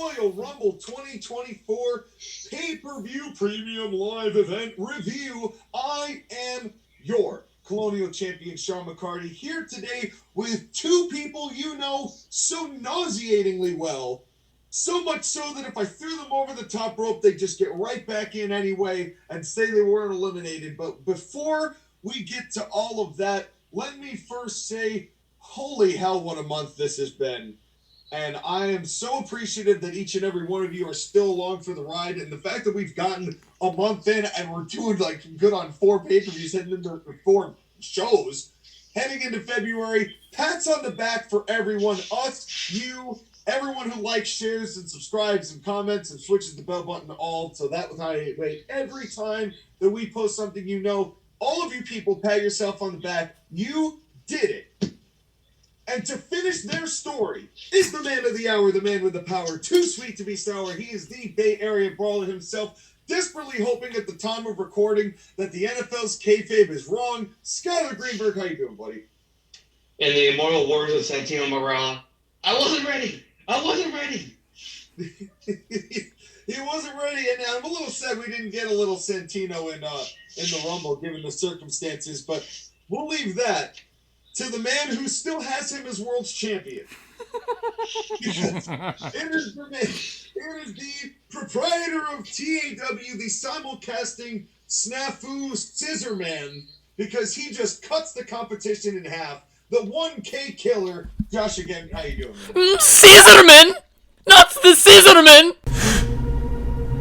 Royal Rumble 2024 pay-per-view premium live event review. I am your Colonial champion, Sean McCarty, here today with two people you know so nauseatingly well. So much so that if I threw them over the top rope, they'd just get right back in anyway and say they weren't eliminated. But before we get to all of that, let me first say, holy hell, what a month this has been. And I am so appreciative that each and every one of you are still along for the ride. And the fact that we've gotten a month in and we're doing like good on 4 pay-per-views, heading into 4 shows, heading into February. Pats on the back for everyone, us, you, everyone who likes, shares, and subscribes and comments and switches the bell button to all. So that was how I wait every time that we post something, you know. All of you people, pat yourself on the back. You did it. And to finish their story is the man of the hour, the man with the power, too sweet to be sour. He is the Bay Area Brawler himself, desperately hoping at the time of recording that the NFL's kayfabe is wrong. Skyler Greenberg, how you doing, buddy? In the immortal words of Santino Marella, I wasn't ready. I wasn't ready. He wasn't ready, and I'm a little sad we didn't get a little Santino in the Rumble, given the circumstances, but we'll leave that to the man who still has him as world's champion. It is the proprietor of TAW, the simulcasting snafu scissor man, because he just cuts the competition in half. The 1K killer, JoshAgeddon. How you doing, man? Scissorman! Not the Scissorman!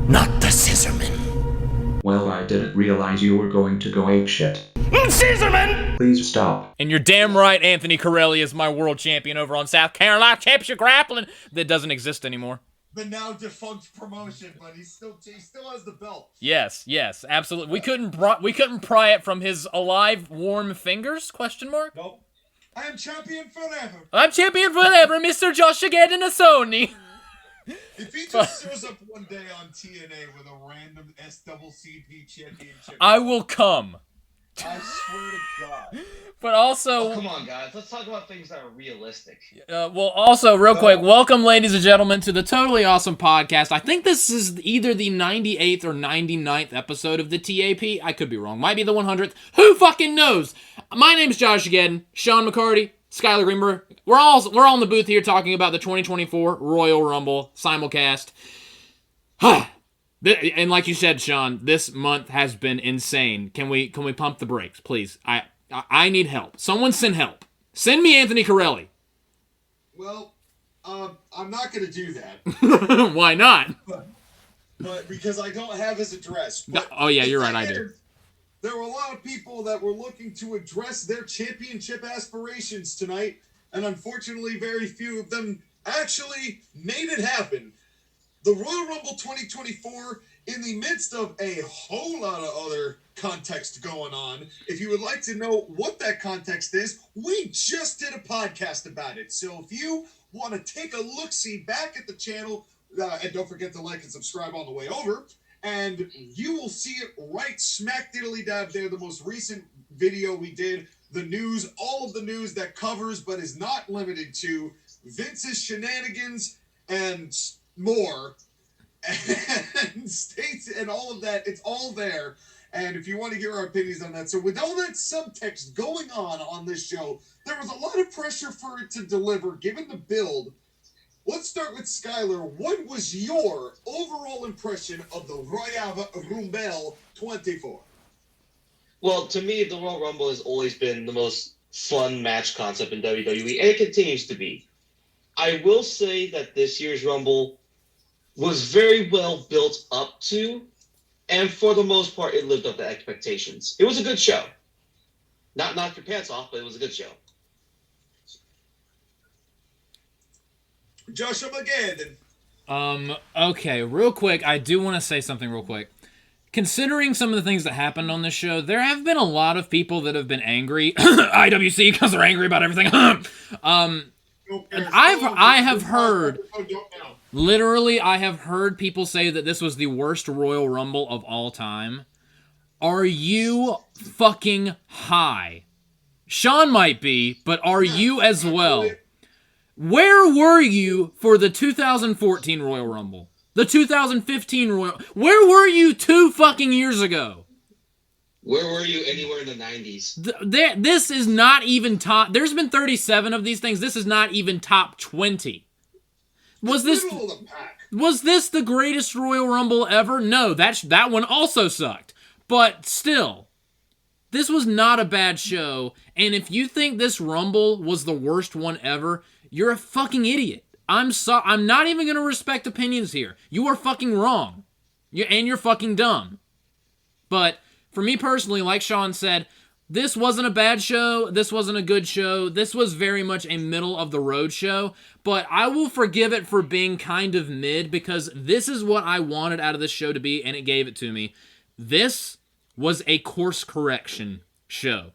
Not the Scissorman. Well, I didn't realize you were going to go apeshit. Scissorman! Please stop. And you're damn right, Anthony Corelli is my world champion over on South Carolina Championship Grappling. That doesn't exist anymore. The now defunct promotion, but he still has the belt. Yes, absolutely. We couldn't pry it from his alive, warm fingers? Question mark. Nope. I am champion forever. I'm champion forever, Mr. JoshAgeddon Sony. If he just shows up one day on TNA with a random SCCP championship, I will come. I swear to God. But also... Oh, come on, guys. Let's talk about things that are realistic. Well, also, real quick, welcome, ladies and gentlemen, to the Totally Awesome Podcast. I think this is either the 98th or 99th episode of the TAP. I could be wrong. Might be the 100th. Who fucking knows? My name's JoshAgeddon. Sean McCarty, Skyler Greenberg. We're all in the booth here talking about the 2024 Royal Rumble simulcast. And like you said, Sean, this month has been insane. Can we pump the brakes, please? I need help. Someone send help. Send me Anthony Corelli. Well, I'm not going to do that. Why not? But because I don't have his address. But oh yeah, you're right. I do. There were a lot of people that were looking to address their championship aspirations tonight, and unfortunately, very few of them actually made it happen. The Royal Rumble 2024, in the midst of a whole lot of other context going on. If you would like to know what that context is, we just did a podcast about it. So if you want to take a look-see back at the channel, and don't forget to like and subscribe on the way over, and you will see it right smack diddly-dab there, the most recent video we did, the news, all of the news that covers but is not limited to Vince's shenanigans and more, and states and all of that. It's all there. And if you want to hear our opinions on that. So with all that subtext going on this show, there was a lot of pressure for it to deliver, given the build. Let's start with Skyler. What was your overall impression of the Royal Rumble 24? Well, to me, the Royal Rumble has always been the most fun match concept in WWE, and it continues to be. I will say that this year's Rumble was very well built up to, and for the most part, it lived up to expectations. It was a good show. Not knock your pants off, but it was a good show. JoshAgeddon. Okay, real quick, I do want to say something real quick. Considering some of the things that happened on this show, there have been a lot of people that have been angry, IWC, because they're angry about everything. I have heard, literally, I have heard people say that this was the worst Royal Rumble of all time. Are you fucking high? Sean might be, but are you as well? Where were you for the 2014 Royal Rumble? The 2015 Royal... Where were you 2 fucking years ago? Where were you anywhere in the 90s? This is not even top... There's been 37 of these things. This is not even top 20. Was this the greatest Royal Rumble ever? No, that one also sucked. But still, this was not a bad show. And if you think this Rumble was the worst one ever, you're a fucking idiot. I'm not even going to respect opinions here. You are fucking wrong. You're fucking dumb. But for me personally, like Sean said, this wasn't a bad show. This wasn't a good show. This was very much a middle-of-the-road show. But I will forgive it for being kind of mid because this is what I wanted out of this show to be, and it gave it to me. This was a course correction show.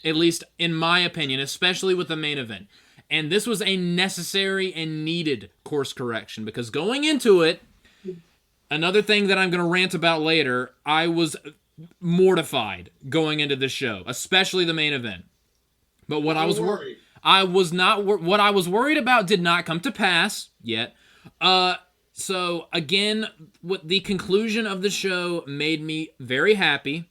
At least in my opinion, especially with the main event. And this was a necessary and needed course correction because going into it, another thing that I'm going to rant about later, I was mortified going into this show, especially the main event. But what I was worried about did not come to pass yet. So again, what the conclusion of the show made me very happy.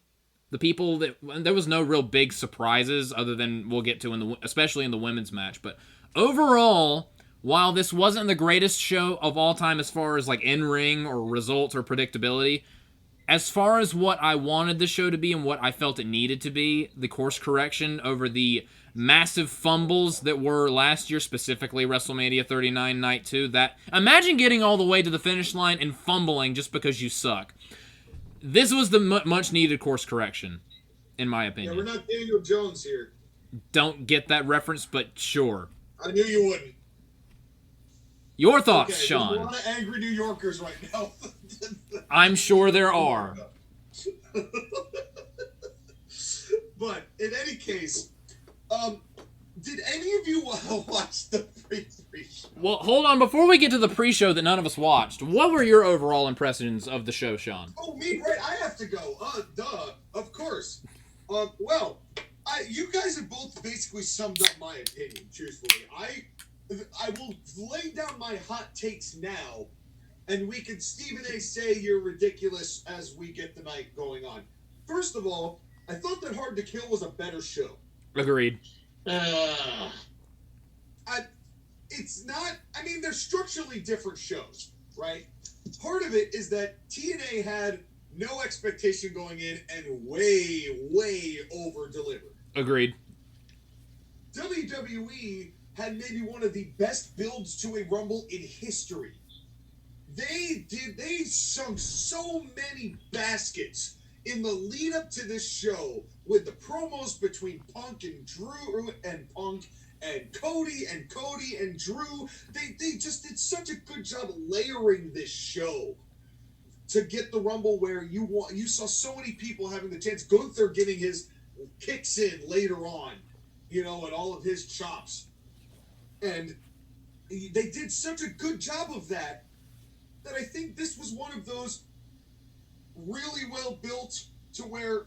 There was no real big surprises other than we'll get to especially in the women's match. But overall, while this wasn't the greatest show of all time as far as like in-ring or results or predictability, as far as what I wanted the show to be and what I felt it needed to be, the course correction over the massive fumbles that were last year, specifically WrestleMania 39 Night 2, imagine getting all the way to the finish line and fumbling just because you suck. This was the much needed course correction, in my opinion. Yeah, we're not Daniel Jones here. Don't get that reference, but sure. I knew you wouldn't. Your thoughts, Sean? There's a lot of angry New Yorkers right now. I'm sure there are. But in any case, did any of you watch the pre-show? Well, hold on. Before we get to the pre-show that none of us watched, what were your overall impressions of the show, Sean? Oh, me, right? I have to go. Duh. Of course. Well, you guys have both basically summed up my opinion, truthfully. I will lay down my hot takes now, and we can Stephen A. say you're ridiculous as we get the night going on. First of all, I thought that Hard to Kill was a better show. Agreed. It's not, I mean, they're structurally different shows, right? Part of it is that TNA had no expectation going in and way over-delivered. Agreed. WWE had maybe one of the best builds to a Rumble in history. They sunk so many baskets in the lead up to this show with the promos between Punk and Drew and Punk and Cody and Drew. They just did such a good job layering this show to get the Rumble where you saw so many people having the chance. Gunther getting his kicks in later on, and all of his chops. And they did such a good job of that I think this was one of those really well built to where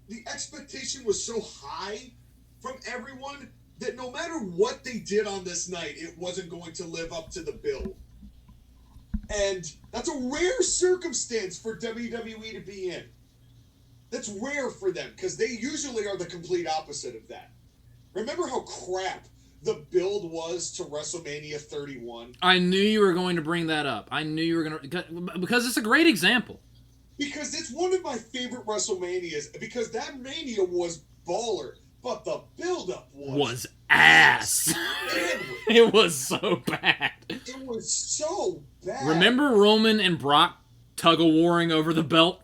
the expectation was so high from everyone that no matter what they did on this night, it wasn't going to live up to the bill. And that's a rare circumstance for WWE to be in. That's rare for them because they usually are the complete opposite of that. Remember how crap the build was to WrestleMania 31? I knew you were going to bring that up. I knew you were going to, because it's a great example. Because it's one of my favorite WrestleManias, because that Mania was baller, but the build-up was ass. It was so bad. It was so bad. Remember Roman and Brock tug-of-warring over the belt?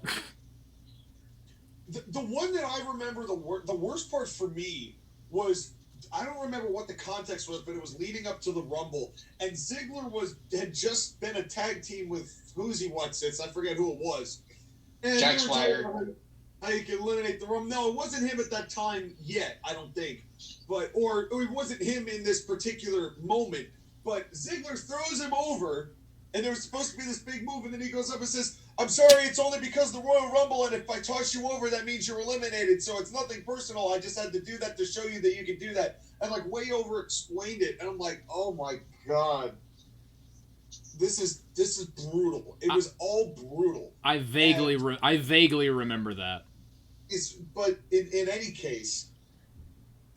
The one that I remember, the worst part for me was, I don't remember what the context was, but it was leading up to the Rumble, and Ziggler had just been a tag team with I forget who it was. And Jack Swagger. How you can eliminate the Rumble. No, it wasn't him at that time yet, I don't think. Or it wasn't him in this particular moment. But Ziggler throws him over, and there was supposed to be this big move, and then he goes up and says, I'm sorry, it's only because the Royal Rumble, and if I toss you over, that means you're eliminated. So it's nothing personal. I just had to do that to show you that you can do that. And like way over explained it, and I'm like, oh my god, this is brutal. It was all brutal. I vaguely remember that. But in any case,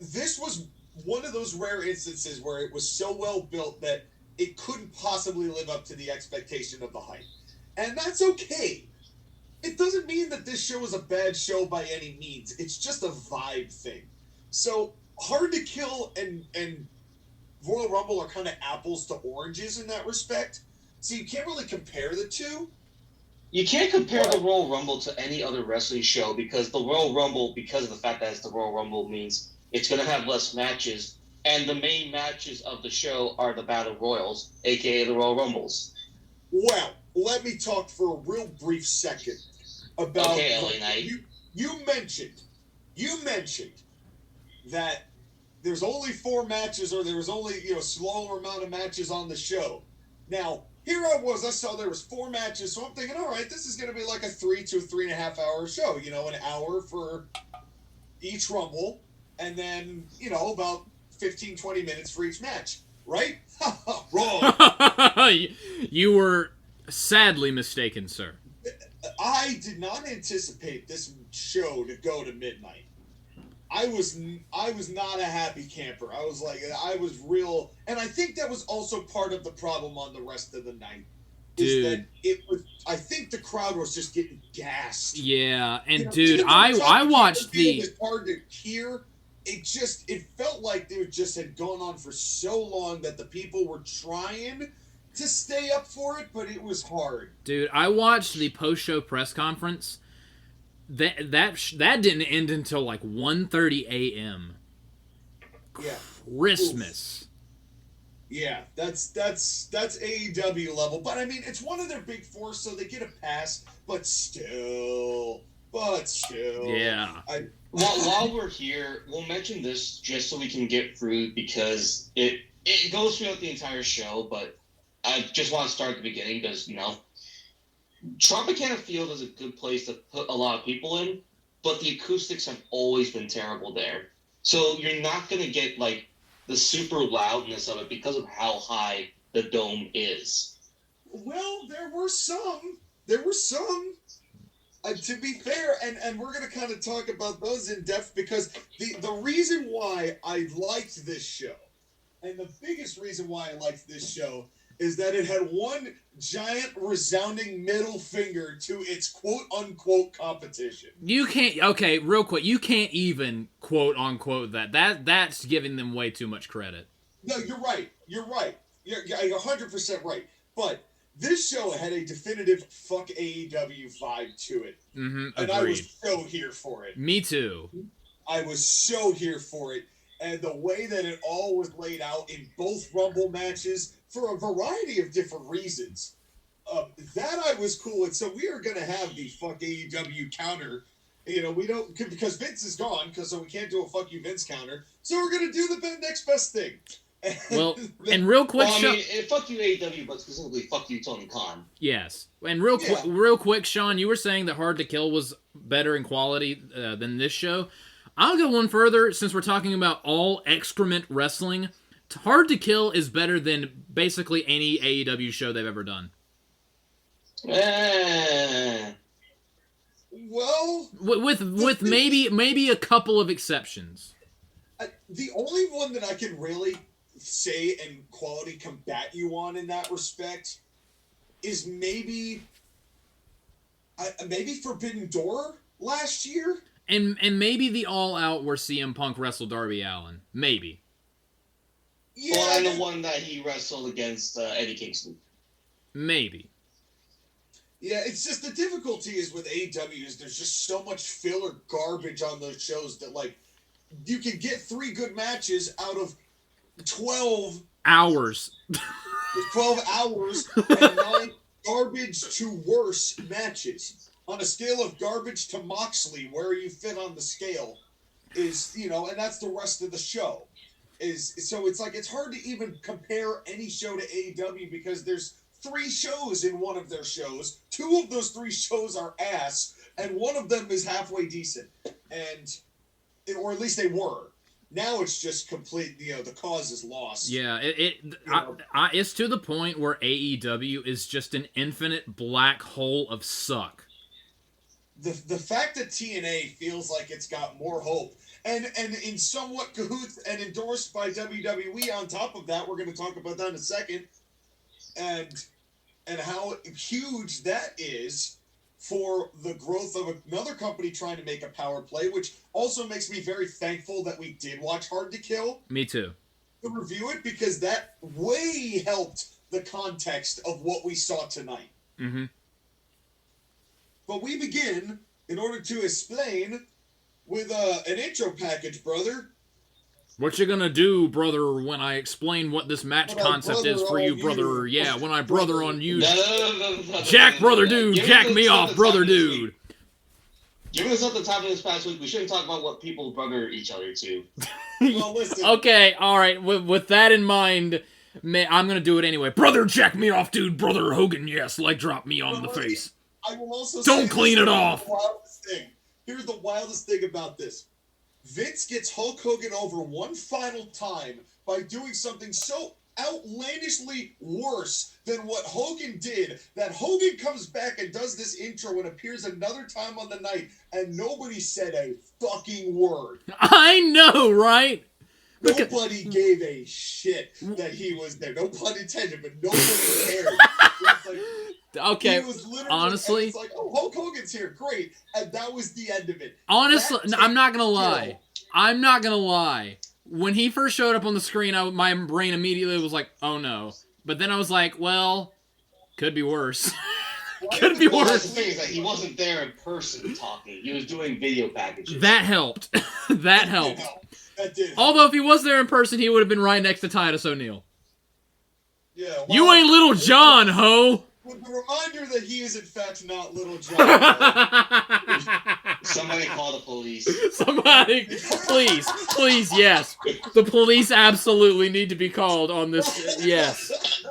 this was one of those rare instances where it was so well built that it couldn't possibly live up to the expectation of the hype. And that's okay. It doesn't mean that this show is a bad show by any means. It's just a vibe thing. So Hard to Kill and Royal Rumble are kind of apples to oranges in that respect. So you can't really compare the two. You can't compare the Royal Rumble to any other wrestling show because the Royal Rumble, because of the fact that it's the Royal Rumble, means it's going to have less matches. And the main matches of the show are the Battle Royals, a.k.a. the Royal Rumbles. Well, let me talk for a real brief second about... Okay, LA Knight. You mentioned that there's only 4 matches, or there was only, slower amount of matches on the show. Now, here I saw there was 4 matches, so I'm thinking, all right, this is going to be like a 3 to 3.5 hour show, an hour for each Rumble, and then, about 15, 20 minutes for each match, right? Wrong. You were sadly mistaken, sir. I did not anticipate this show to go to midnight. I was not a happy camper. I was real, and I think that was also part of the problem on the rest of the night. Dude, I think the crowd was just getting gassed. Yeah, and dude, I watched the. It's hard to hear. It felt like they just had gone on for so long that the people were trying to stay up for it, but it was hard. Dude, I watched the post-show press conference. That didn't end until like 1:30 a.m. Yeah. Christmas. Oof. Yeah, that's AEW level, but I mean it's one of their big 4, so they get a pass. But still. Yeah. While we're here, we'll mention this just so we can get through because it goes throughout the entire show. But I just want to start at the beginning because Tropicana Field is a good place to put a lot of people in, but the acoustics have always been terrible there. So you're not going to get, like, the super loudness of it because of how high the dome is. Well, there were some. To be fair, and we're going to kind of talk about those in depth because the reason why I liked this show, and the biggest reason why I liked this show, is that it had one giant resounding middle finger to its quote-unquote competition. You can't... Okay, real quick. You can't even quote-unquote that. That's giving them way too much credit. No, you're right. You're 100% right. But this show had a definitive fuck AEW vibe to it. Mm-hmm, and I was so here for it. Me too. I was so here for it. And the way that it all was laid out in both Rumble matches for a variety of different reasons. That I was cool with. So we are going to have the fuck AEW counter. We don't, because Vince is gone, so we can't do a fuck you Vince counter. So we're going to do the next best thing. Well, and real quick, fuck you AEW, but specifically fuck you Tony Khan. Yes, and real quick, Sean, you were saying that Hard to Kill was better in quality than this show. I'll go one further, since we're talking about all excrement wrestling. Hard to Kill is better than basically any AEW show they've ever done. Well, with maybe a couple of exceptions. The only one that I can really say and quality combat you on in that respect is maybe Forbidden Door last year. And maybe the All Out where CM Punk wrestled Darby Allin. Maybe. Yeah. Well, and the one that he wrestled against Eddie Kingston. Maybe. Yeah, it's just the difficulty is with AEW is there's just so much filler garbage on those shows that, like, you can get 3 good matches out of 12 hours. 12 hours and 9 garbage to worse matches. On a scale of garbage to Moxley, where you fit on the scale is, and that's the rest of the show. So it's like, it's hard to even compare any show to AEW because there's 3 shows in one of their shows. 2 of those 3 shows are ass, and one of them is halfway decent, or at least they were. Now it's just complete. The cause is lost. Yeah, it's to the point where AEW is just an infinite black hole of suck. The fact that TNA feels like it's got more hope, and in somewhat cahoots and endorsed by WWE on top of that, we're going to talk about that in a second, and how huge that is for the growth of another company trying to make a power play, which also makes me very thankful that we did watch Hard to Kill. Me too. To review it, because that way helped the context of what we saw tonight. Mm-hmm. But we begin, in order to explain, with an intro package, brother. What you gonna do, brother, when I explain what this match concept is for you, brother? Yeah, when I brother on you. No. Jack, brother dude, jack me off, brother dude. Given us at the top of this past week, we shouldn't talk about what people brother each other to. Well, listen. Okay, alright, with that in mind, I'm gonna do it anyway. Brother, jack me off, dude, brother Hogan, yes, leg drop me on the face. I will also Don't clean it off. Here's the wildest thing about this. Vince gets Hulk Hogan over one final time by doing something so outlandishly worse than what Hogan did, that Hogan comes back and does this intro and appears another time on the night, and nobody said a fucking word. I know, right? Nobody gave a shit that he was there. No pun intended, but nobody cared. Okay, honestly, it's like, oh, Hulk Hogan's here, great, and that was the end of it. Honestly, I'm not gonna lie. I'm not gonna lie. When he first showed up on the screen, my brain immediately was like, "Oh no!" But then I was like, "Well, could be worse. Could be Well, worse." that's the thing is that he wasn't there in person talking. He was doing video packages. That helped. That helped. That did help. Although if he was there in person, he would have been right next to Titus O'Neil. Yeah, well, You ain't Little John, ho. With the reminder that he is in fact not Little John. Somebody call the police. Somebody, please, yes. The police absolutely need to be called on this. Yes.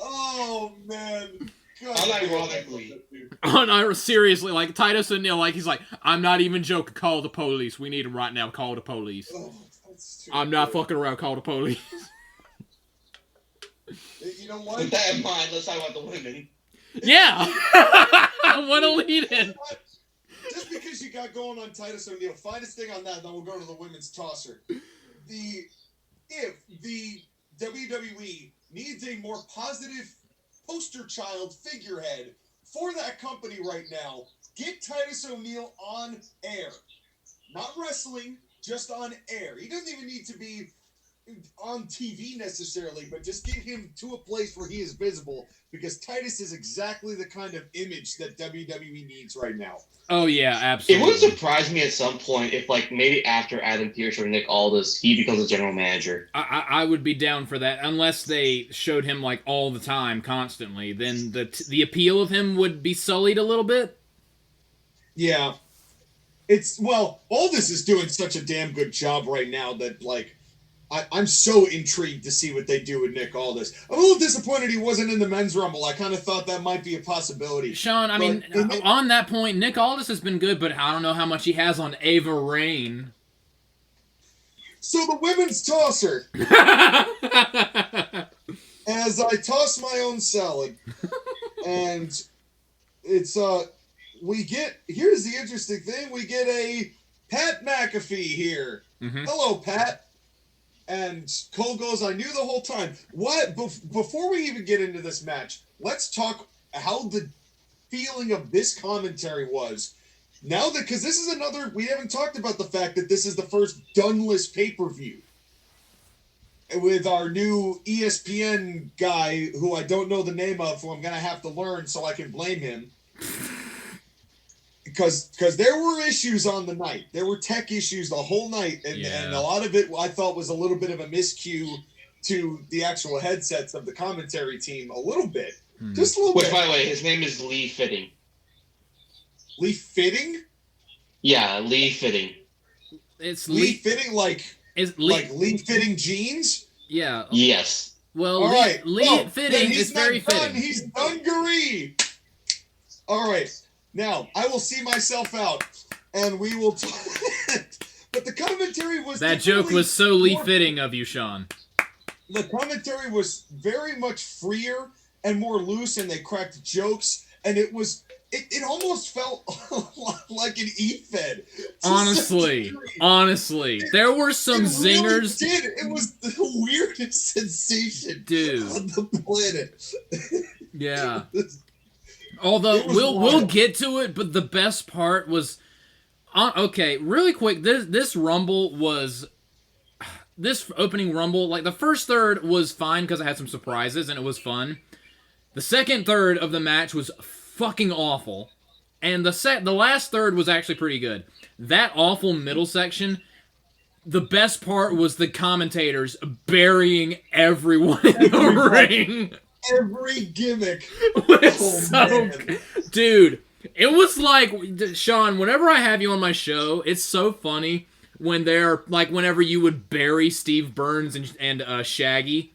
Oh man. God. Unironically. Seriously, like Titus O'Neil, like he's like, I'm not even joking. Call the police. We need him right now. Call the police. Oh, that's too I'm not good. fucking around. Call the police. You know what? With that in mind, let's talk about the women. Yeah. What a lead in. Just because you got going on Titus O'Neil, finest thing on that, then we'll go to the women's tosser. If the WWE needs a more positive poster child figurehead for that company right now, get Titus O'Neil on air. Not wrestling, just on air. He doesn't even need to be on TV necessarily, but just get him to a place where he is visible, because Titus is exactly the kind of image that WWE needs right now. Oh yeah, It absolutely. wouldn't surprise me at some point if, like, maybe after Adam Pearce or Nick Aldis, he becomes a general manager. I would be down for that, unless they showed him like all the time, constantly. Then the appeal of him would be sullied a little bit. Yeah. Aldis is doing such a damn good job right now that, like, I'm so intrigued to see what they do with Nick Aldis. I'm a little disappointed he wasn't in the men's rumble. I kind of thought that might be a possibility. Sean, I mean, on that point, Nick Aldis has been good, but I don't know how much he has on Ava Raine. So the women's tosser. As I toss my own salad. And it's, here's the interesting thing. We get a Pat McAfee here. Mm-hmm. Hello, Pat. And Cole goes, I knew the whole time. What? Before we even get into this match, let's talk how the feeling of this commentary was. Now that, because this is another, we haven't talked about the fact that this is the first Dunless pay-per-view. With our new ESPN guy, who I don't know the name of, who I'm going to have to learn so I can blame him. Because there were issues on the night. There were tech issues the whole night. And a lot of it I thought was a little bit of a miscue to the actual headsets of the commentary team. A little bit. Just a little bit. Which, by the way, his name is Lee Fitting. Lee Fitting? Yeah, Lee Fitting. It's Lee Fitting like Lee Fitting jeans? Yeah. Yes. Well, All right. fitting he's is very not done. fitting. He's dungaree. All right. Now, I will see myself out, and we will talk. But the commentary was... That joke was so more fitting of you, Sean. The commentary was very much freer and more loose, and they cracked jokes, and it almost felt like an E-Fed. Honestly, there were some zingers. Really did. It was the weirdest sensation, dude, on the planet. Yeah. Although we'll get to it, but the best part was, okay, really quick. This Rumble was. This opening Rumble, like, the first third was fine because it had some surprises and it was fun. The second third of the match was fucking awful. And the last third was actually pretty good. That awful middle section, the best part was the commentators burying everyone in the ring. Every gimmick. Dude, it was like, Sean, whenever I have you on my show, it's so funny. When whenever you would bury Steve Burns and Shaggy,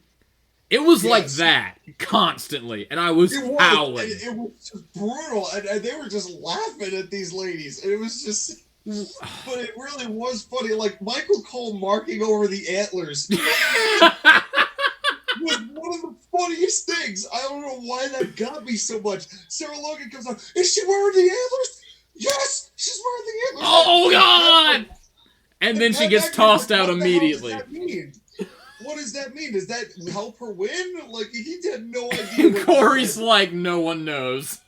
it was like that constantly, and I was howling. It was just brutal, and they were just laughing at these ladies, and it was just. But it really was funny. Like Michael Cole marking over the antlers was one of the funniest things. I don't know why that got me so much. Sarah Logan comes out. Is she wearing the antlers? Yes, she's wearing the antlers. Oh God! And then she gets tossed out immediately. What does that mean? Does that help her win? Like, he had no idea. Corey's like, no one knows.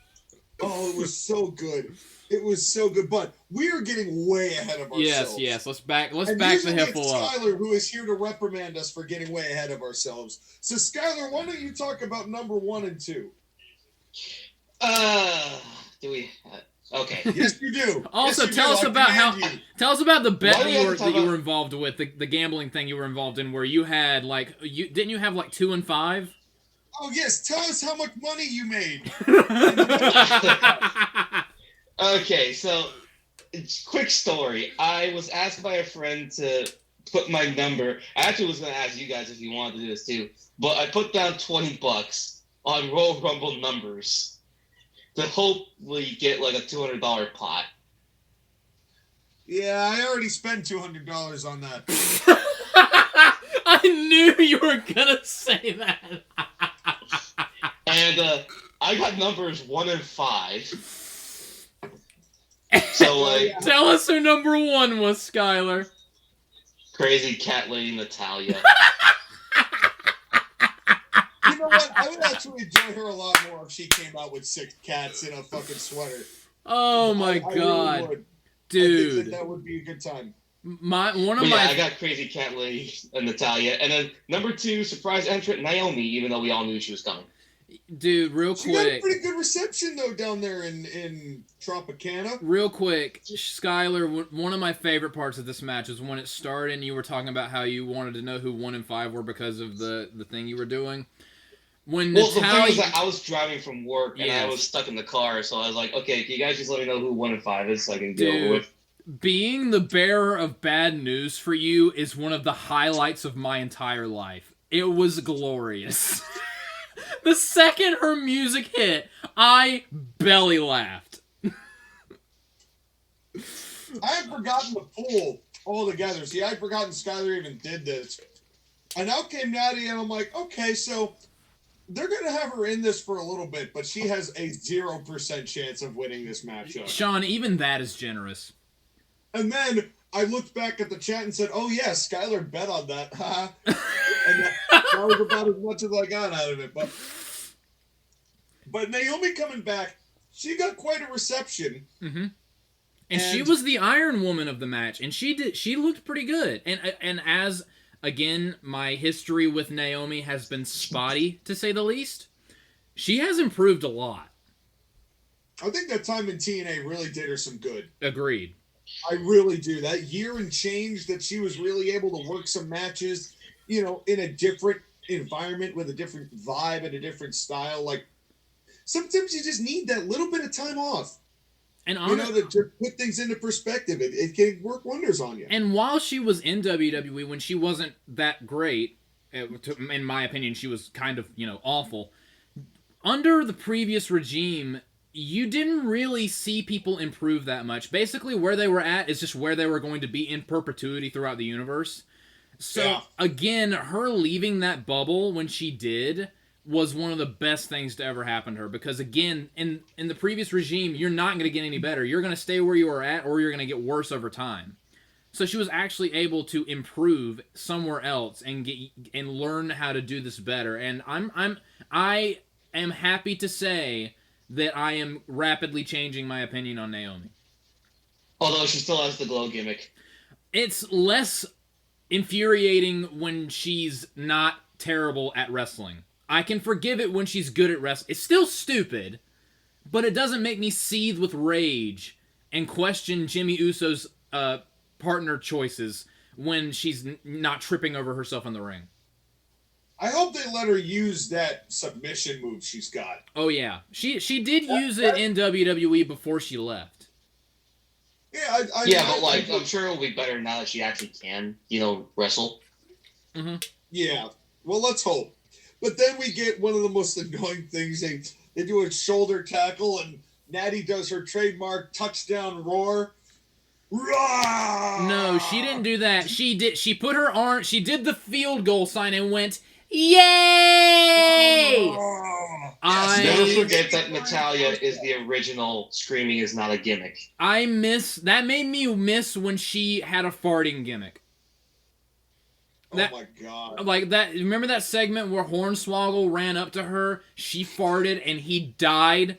Oh, it was so good. It was so good. But we are getting way ahead of ourselves. Yes. Let's back the Hiffle up. Skyler, who is here to reprimand us for getting way ahead of ourselves. So, Skyler, why don't you talk about number 1 and 2? Do we? Okay. Yes, you do. Also, yes, tell us about the bet that you were involved with, the gambling thing you were involved in, where you had didn't you have 2 and 5? Oh yes, tell us how much money you made. Okay, so quick story. I was asked by a friend to put my number. I actually was going to ask you guys if you wanted to do this too, but I put down $20 on Royal Rumble numbers to hopefully get like a $200 pot. Yeah, I already spent $200 on that. I knew you were gonna say that. And I got numbers 1 and 5. So tell us who number 1 was, Skyler. Crazy cat lady Natalia. You know what? I would actually enjoy her a lot more if she came out with 6 cats in a fucking sweater. Oh my God, really would. dude! I think that would be a good time. I got Crazy Cat Lady and Natalia, and then number 2 surprise entrant Naomi, even though we all knew she was coming. Dude, real she got a quick. pretty good reception though down there in Tropicana. Real quick, Skyler, one of my favorite parts of this match is when it started and you were talking about how you wanted to know who 1 and 5 were because of the thing you were doing. When the thing was that I was driving from work and Yes. I was stuck in the car, so I was like, okay, can you guys just let me know who 1 and 5 is so I can get over with? Being the bearer of bad news for you is one of the highlights of my entire life. It was glorious. The second her music hit, I belly laughed. I had forgotten the pool altogether. See, I had forgotten Skyler even did this. And out came Natty, and I'm like, okay, so they're going to have her in this for a little bit, but she has a 0% chance of winning this matchup. Sean, even that is generous. And then I looked back at the chat and said, oh, yeah, Skyler bet on that. And that was about as much as I got out of it. But Naomi coming back, she got quite a reception. Mm-hmm. And she was the Iron Woman of the match, and she looked pretty good. And as, again, my history with Naomi has been spotty, to say the least, she has improved a lot. I think that time in TNA really did her some good. Agreed. I really do. That year and change that she was really able to work some matches, in a different environment with a different vibe and a different style. Like, sometimes you just need that little bit of time off. And to just put things into perspective. It can work wonders on you. And while she was in WWE, when she wasn't that great, In my opinion, she was kind of, awful. Under the previous regime, you didn't really see people improve that much. Basically, where they were at is just where they were going to be in perpetuity throughout the universe. So, again, her leaving that bubble when she did was one of the best things to ever happen to her. Because, again, in the previous regime, you're not going to get any better. You're going to stay where you are at, or you're going to get worse over time. So she was actually able to improve somewhere else and learn how to do this better. And I am happy to say that I am rapidly changing my opinion on Naomi. Although she still has the glow gimmick. It's less infuriating when she's not terrible at wrestling. I can forgive it when she's good at wrestling. It's still stupid, but it doesn't make me seethe with rage and question Jimmy Uso's partner choices when she's not tripping over herself in the ring. I hope they let her use that submission move she's got. Oh yeah, she did use it in WWE before she left. Yeah, I'm sure it'll be better now that she actually can, wrestle. Mm-hmm. Yeah, well, let's hope. But then we get one of the most annoying things. They do a shoulder tackle, and Natty does her trademark touchdown roar. Rah! No, she didn't do that. She put her arm. She did the field goal sign and went, "Yay!" Never forget that Natalia is the original "Screaming is not a gimmick." That made me miss when she had a farting gimmick. Oh my god! Like that. Remember that segment where Hornswoggle ran up to her? She farted and he died.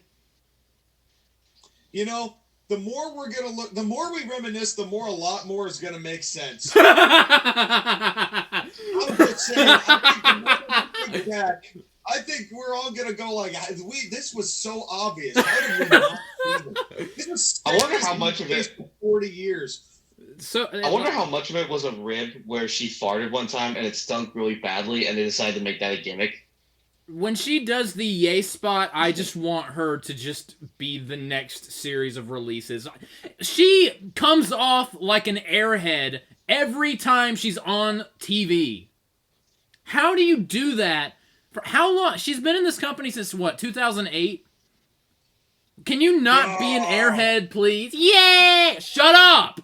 The more we're gonna look, the more we reminisce, the more a lot more is gonna make sense. I'm just saying. I think we're all gonna go like, this was so obvious. How did we not see this? I wonder how much of it. For 40 years. So I wonder how much of it was a rib where she farted one time and it stunk really badly, and they decided to make that a gimmick. When she does the yay spot, I just want her to just be the next series of releases. She comes off like an airhead every time she's on TV. How do you do that? For how long? She's been in this company since, 2008? Can you not be an airhead, please? Yeah! Shut up!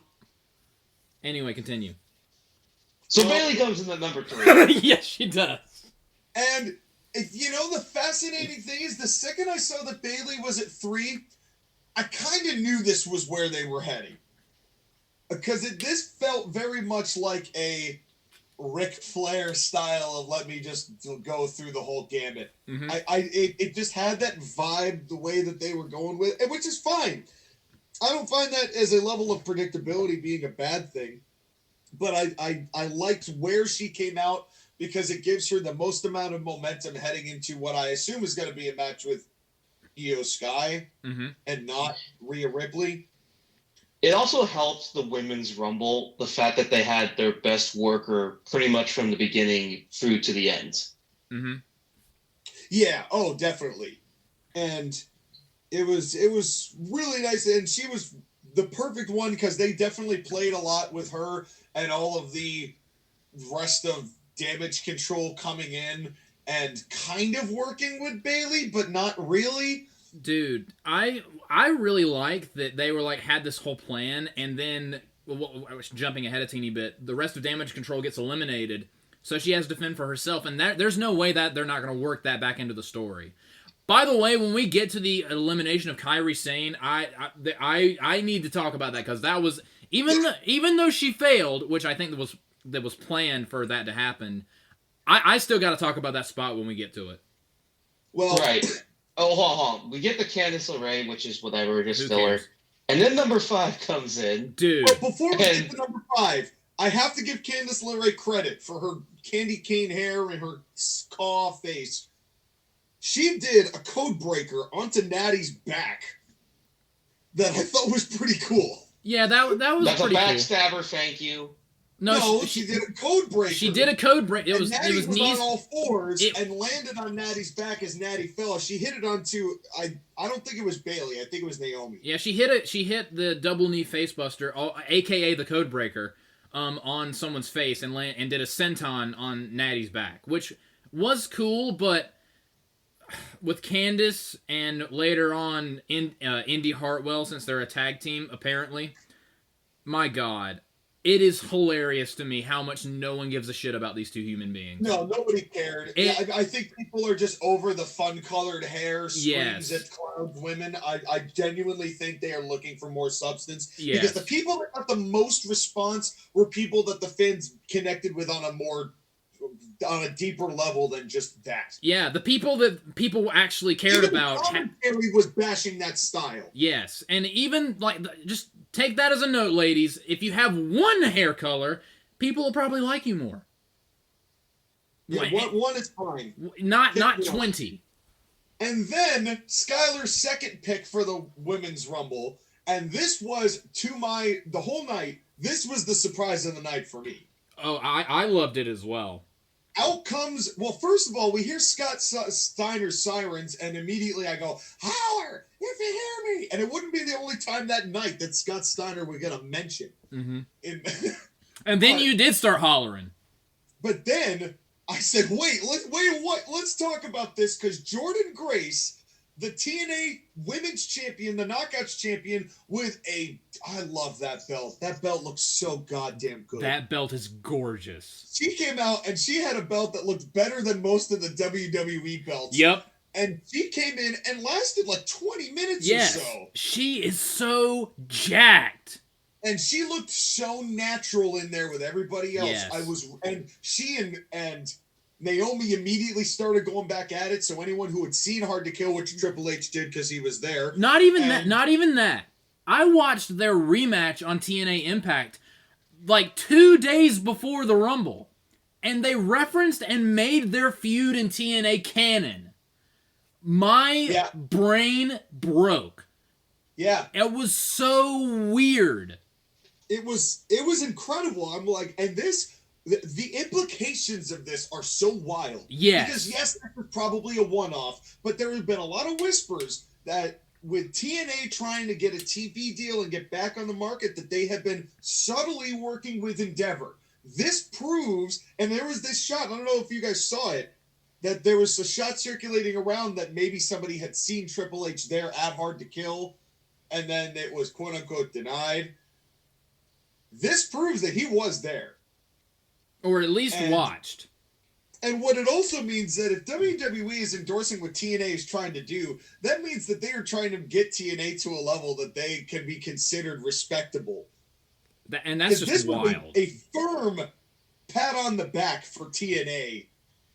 Anyway, continue. So Bayley comes in at number 3. Yes, she does. And... the fascinating thing is, the second I saw that Bayley was at 3, I kind of knew this was where they were heading. Because this felt very much like a Ric Flair style of let me just go through the whole gambit. Mm-hmm. It just had that vibe, the way that they were going with it, which is fine. I don't find that as a level of predictability being a bad thing. But I liked where she came out, because it gives her the most amount of momentum heading into what I assume is going to be a match with Io Sky and not Rhea Ripley. It also helps the Women's Rumble, the fact that they had their best worker pretty much from the beginning through to the end. Mm-hmm. Yeah, oh, definitely. And it was really nice, and she was the perfect one because they definitely played a lot with her and all of the rest of Damage Control coming in and kind of working with Bayley, but not really. Dude, I really like that they were had this whole plan, and then I was jumping ahead a teeny bit. The rest of Damage Control gets eliminated, so she has to fend for herself, and there's no way that they're not going to work that back into the story. By the way, when we get to the elimination of Kairi Sane, I need to talk about that, because that was even though she failed, which I think that was planned for that to happen. I still got to talk about that spot when we get to it. Well, right. Oh, hold on. We get the Candice LeRae, which is whatever, just filler. And then number 5 comes in. Dude. But before we get to number 5, I have to give Candice LeRae credit for her candy cane hair and her caw face. She did a code breaker onto Natty's back that I thought was pretty cool. Yeah, that was That's pretty cool. That's a backstabber, thank you. No, she did a code breaker. She did a code break. It was Natty was knees on all fours and landed on Natty's back as Natty fell. She hit it onto I don't think it was Bayley. I think it was Naomi. Yeah, she hit the double knee facebuster, aka the code breaker, on someone's face and did a senton on Natty's back, which was cool, but with Candice and later on Indy Hartwell, since they're a tag team, apparently, my God, it is hilarious to me how much no one gives a shit about these two human beings. No, nobody cared. I think people are just over the fun-colored hair, screams at clowned women. I genuinely think they are looking for more substance. Yes. Because the people that got the most response were people that the fans connected with on a deeper level than just that. Yeah, the people that people actually cared Even about. Commentary was bashing that style. Yes, and even, like, just take that as a note, ladies. If you have one hair color, people will probably like you more. Yeah, Like, one is fine. Not 20. And then Skyler's second pick for the Women's Rumble, and this was the whole night, this was the surprise of the night for me. Oh, I loved it as well. Out comes, well, first of all, we hear Scott Steiner's sirens, and immediately I go, holler, if you hear me. And it wouldn't be the only time that night that Scott Steiner would get a mention. Mm-hmm. And then you did start hollering. But then I said, wait, what? Let's talk about this, because Jordan Grace, the TNA Women's Champion, the Knockouts Champion, I love that belt. That belt looks so goddamn good. That belt is gorgeous. She came out and she had a belt that looked better than most of the WWE belts. Yep. And she came in and lasted like 20 minutes or so. She is so jacked. And she looked so natural in there with everybody else. Yes. She and Naomi immediately started going back at it. So anyone who had seen Hard to Kill, which Triple H did because he was there. Not even that. I watched their rematch on TNA Impact like 2 days before the Rumble. And they referenced and made their feud in TNA canon. My brain broke. Yeah. It was so weird. It was incredible. I'm like, and the implications of this are so wild. Yes. Because yes, this was probably a one-off, but there have been a lot of whispers that with TNA trying to get a TV deal and get back on the market, that they have been subtly working with Endeavor. This proves, and there was this shot, I don't know if you guys saw it, that there was a shot circulating around that maybe somebody had seen Triple H there at Hard to Kill, and then it was quote-unquote denied. This proves that he was there. Or at least watched. And what it also means that if WWE is endorsing what TNA is trying to do, that means that they are trying to get TNA to a level that they can be considered respectable. And that's just wild. A firm pat on the back for TNA.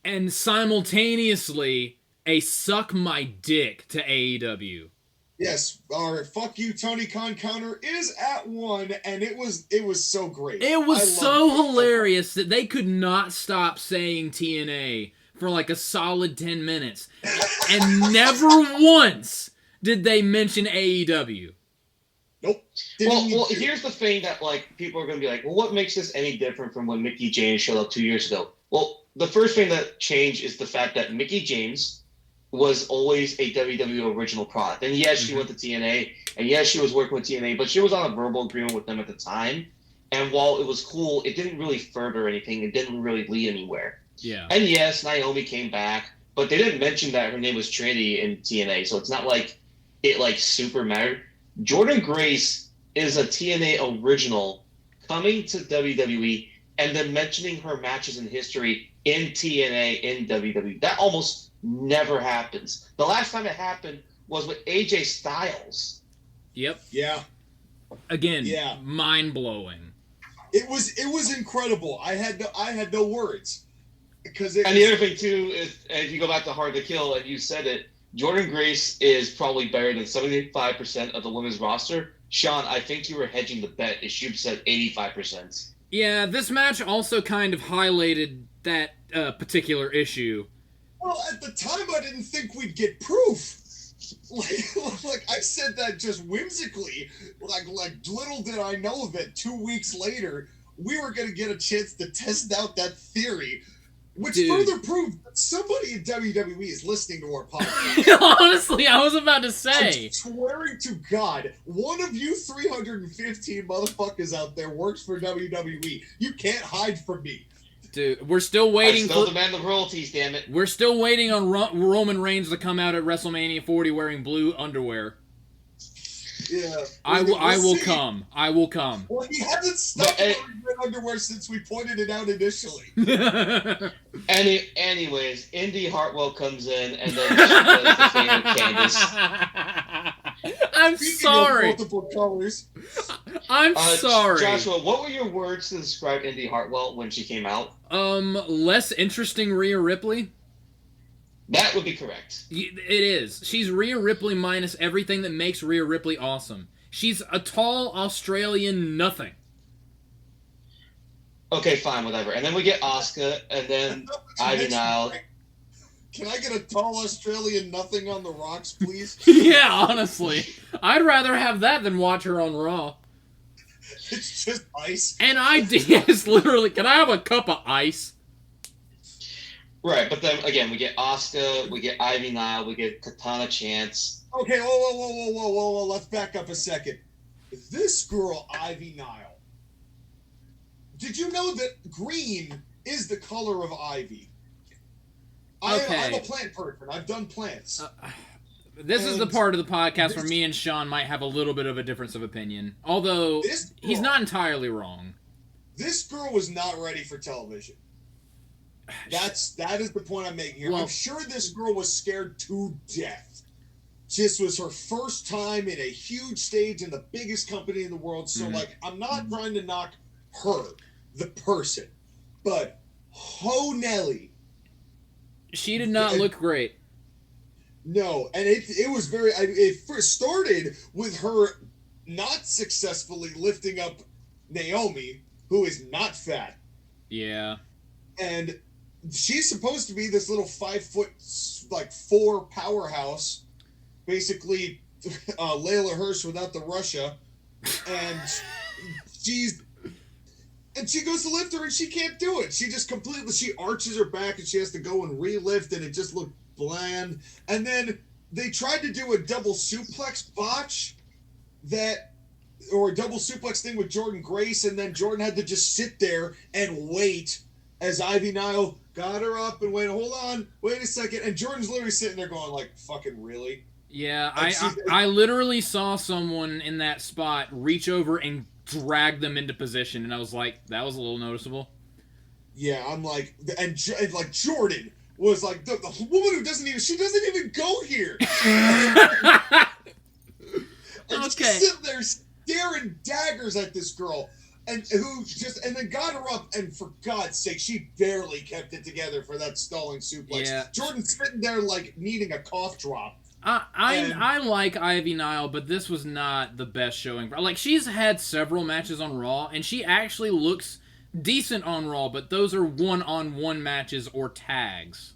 And simultaneously, a suck my dick to AEW. Yes, our fuck you Tony Khan counter is at 1, and it was so great. It was so hilarious that they could not stop saying TNA for like a solid 10 minutes. And never once did they mention AEW. Nope. Well, here's the thing that like people are going to be like, well, what makes this any different from when Mickie James showed up 2 years ago? Well, the first thing that changed is the fact that Mickie James was always a WWE original product. And yes, she went to TNA, and yes, she was working with TNA, but she was on a verbal agreement with them at the time. And while it was cool, it didn't really further anything. It didn't really lead anywhere. Yeah. And yes, Naomi came back, but they didn't mention that her name was Trinity in TNA, so it's not like it like super mattered. Jordan Grace is a TNA original coming to WWE and then mentioning her matches in history in TNA in WWE. That almost never happens. The last time it happened was with AJ Styles. Yep. Yeah. Again, mind-blowing. It was incredible. I had no words. And the other thing too is, if you go back to Hard to Kill and you said it, Jordan Grace is probably better than 75% of the women's roster. Sean, I think you were hedging the bet if you said 85%. Yeah, this match also kind of highlighted that particular issue. Well, at the time, I didn't think we'd get proof. Like I said that just whimsically. Like little did I know that 2 weeks later we were going to get a chance to test out that theory. Which Dude. further proves that somebody in WWE is listening to our podcast. Honestly, I was about to say. I'm swearing to God, one of you 315 motherfuckers out there works for WWE. You can't hide from me. Dude, we're still waiting I still demand the royalties, damn it. We're still waiting on Roman Reigns to come out at WrestleMania 40 wearing blue underwear. Yeah. I will see. come. I will come. Well, he hasn't stopped wearing red underwear since we pointed it out initially. Anyways, Indy Hartwell comes in and then she does the thing with Candace. I'm Speaking sorry. of multiple colors. I'm sorry. Joshua, what were your words to describe Indy Hartwell when she came out? Less interesting Rhea Ripley. That would be correct. It is. She's Rhea Ripley minus everything that makes Rhea Ripley awesome. She's a tall Australian nothing. Okay, fine, whatever. And then we get Asuka, and then Ivy Nile. Can I get a tall Australian nothing on the rocks, please? Yeah, honestly. I'd rather have that than watch her on Raw. It's just ice. And yes, literally. Can I have a cup of ice? Right, but then again, we get Asuka, we get Ivy Nile, we get Katana Chance. Okay, whoa. Let's back up a second. This girl, Ivy Nile. Did you know that green is the color of ivy? Okay. I'm a plant person. I've done plants. This is the part of the podcast where me and Sean might have a little bit of a difference of opinion. Although, he's not entirely wrong. This girl was not ready for television. That is the point I'm making here. Well, I'm sure this girl was scared to death. This was her first time in a huge stage in the biggest company in the world. So, I'm not trying to knock her, the person, but Nelly. She did not look great. No, and it was very. It first started with her not successfully lifting up Naomi, who is not fat. Yeah. And she's supposed to be this little 5'4" powerhouse, basically Layla Hirsch without the Russia, and she goes to lift her and she can't do it. She just she arches her back and she has to go and relift, and it just looked bland. And then they tried to do a double suplex botch or a double suplex thing with Jordan Grace, and then Jordan had to just sit there and wait as Ivy Nile got her up and wait a second, and Jordan's literally sitting there going like, fucking really? Yeah, I literally saw someone in that spot reach over and drag them into position, and I was like, that was a little noticeable. Yeah, I'm like, and like Jordan was like, the woman who doesn't even go here. And Okay. she's sitting there staring daggers at this girl. And then got her up, and for God's sake, she barely kept it together for that stalling suplex. Yeah. Jordan's sitting there like needing a cough drop. I like Ivy Nile, but this was not the best showing. Like, she's had several matches on Raw, and she actually looks decent on Raw, but those are one-on-one matches or tags.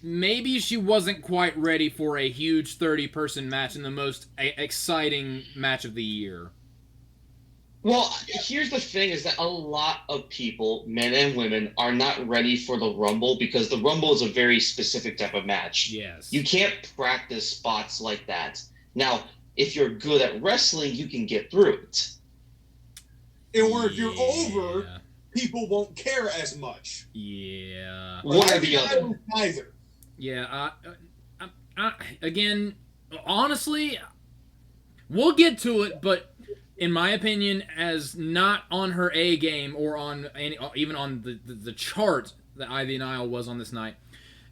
Maybe she wasn't quite ready for a huge 30-person match in the most exciting match of the year. Well, here's the thing, is that a lot of people, men and women, are not ready for the Rumble because the Rumble is a very specific type of match. Yes. You can't practice spots like that. Now, if you're good at wrestling, you can get through it. Or if you're over, people won't care as much. Yeah. One or the other. Neither. Yeah. Again, honestly, we'll get to it, but in my opinion, as not on her A game or on even on the chart that Ivy Nile was on this night,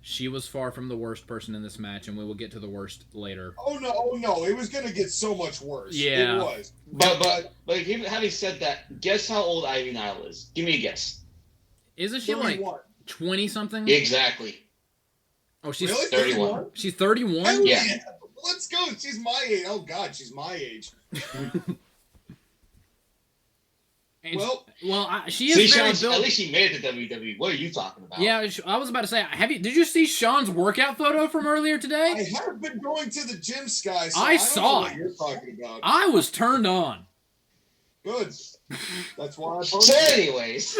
she was far from the worst person in this match, and we will get to the worst later. Oh no, it was gonna get so much worse. Yeah. It was. But having said that, guess how old Ivy Nile is? Give me a guess. Isn't she 31. like 20-something? Exactly. Oh, she's Really? 31. She's 31? Hell Yeah. Let's go. She's my age. Oh God, she's my age. She is See, very Sean, built. at least she made it to WWE. What are you talking about? Yeah, I was about to say, did you see Sean's workout photo from earlier today? I have been going to the gym, Sky. So I don't saw know what it. you're talking about. I was turned on. Good. That's why I So posted. anyways,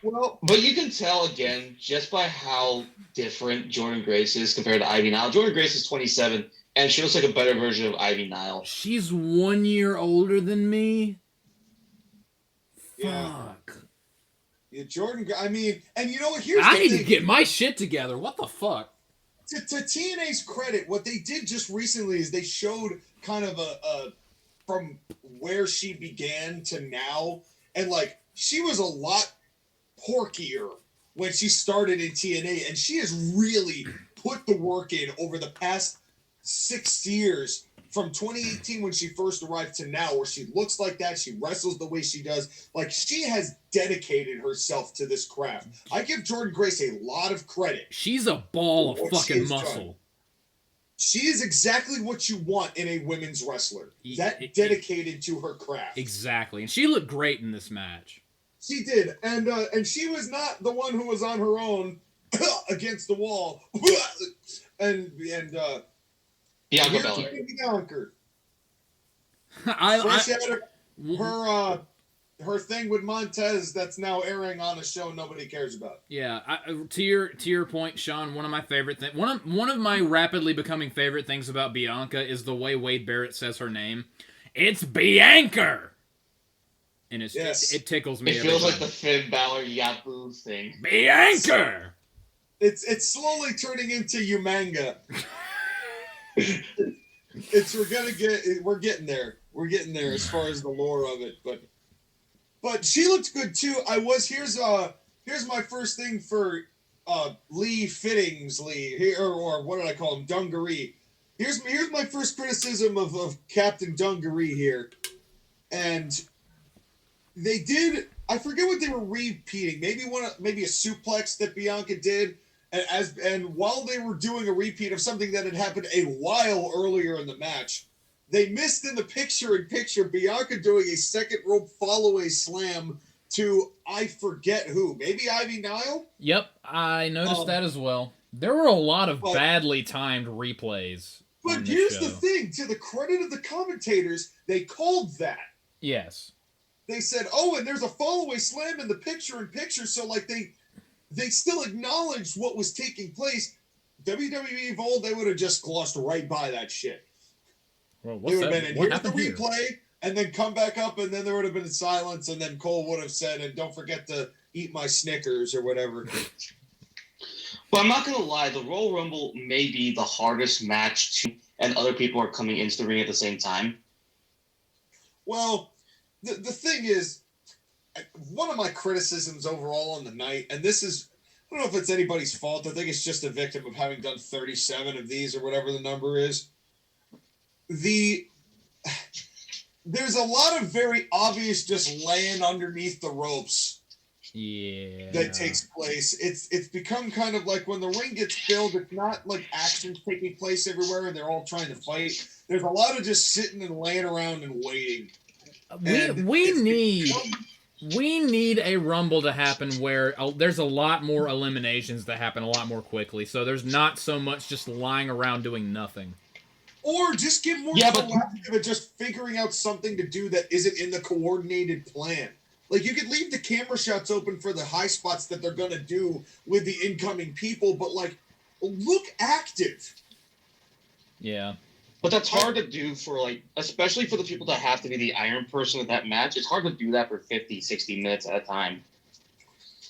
Well, But you can tell again just by how different Jordan Grace is compared to Ivy Nile. Jordan Grace is 27, and she looks like a better version of Ivy Nile. She's 1 year older than me. Yeah. Fuck. yeah, Jordan. I mean, and you know what? Here's I the need thing. to get my shit together. What the fuck? To TNA's credit, what they did just recently is they showed kind of a from where she began to now, and like she was a lot porkier when she started in TNA, and she has really put the work in over the past 6 years, from 2018 when she first arrived to now, where she looks like that, she wrestles the way she does. Like, she has dedicated herself to this craft. I give Jordan Grace a lot of credit. She's a ball of What she fucking has muscle. done. She is exactly what you want in a women's wrestler. That It- dedicated to her craft. Exactly. And she looked great in this match. She did, and she was not the one who was on her own against the wall, and Bianca here's Belair. Bianca. I Fresh out of her thing with Montez that's now airing on a show nobody cares about. Yeah, to your point, Sean. One of my favorite things, one of my rapidly becoming favorite things about Bianca is the way Wade Barrett says her name. It's Bianca, and Yes. it tickles me. It every feels like time. the Finn Balor Yahoo thing. Bianca. It's slowly turning into Umanga. We're getting there. We're getting there as far as the lore of it, but she looked good too. Here's my first thing for Lee Fittings, or what did I call him? Dungaree. Here's my first criticism of Captain Dungaree here. And they did, I forget what they were repeating. Maybe a suplex that Bianca did. And while they were doing a repeat of something that had happened a while earlier in the match, they missed in the picture-in-picture Bianca doing a second rope follow-away slam to I forget who. Maybe Ivy Nile? Yep, I noticed that as well. There were a lot of badly timed replays. But here's the thing, to the credit of the commentators, they called that. Yes. They said, oh, and there's a follow-away slam in the picture-in-picture, so like they still acknowledged what was taking place. WWE of old, they would have just glossed right by that shit. Well, They would have been in, here's the here? replay, and then come back up, and then there would have been silence, and then Cole would have said, and don't forget to eat my Snickers or whatever. But I'm not going to lie, the Royal Rumble may be the hardest match to, and other people are coming into the ring at the same time. Well, the thing is, one of my criticisms overall on the night, and this is, I don't know if it's anybody's fault. I think it's just a victim of having done 37 of these or whatever the number is. There's a lot of very obvious just laying underneath the ropes. Yeah. That takes place. It's become kind of like when the ring gets filled, it's not like action taking place everywhere and they're all trying to fight. There's a lot of just sitting and laying around and waiting. We need a Rumble to happen where there's a lot more eliminations that happen a lot more quickly. So there's not so much just lying around doing nothing. Or just get more proactive at just figuring out something to do that isn't in the coordinated plan. Like, you could leave the camera shots open for the high spots that they're going to do with the incoming people, but, like, look active. Yeah. But that's hard to do for, like, especially for the people that have to be the Iron Person of that match. It's hard to do that for 50, 60 minutes at a time.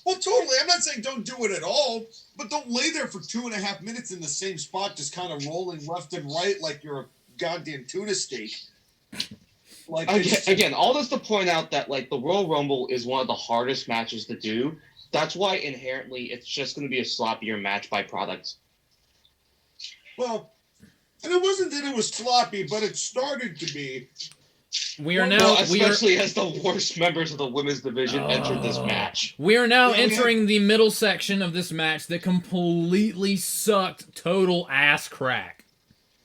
Well, totally. I'm not saying don't do it at all, but don't lay there for 2.5 minutes in the same spot, just kind of rolling left and right like you're a goddamn tuna steak. Like, Again, all this to point out that, like, the Royal Rumble is one of the hardest matches to do. That's why inherently it's just going to be a sloppier match by product. Well, and it wasn't that it was sloppy, but it started to be. We are now, especially as the worst members of the women's division entered this match. We are now entering the middle section of this match that completely sucked total ass crack.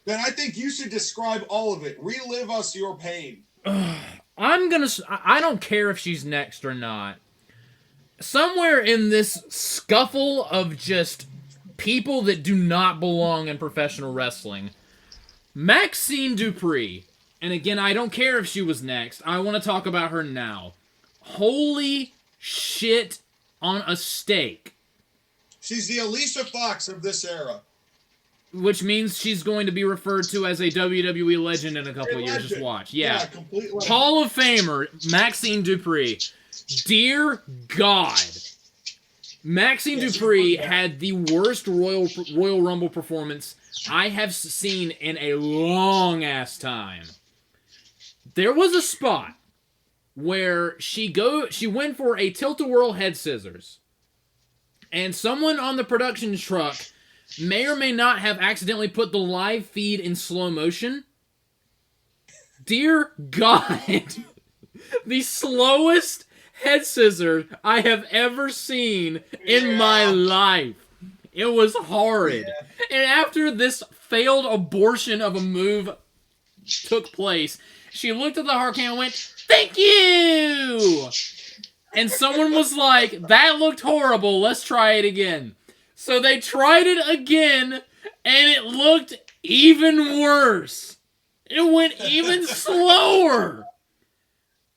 Then I think you should describe all of it. Relive us your pain. I don't care if she's next or not. Somewhere in this scuffle of just people that do not belong in professional wrestling, Maxine Dupree, and again, I don't care if she was next, I want to talk about her now. Holy shit, on a stake. She's the Alicia Fox of this era. Which means she's going to be referred to as a WWE legend in a couple of years. Just watch. Yeah. Complete legend. Hall of Famer, Maxine Dupree. Dear God. Maxine Dupree had the worst Royal Rumble performance I have seen in a long-ass time. There was a spot where she went for a tilt-a-whirl head scissors. And someone on the production truck may or may not have accidentally put the live feed in slow motion. Dear God, the slowest head scissors I have ever seen in my life. It was horrid. Yeah. And after this failed abortion of a move took place, she looked at the hard cam and went, "Thank you!" And someone was like, "That looked horrible, let's try it again." So they tried it again, and it looked even worse. It went even slower.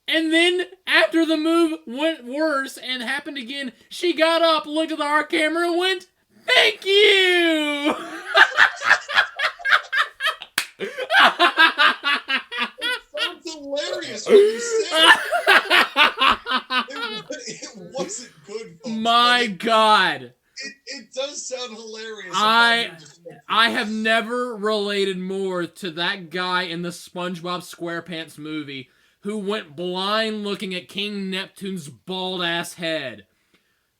And then, after the move went worse and happened again, she got up, looked at the hard camera, and went, "Thank you!" It sounds hilarious when you say it. It wasn't good, folks. My God. It does sound hilarious. I have never related more to that guy in the SpongeBob SquarePants movie who went blind looking at King Neptune's bald-ass head.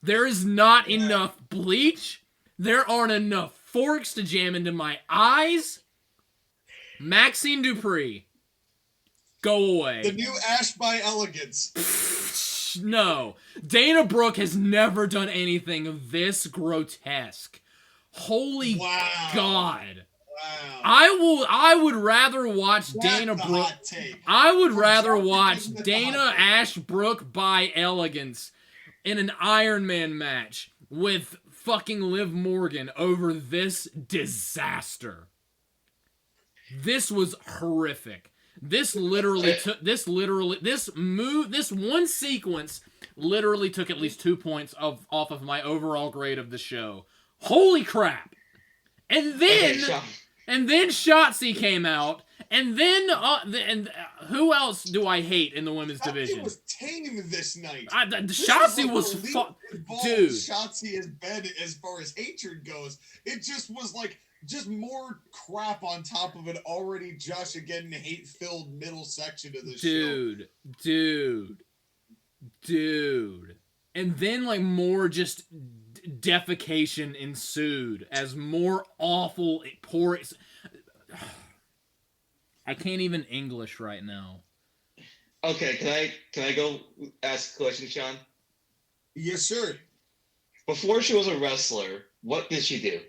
There is not enough bleach. There aren't enough forks to jam into my eyes. Maxine Dupree, go away. The new Ash by Elegance. No. Dana Brooke has never done anything this grotesque. Holy God. Wow. I would rather watch Dana Brooke. I would rather watch Dana Ashbrook by Elegance in an Iron Man match with fucking Liv Morgan over this disaster. This was horrific. This one sequence literally took at least 2 points off of my overall grade of the show. Holy crap. And then Shotzi came out, and then who else do I hate in the women's division? Shotzi was tame this night. Shotzi was dude. Shotzi has been as far as hatred goes. It just was like just more crap on top of an already JoshAgeddon hate-filled middle section of the show. Dude. And then like more just defecation ensued as more awful poor. I can't even English right now. Okay, can I go ask a question, Sean? Yes, sir. Before she was a wrestler, what did she do?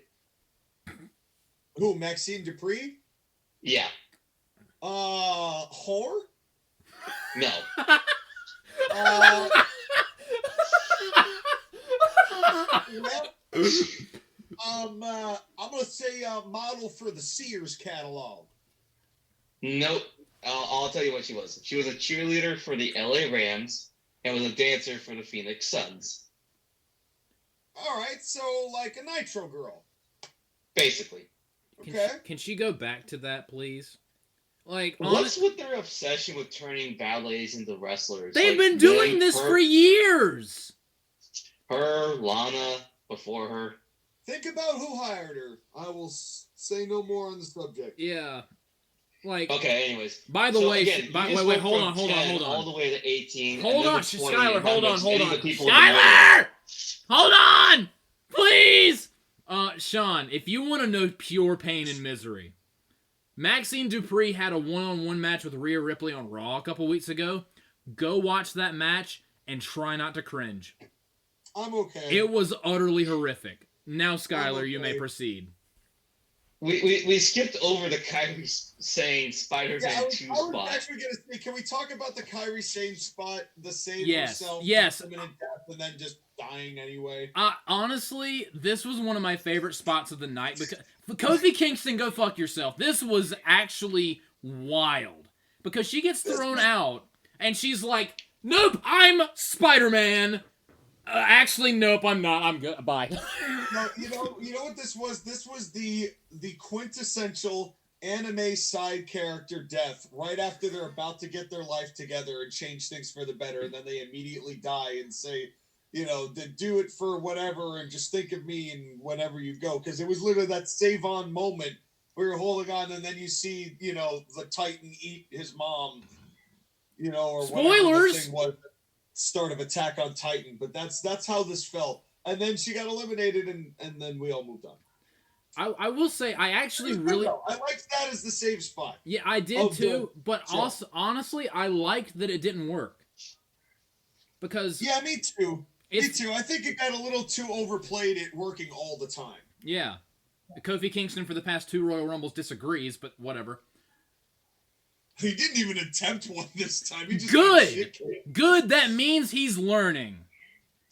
Who, Maxine Dupree? Yeah. Whore? No. I'm gonna say model for the Sears catalog. Nope. I'll tell you what she was. She was a cheerleader for the LA Rams and was a dancer for the Phoenix Suns. All right, so like a Nitro girl. Basically. Okay. Can she go back to that, please? Like, what's with their obsession with turning ballets into wrestlers? They've been doing this for years. Her, Lana, before her. Think about who hired her. I will say no more on the subject. Yeah. Like. Okay. Anyways. By the way, again, wait. Hold on. All the way to 18. Hold on, Skyler. Hold on. Skyler! Hold on, please. Sean, if you want to know pure pain and misery, Maxine Dupree had a one-on-one match with Rhea Ripley on Raw a couple weeks ago. Go watch that match and try not to cringe. I'm okay. It was utterly horrific. Now, Skyler, you may proceed. We skipped over the Kairi Sane Spider-Man 2 spot. I was actually going to say, can we talk about the Kairi Sane spot? The save herself. Yes. And then just dying anyway. Honestly, this was one of my favorite spots of the night. Because Kofi Kingston, go fuck yourself. This was actually wild. Because she gets thrown out, and she's like, "Nope, I'm Spider-Man." Actually, nope, I'm not. I'm good. Bye. No, you know what this was? This was the quintessential anime side character death right after they're about to get their life together and change things for the better, and then they immediately die and say, do it for whatever and just think of me and whenever you go. Because it was literally that save on moment where you're holding on and then you see, the Titan eat his mom, or whatever the Spoilers! thing was. Start of Attack on Titan, but that's how this felt. And then she got eliminated, and then we all moved on. I will say, I actually really... I liked that as the save spot. Yeah, I did too, but also, honestly, I liked that it didn't work. Because... Yeah, me too. Me too. I think it got a little too overplayed at working all the time. Yeah. Kofi Kingston for the past 2 Royal Rumbles disagrees, but whatever. He didn't even attempt one this time. He just Good! That means he's learning.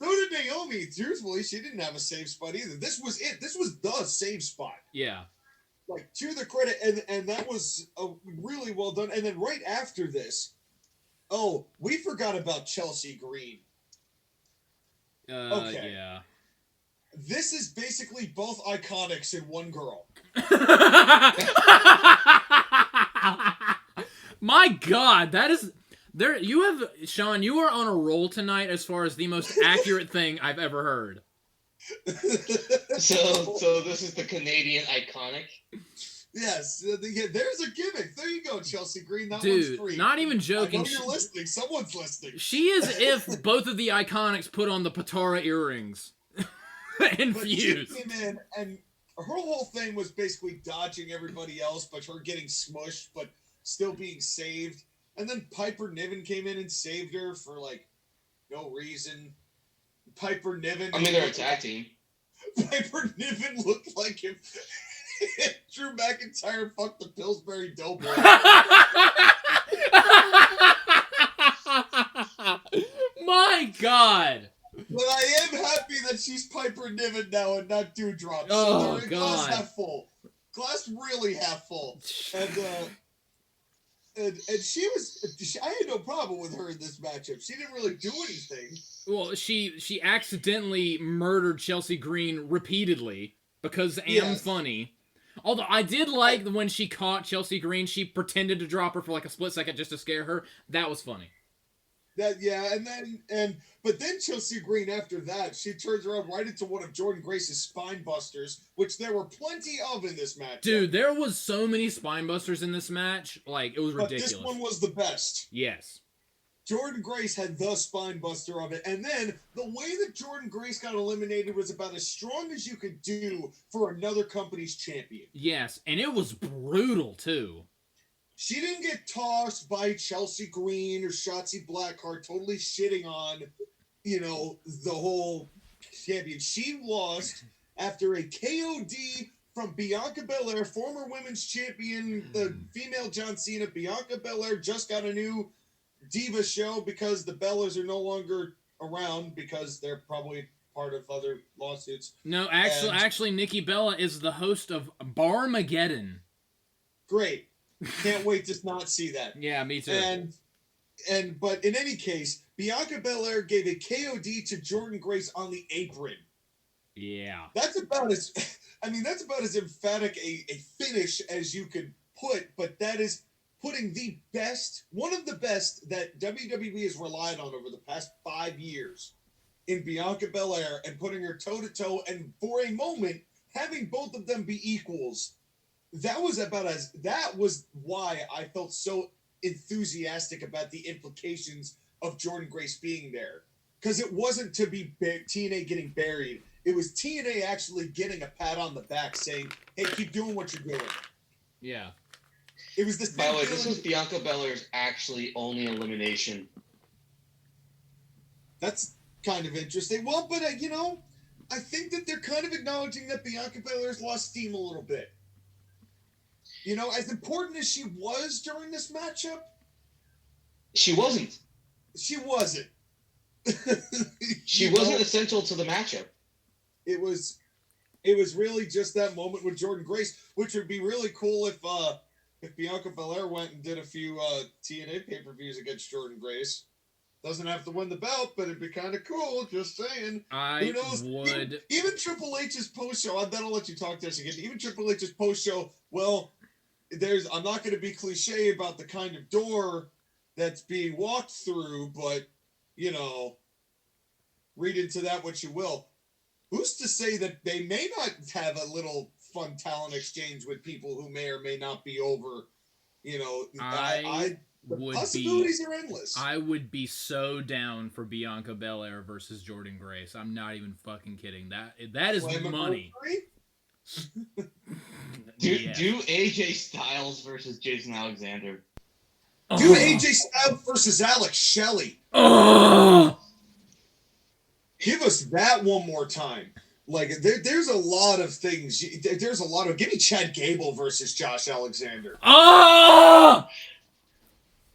So did Naomi. Truthfully, she didn't have a save spot either. This was it. This was the save spot. Yeah. Like, to the credit, and that was really well done. And then right after this, we forgot about Chelsea Green. Okay. Yeah. This is basically both Iconics in one girl. My God, that is... Sean, you are on a roll tonight as far as the most accurate thing I've ever heard. So this is the Canadian Iconic? Yes, there's a gimmick. There you go, Chelsea Green. That Dude, one's free. not even joking. I know you're listening. Someone's listening. She is if both of the Iconics put on the Patara earrings and But fused. she came in, and her whole thing was basically dodging everybody else, but her getting smushed, but still being saved. And then Piper Niven came in and saved her for, no reason. Piper Niven... I mean, they're a tag team. Piper Niven looked like him. Drew McIntyre fucked the Pillsbury Doughboy. My God! But I am happy that she's Piper Niven now and not Dewdrop. Oh, so God. Glass half full. Glass really half full. And she I had no problem with her in this matchup. She didn't really do anything. Well, she accidentally murdered Chelsea Green repeatedly because I'm funny. Although I did like when she caught Chelsea Green, she pretended to drop her for like a split second just to scare her. That was funny. But then Chelsea Green after that, she turns around right into one of Jordan Grace's spine busters, which there were plenty of in this match. Dude, there was so many spine busters in this match, like it was ridiculous. But this one was the best. Yes. Jordan Grace had the spine buster of it, and then the way that Jordan Grace got eliminated was about as strong as you could do for another company's champion. Yes, and it was brutal too. She didn't get tossed by Chelsea Green or Shotzi Blackheart, totally shitting on, the whole champion. She lost after a KOD from Bianca Belair, former women's champion, the female John Cena. Bianca Belair just got a new Diva show because the Bellas are no longer around because they're probably part of other lawsuits. No, actually, Nikki Bella is the host of Barmageddon. Great. Can't wait to not see that. Yeah, me too. But in any case, Bianca Belair gave a KOD to Jordan Grace on the apron. Yeah. That's about as emphatic a finish as you could put, but that is putting one of the best that WWE has relied on over the past 5 years in Bianca Belair and putting her toe-to-toe and for a moment having both of them be equals. That was why I felt so enthusiastic about the implications of Jordan Grace being there. Because it wasn't to be TNA getting buried. It was TNA actually getting a pat on the back saying, hey, keep doing what you're doing. Yeah. It was the same. By the way, this was Bianca Belair's actually only elimination. That's kind of interesting. Well, but, I think that they're kind of acknowledging that Bianca Belair's lost steam a little bit. As important as she was during this matchup, she wasn't. She wasn't. She wasn't essential to the matchup. It was really just that moment with Jordan Grace, which would be really cool if Bianca Belair went and did a few TNA pay-per-views against Jordan Grace. Doesn't have to win the belt, but it'd be kind of cool. Just saying. I Who knows? would. Even Triple H's post show. Then I'll let you talk to us again. Even Triple H's post show. Well, I'm not going to be cliche about the kind of door that's being walked through, but read into that what you will. Who's to say that they may not have a little fun talent exchange with people who may or may not be over? The possibilities are endless. I would be so down for Bianca Belair versus Jordynne Grace. I'm not even fucking kidding. That is money. Do AJ Styles versus Jason Alexander. Do AJ Styles versus Alex Shelley. Give us that one more time. Like, there's a lot of things. There's a lot of... Give me Chad Gable versus Josh Alexander.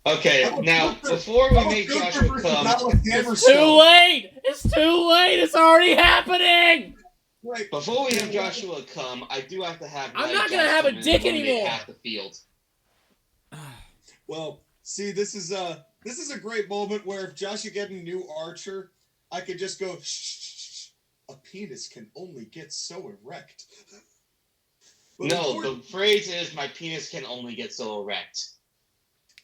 Okay, now, before we make Joshua come... It's too late! It's too late! It's already happening! Right. Before we have Joshua come, I do have to have... I'm not going to have a dick anymore! Half the field. Well, see, this is a great moment where if JoshAgeddon knew Archer, I could just go, shh, a penis can only get so erect. No, the phrase is, my penis can only get so erect.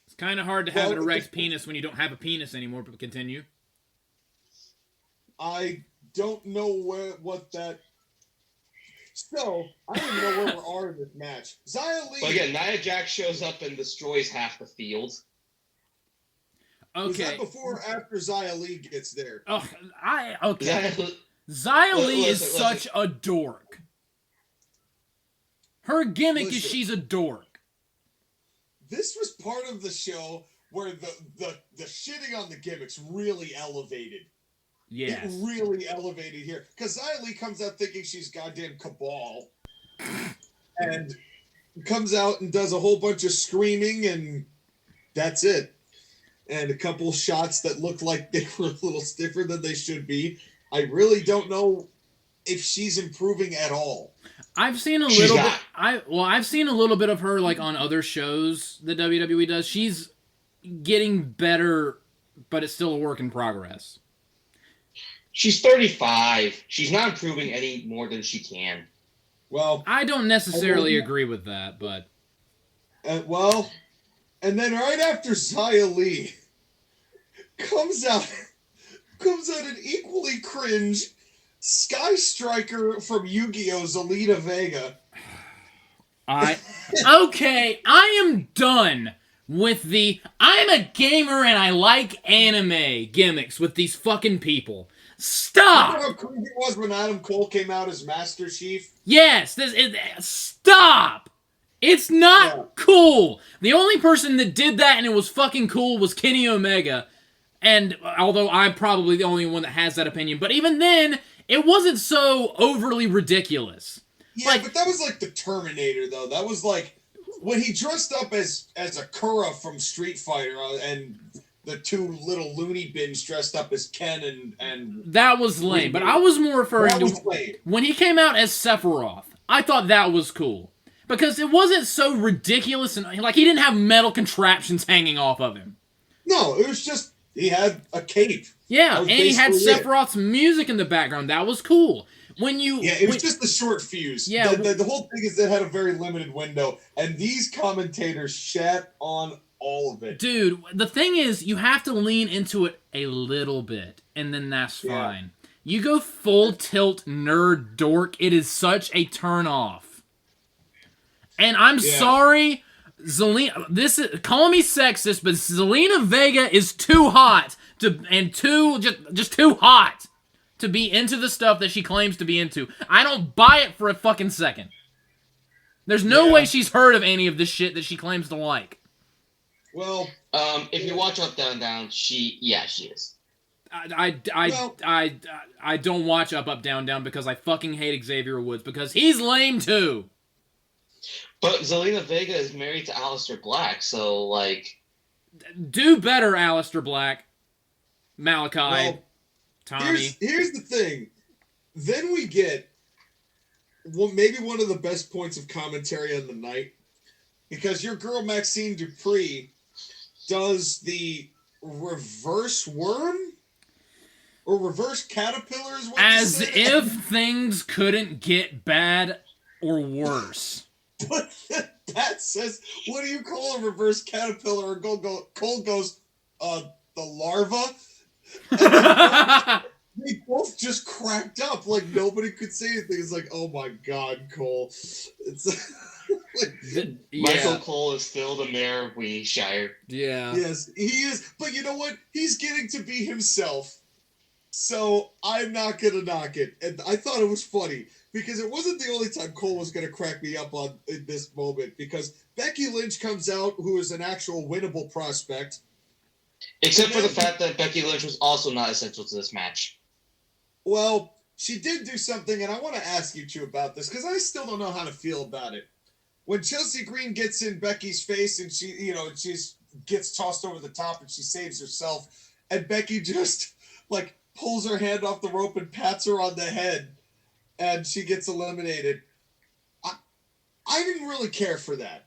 It's kind of hard to have an erect penis when you don't have a penis anymore, but continue. I don't know what that... So, I don't even know where we are in this match. Xia Li... Well, again, Nia Jax shows up and destroys half the field. Okay. Was that before or after Xia Li gets there? Okay. Xia Li is such a dork. Her gimmick is she's a dork. This was part of the show where the shitting on the gimmicks really elevated. Yes. It really elevated here. Because Xia Li comes out thinking she's goddamn Cabal. And comes out and does a whole bunch of screaming, and that's it. And a couple shots that looked like they were a little stiffer than they should be. I really don't know if she's improving at all. I've seen a little bit. I've seen a little bit of her like on other shows that WWE does. She's getting better, but it's still a work in progress. She's 35. She's not improving any more than she can. Well, I don't necessarily agree with that, but and then right after Xia Li comes out an equally cringe Sky Striker from Yu-Gi-Oh! Zelina Vega. I am done with I'm a gamer and I like anime gimmicks with these fucking people. Stop! Remember how cringe it was when Adam Cole came out as Master Chief? Yes, stop! It's not cool. The only person that did that and it was fucking cool was Kenny Omega. And although I'm probably the only one that has that opinion, but even then, it wasn't so overly ridiculous. Yeah, but that was like the Terminator, though. That was like when he dressed up as Akura from Street Fighter, and the two little loony bins dressed up as Ken and that was lame. But I was more referring to when he came out as Sephiroth. I thought that was cool because it wasn't so ridiculous and like he didn't have metal contraptions hanging off of him. No, it was just he had a cape. Yeah, and he had Sephiroth's music in the background. That was cool. It was just the short fuse. Yeah, the whole thing is that had a very limited window, and these commentators shat on all of it. Dude, the thing is, you have to lean into it a little bit, and then that's fine. You go full tilt nerd dork, it is such a turn off. And I'm sorry, Zelina. Call me sexist, but Zelina Vega is too hot just too hot to be into the stuff that she claims to be into. I don't buy it for a fucking second. There's no way she's heard of any of this shit that she claims to like. Well, if you watch Up Down Down, she is. I don't watch Up Down Down because I fucking hate Xavier Woods because he's lame too. But Zelina Vega is married to Aleister Black, so like, do better, Aleister Black, Malachi, Tommy. Here's the thing. Then we get maybe one of the best points of commentary on the night, because your girl Maxine Dupree does the reverse worm? Or reverse caterpillar is what As they said? if things couldn't get bad or worse. But Pat says, what do you call a reverse caterpillar? And Cole goes, the larva? They both just cracked up. Like, nobody could say anything. It's like, oh my God, Cole. It's like, Michael Cole is still the mayor of Shire. Yeah. Yes, he is. But you know what? He's getting to be himself. So I'm not going to knock it. And I thought it was funny because it wasn't the only time Cole was going to crack me up on in this moment, because Becky Lynch comes out, who is an actual winnable prospect. Except for the fact that Becky Lynch was also not essential to this match. Well, she did do something, and I want to ask you two about this, because I still don't know how to feel about it. When Chelsea Green gets in Becky's face, and she gets tossed over the top, and she saves herself, and Becky just, like, pulls her hand off the rope and pats her on the head, and she gets eliminated. I didn't really care for that.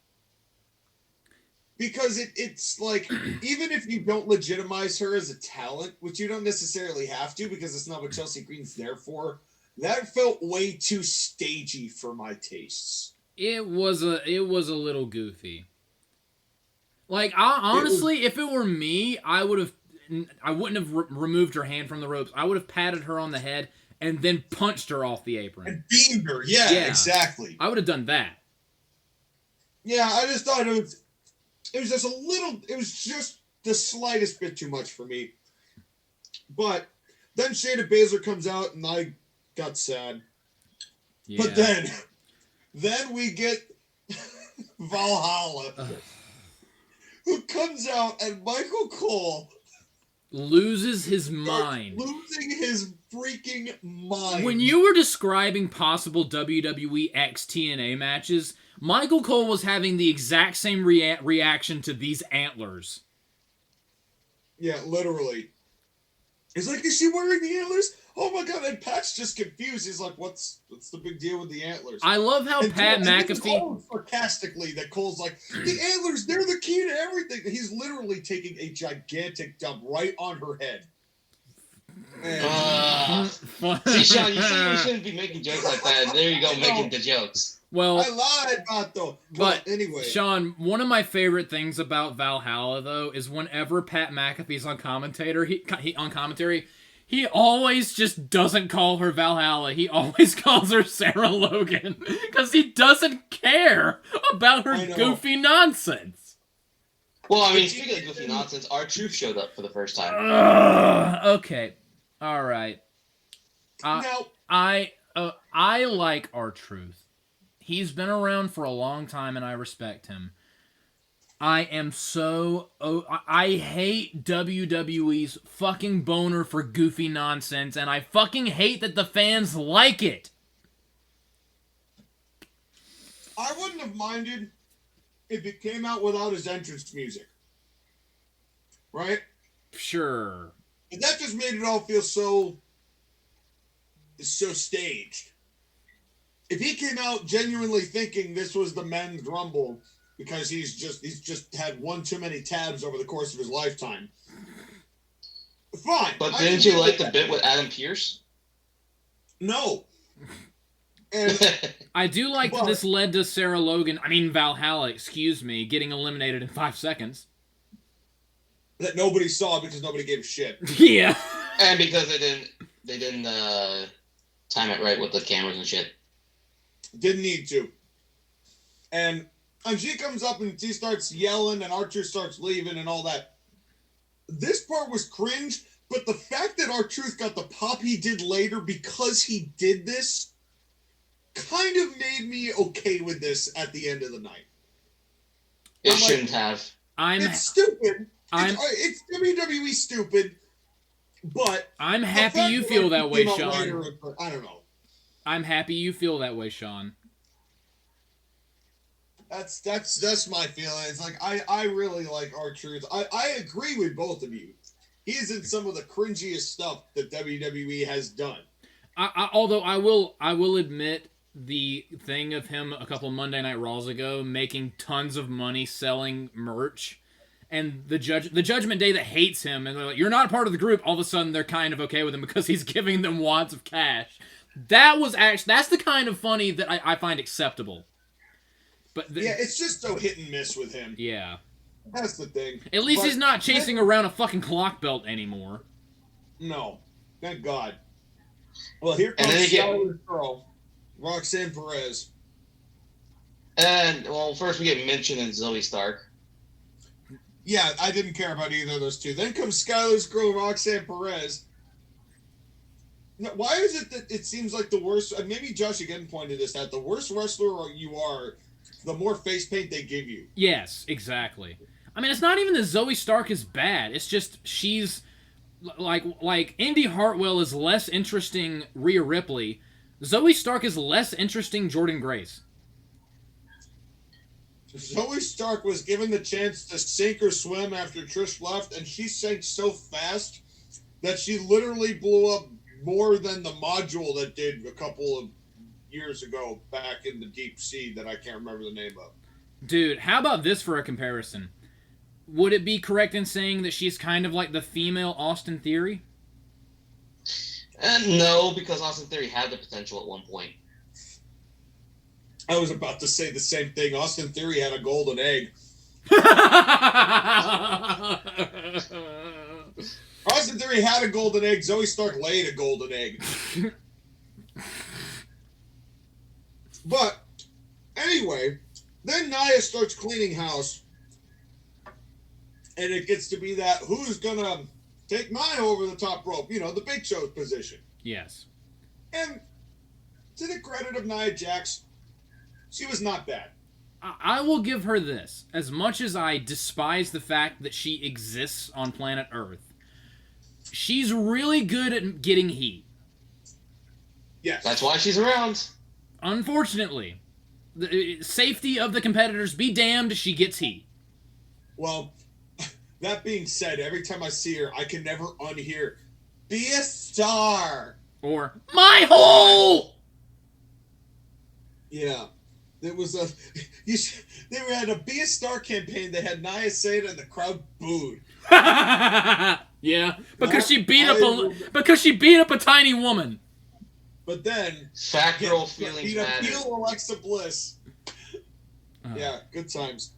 Because it's like, even if you don't legitimize her as a talent, which you don't necessarily have to, because it's not what Chelsea Green's there for, that felt way too stagey for my tastes. It was a little goofy. Like, honestly, if it were me, I wouldn't have removed her hand from the ropes. I would have patted her on the head and then punched her off the apron. And beamed her, yeah, exactly. I would have done that. Yeah, I just thought it was just the slightest bit too much for me. But then Shayna Baszler comes out, and I got sad. Yeah. But then we get Valhalla, who comes out, and Michael Cole loses his mind. Losing his freaking mind. When you were describing possible WWE X TNA matches, Michael Cole was having the exact same reaction to these antlers. Yeah, literally. He's like, is she wearing the antlers? Oh my God, and Pat's just confused. He's like, what's the big deal with the antlers? I love how Pat McAfee... sarcastically that Cole's like, the antlers, they're the key to everything. He's literally taking a gigantic dump right on her head. See, Sean, you said we shouldn't be making jokes like that, and there you go, making the jokes. Well, I lied, Vato. But anyway, Sean, one of my favorite things about Valhalla, though, is whenever Pat McAfee's on commentary, he always just doesn't call her Valhalla. He always calls her Sarah Logan because he doesn't care about her goofy nonsense. Well, I mean, speaking of goofy nonsense, R-Truth showed up for the first time. Okay, all right. I like R-Truth. He's been around for a long time, and I respect him. I hate WWE's fucking boner for goofy nonsense, and I fucking hate that the fans like it. I wouldn't have minded if it came out without his entrance music. Right? Sure. But that just made it all feel so staged. If he came out genuinely thinking this was the men's rumble because he's just had one too many tabs over the course of his lifetime, fine. But didn't you like the bit with Adam Pearce? No. And I do like that this led to Valhalla, getting eliminated in 5 seconds. That nobody saw because nobody gave a shit. Yeah. And because they didn't time it right with the cameras and shit. Didn't need to. And she comes up and she starts yelling and R-Truth starts leaving and all that. This part was cringe, but the fact that R-Truth got the pop he did later because he did this kind of made me okay with this at the end of the night. It shouldn't have. It's stupid. It's WWE stupid, but I'm happy you feel that way, Sean. I don't know. I'm happy you feel that way, Sean. That's my feeling. It's like I really like R-Truth. I agree with both of you. He's in some of the cringiest stuff that WWE has done. Although I will admit the thing of him a couple Monday Night Raws ago making tons of money selling merch and the Judgment Day that hates him, and they're like, "You're not a part of the group." All of a sudden, they're kind of okay with him because he's giving them wads of cash. That's the kind of funny that I find acceptable. But yeah, it's just so hit and miss with him. Yeah. That's the thing. At least he's not chasing around a fucking clock belt anymore. No. Thank God. Well, here comes Skyler's girl, Roxanne Perez. And, well, first we get mentioned in Zoe Stark. Yeah, I didn't care about either of those two. Then comes Skyler's girl, Roxanne Perez. Now, why is it that it seems like the worst... Maybe Josh again pointed this out. The worse wrestler you are, the more face paint they give you. Yes, exactly. I mean, it's not even that Zoe Stark is bad. It's just she's... Like Indy Hartwell is less interesting Rhea Ripley. Zoe Stark is less interesting Jordynne Grace. Zoe Stark was given the chance to sink or swim after Trish left, and she sank so fast that she literally blew up more than the module that did a couple of years ago back in the deep sea that I can't remember the name of. Dude, how about this for a comparison? Would it be correct in saying that she's kind of like the female Austin Theory? No, because Austin Theory had the potential at one point. I was about to say the same thing. Austin Theory had a golden egg. Austin Theory had a golden egg. Zoe Stark laid a golden egg. But, anyway, then Nia starts cleaning house. And it gets to be that who's going to take Nia over the top rope. You know, the Big Show's position. Yes. And to the credit of Nia Jax, she was not bad. I will give her this. As much as I despise the fact that she exists on planet Earth, she's really good at getting heat. Yes. That's why she's around. Unfortunately. The safety of the competitors be damned, she gets heat. Well, that being said, every time I see her, I can never unhear, "Be a star." Or, "My hole!" Yeah. There was they had a "Be a Star" campaign. They had Nia say it, and the crowd booed. Yeah, because she beat up a tiny woman. But then Fat girl feelings beat matter. Alexa Bliss. Yeah, good times.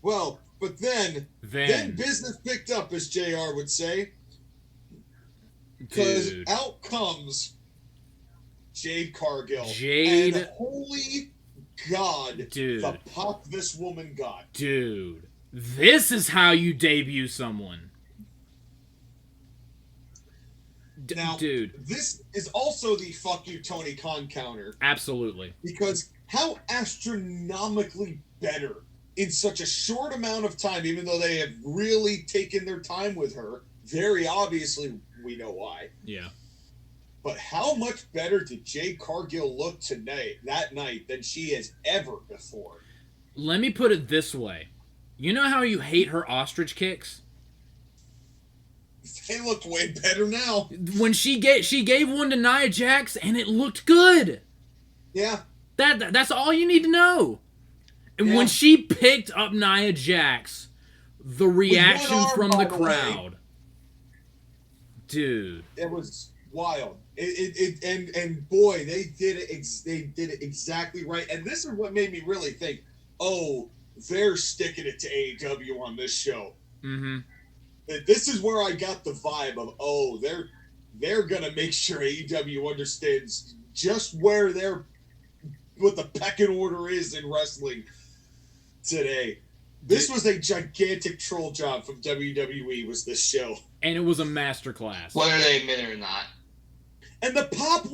Well, but then business picked up, as JR would say, because out comes Jade Cargill. And holy God, dude, the pop this woman got. Dude, this is how you debut someone. Now, dude, this is also the "fuck you, Tony Khan" counter. Absolutely. Because how astronomically better in such a short amount of time, even though they have really taken their time with her, very obviously we know why. Yeah. But how much better did Jade Cargill look that night than she has ever before? Let me put it this way. You know how you hate her ostrich kicks? They look way better now. When she gave one to Nia Jax and it looked good. Yeah. That's all you need to know. And when she picked up Nia Jax, the reaction from the crowd. Dude. It was wild. And boy, they did it exactly right. And this is what made me really think, oh, they're sticking it to AEW on this show. Mm-hmm. This is where I got the vibe of, oh, they're gonna make sure AEW understands just what the pecking order is in wrestling today. This was a gigantic troll job from WWE, was this show. And it was a masterclass. Whether they admit it or not. And the pop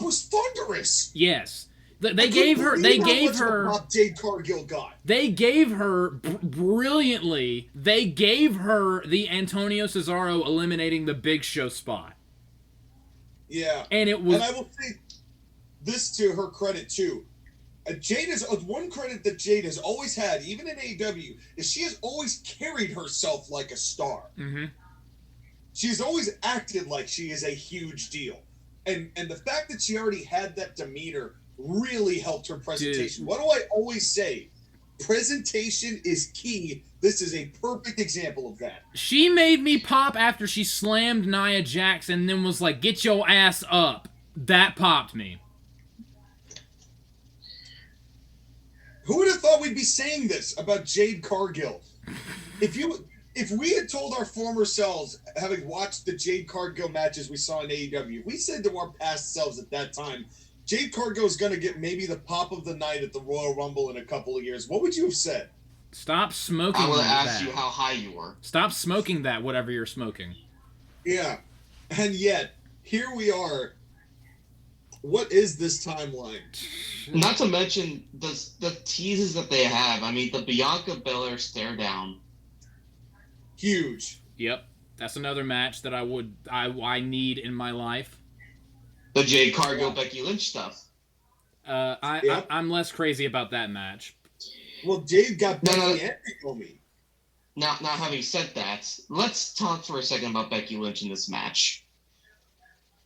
was thunderous. Yes. They gave her Jade Cargill got. They gave her brilliantly. They gave her the Antonio Cesaro eliminating the Big Show spot. Yeah. And it was. And I will say this to her credit too. Jade is one credit that Jade has always had, even in AEW, is she has always carried herself like a star. Mm-hmm. She's always acted like she is a huge deal, and the fact that she already had that demeanor really helped her presentation. Dude. What do I always say? Presentation is key. This is a perfect example of that. She made me pop after she slammed Nia Jax and then was like, "Get your ass up." That popped me. Who would have thought we'd be saying this about Jade Cargill? If we had told our former selves, having watched the Jade Cargill matches we saw in AEW, we said to our past selves at that time, Jade Cargill is going to get maybe the pop of the night at the Royal Rumble in a couple of years, what would you have said? Stop smoking I would that. have asked you how high you were. Stop smoking that, whatever you're smoking. Yeah. And yet, here we are. What is this timeline? Not to mention the teases that they have. I mean, the Bianca Belair stare down. Huge. Yep. That's another match that I need in my life. The Jade Cargill Becky Lynch stuff. I'm less crazy about that match. Well, Jade got Becky and Naomi. Now, having said that, let's talk for a second about Becky Lynch in this match.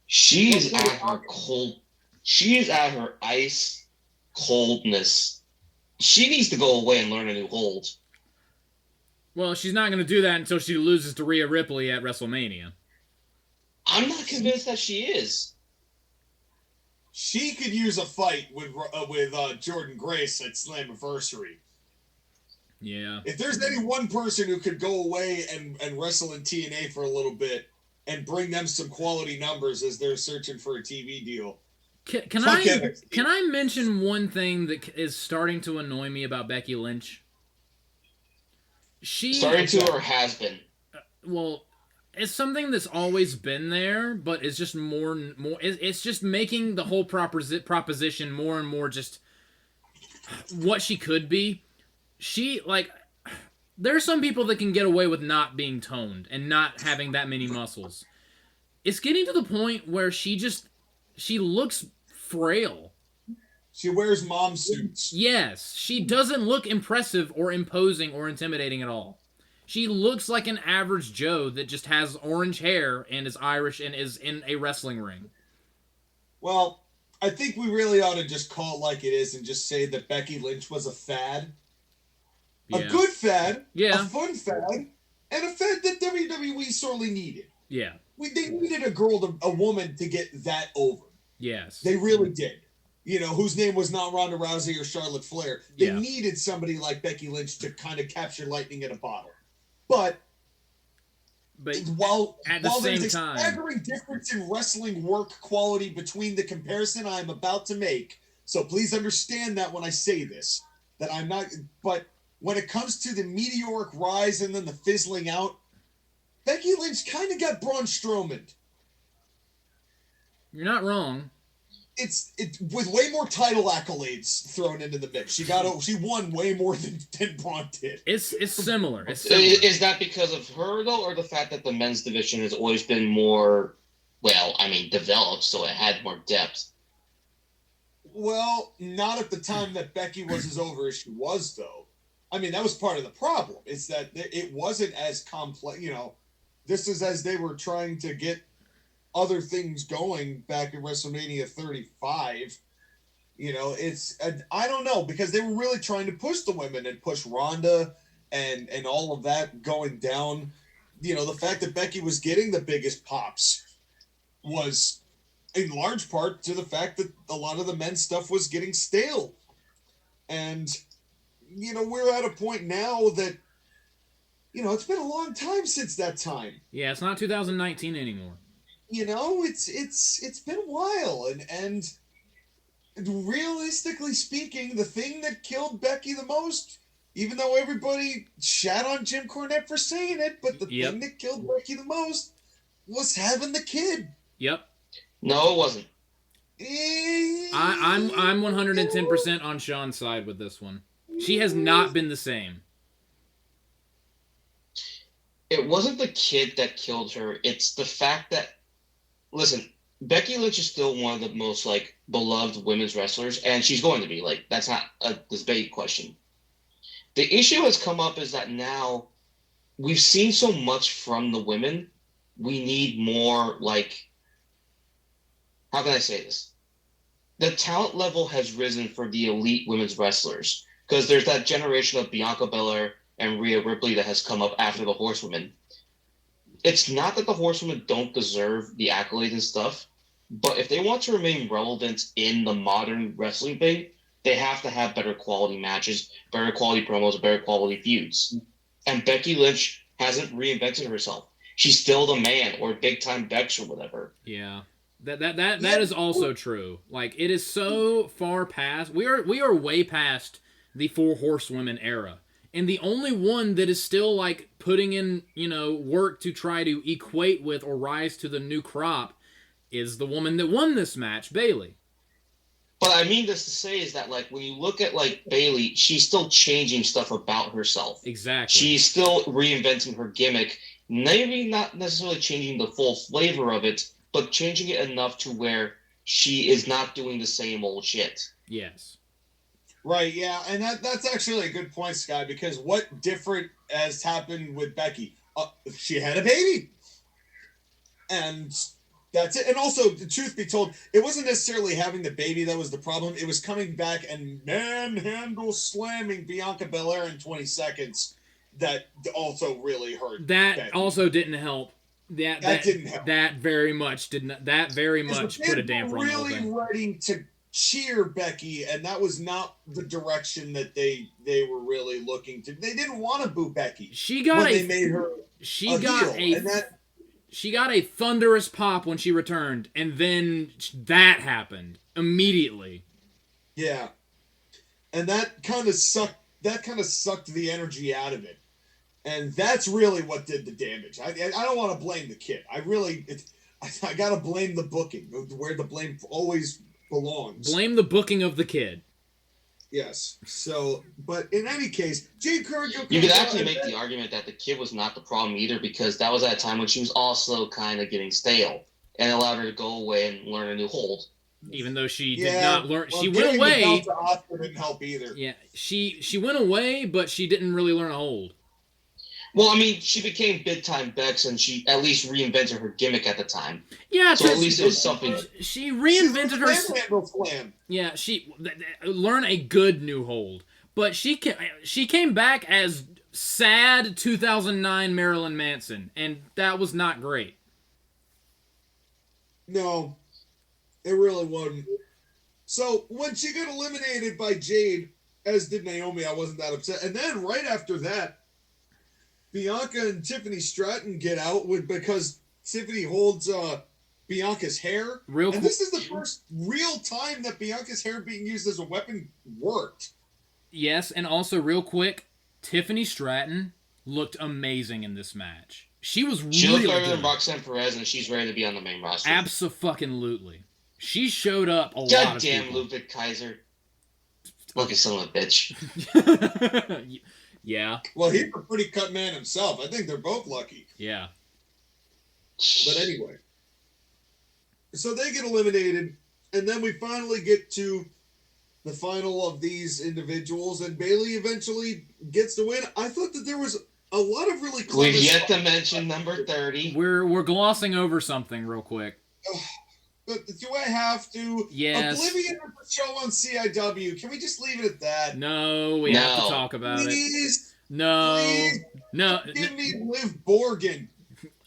She is at her cold. She is at her ice coldness. She needs to go away and learn a new hold. Well, she's not going to do that until she loses to Rhea Ripley at WrestleMania. I'm not convinced that she is. She could use a fight with Jordan Grace at Slammiversary. Yeah. If there's any one person who could go away and wrestle in TNA for a little bit and bring them some quality numbers as they're searching for a TV deal. Can I mention one thing that is starting to annoy me about Becky Lynch? Starting to or has been. Well, it's something that's always been there, but it's just more. It's just making the whole proposition more and more just what she could be. There are some people that can get away with not being toned and not having that many muscles. It's getting to the point where she looks frail. She wears mom suits. Yes, she doesn't look impressive or imposing or intimidating at all. She looks like an average Joe that just has orange hair and is Irish and is in a wrestling ring. Well, I think we really ought to just call it like it is and just say that Becky Lynch was a fad. Yeah. A good fad, yeah. A fun fad, and a fad that WWE sorely needed. Yeah. They needed a woman to get that over. Yes. They really did. Whose name was not Ronda Rousey or Charlotte Flair. They needed somebody like Becky Lynch to kind of capture lightning in a bottle. But while there's a staggering difference in wrestling work quality between the comparison I'm about to make, so please understand that when I say this, that I'm not, but when it comes to the meteoric rise and then the fizzling out, Becky Lynch kind of got Braun Strowman. You're not wrong. It's with way more title accolades thrown into the mix. She won way more than Braun did. It's similar. Is that because of her though, or the fact that the men's division has always been more, developed, so it had more depth? Well, not at the time that Becky was as over as she was, though. I mean, that was part of the problem. It's that it wasn't as complex. This is as they were trying to get other things going back in WrestleMania 35. I don't know, because they were really trying to push the women and push Ronda and all of that going down. The fact that Becky was getting the biggest pops was in large part to the fact that a lot of the men's stuff was getting stale. And, we're at a point now that, it's been a long time since that time. Yeah, it's not 2019 anymore. It's been a while, and realistically speaking, the thing that killed Becky the most, even though everybody shat on Jim Cornette for saying it, but the thing that killed Becky the most was having the kid. Yep. No, it wasn't. I'm 110% on Sean's side with this one. She has not been the same. It wasn't the kid that killed her. It's the fact that, listen, Becky Lynch is still one of the most beloved women's wrestlers, and she's going to be. That's not a debate question. The issue has come up is that now we've seen so much from the women. We need more, how can I say this? The talent level has risen for the elite women's wrestlers because there's that generation of Bianca Belair and Rhea Ripley that has come up after the Horsewomen. It's not that the Horsewomen don't deserve the accolades and stuff, but if they want to remain relevant in the modern wrestling thing, they have to have better quality matches, better quality promos, better quality feuds. And Becky Lynch hasn't reinvented herself. She's still the man, or big time Bex or whatever. Yeah. That is also true. Like, it is so far past. We are way past the 4 Horsewomen era. And the only one that is still, like, putting in, work to try to equate with or rise to the new crop is the woman that won this match, Bayley. But I mean this to say is that, like, when you look at, like, Bayley, she's still changing stuff about herself. Exactly. She's still reinventing her gimmick. Maybe not necessarily changing the full flavor of it, but changing it enough to where she is not doing the same old shit. Yes. Right, yeah, and that's actually a good point, Sky, because what different has happened with Becky? She had a baby. And that's it. And also, the truth be told, it wasn't necessarily having the baby that was the problem. It was coming back and manhandle slamming Bianca Belair in 20 seconds that also really hurt. That Becky. also didn't help. That didn't help. That very much did not. That very much put a damper on the whole really thing. ready to cheer Becky, and that was not the direction that they were really looking to. They didn't want to boo Becky. She got they made her. She got a thunderous pop when she returned, and then that happened immediately. Yeah, and that kind of sucked. That kind of sucked the energy out of it, and that's really what did the damage. I don't want to blame the kid. I gotta blame the booking, where the blame always belongs. Blame the booking of the kid. Yes. So, but in any case, Jade Cargill. You could actually make the argument that the kid was not the problem either, because that was at a time when she was also kind of getting stale, and allowed her to go away and learn a new hold. Even though she did not learn, well, she went away. The belt to Asuka didn't help either. Yeah, she went away, but she didn't really learn a hold. Well, I mean, she became big time Bex, and she at least reinvented her gimmick at the time. Yeah, so at least it was something. She reinvented her. Slam. Yeah, she learned a good new hold, but she came back as sad 2009 Marilyn Manson, and that was not great. No, it really wasn't. So when she got eliminated by Jade, as did Naomi, I wasn't that upset. And then right after that, Bianca and Tiffany Stratton get out because Tiffany holds Bianca's hair. And this is the first real time that Bianca's hair being used as a weapon worked. Yes, and also real quick, Tiffany Stratton looked amazing in this match. She was really good. She looked better than Roxanne Perez, and she's ready to be on the main roster. Abso-fucking-lutely. She showed up a lot of damn people. Ludwig Kaiser. Fucking son of a bitch. Yeah. Well, he's a pretty cut man himself. I think they're both lucky. Yeah. But anyway. So they get eliminated, and then we finally get to the final of these individuals, and Bayley eventually gets the win. I thought that there was a lot of really clever We've yet to mention number 30. We're glossing over something real quick. But do I have to? Yes. Oblivion of the show on CIW. Can we just leave it at that? No, we have to talk about Please? it. No. Please? No. Give me Liv Borgen.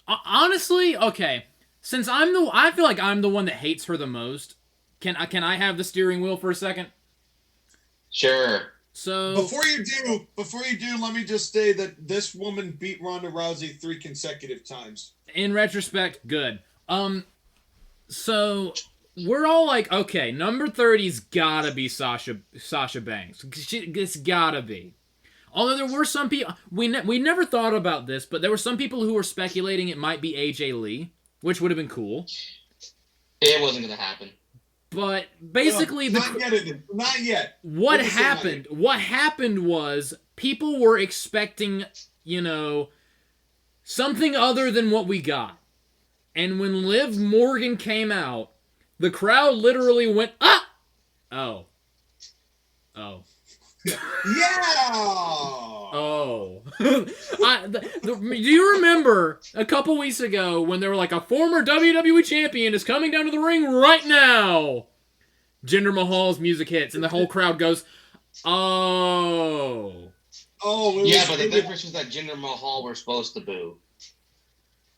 Honestly, okay. Since I feel like I'm the one that hates her the most. Can I have the steering wheel for a second? Sure. So before you do, let me just say that this woman beat Ronda Rousey 3 consecutive times. In retrospect, good. So we're all like, okay, number 30's gotta be Sasha Banks. It's gotta be. Although there were some people, we never thought about this, but there were some people who were speculating it might be AJ Lee, which would have been cool. It wasn't gonna happen. But basically, not yet. What happened was people were expecting, something other than what we got. And when Liv Morgan came out, the crowd literally went, ah! Oh. Yeah! Oh. Do you remember a couple weeks ago when they were like, a former WWE champion is coming down to the ring right now? Jinder Mahal's music hits, and the whole crowd goes, Oh. Oh, Yeah, but the difference was that Jinder Mahal were supposed to boo.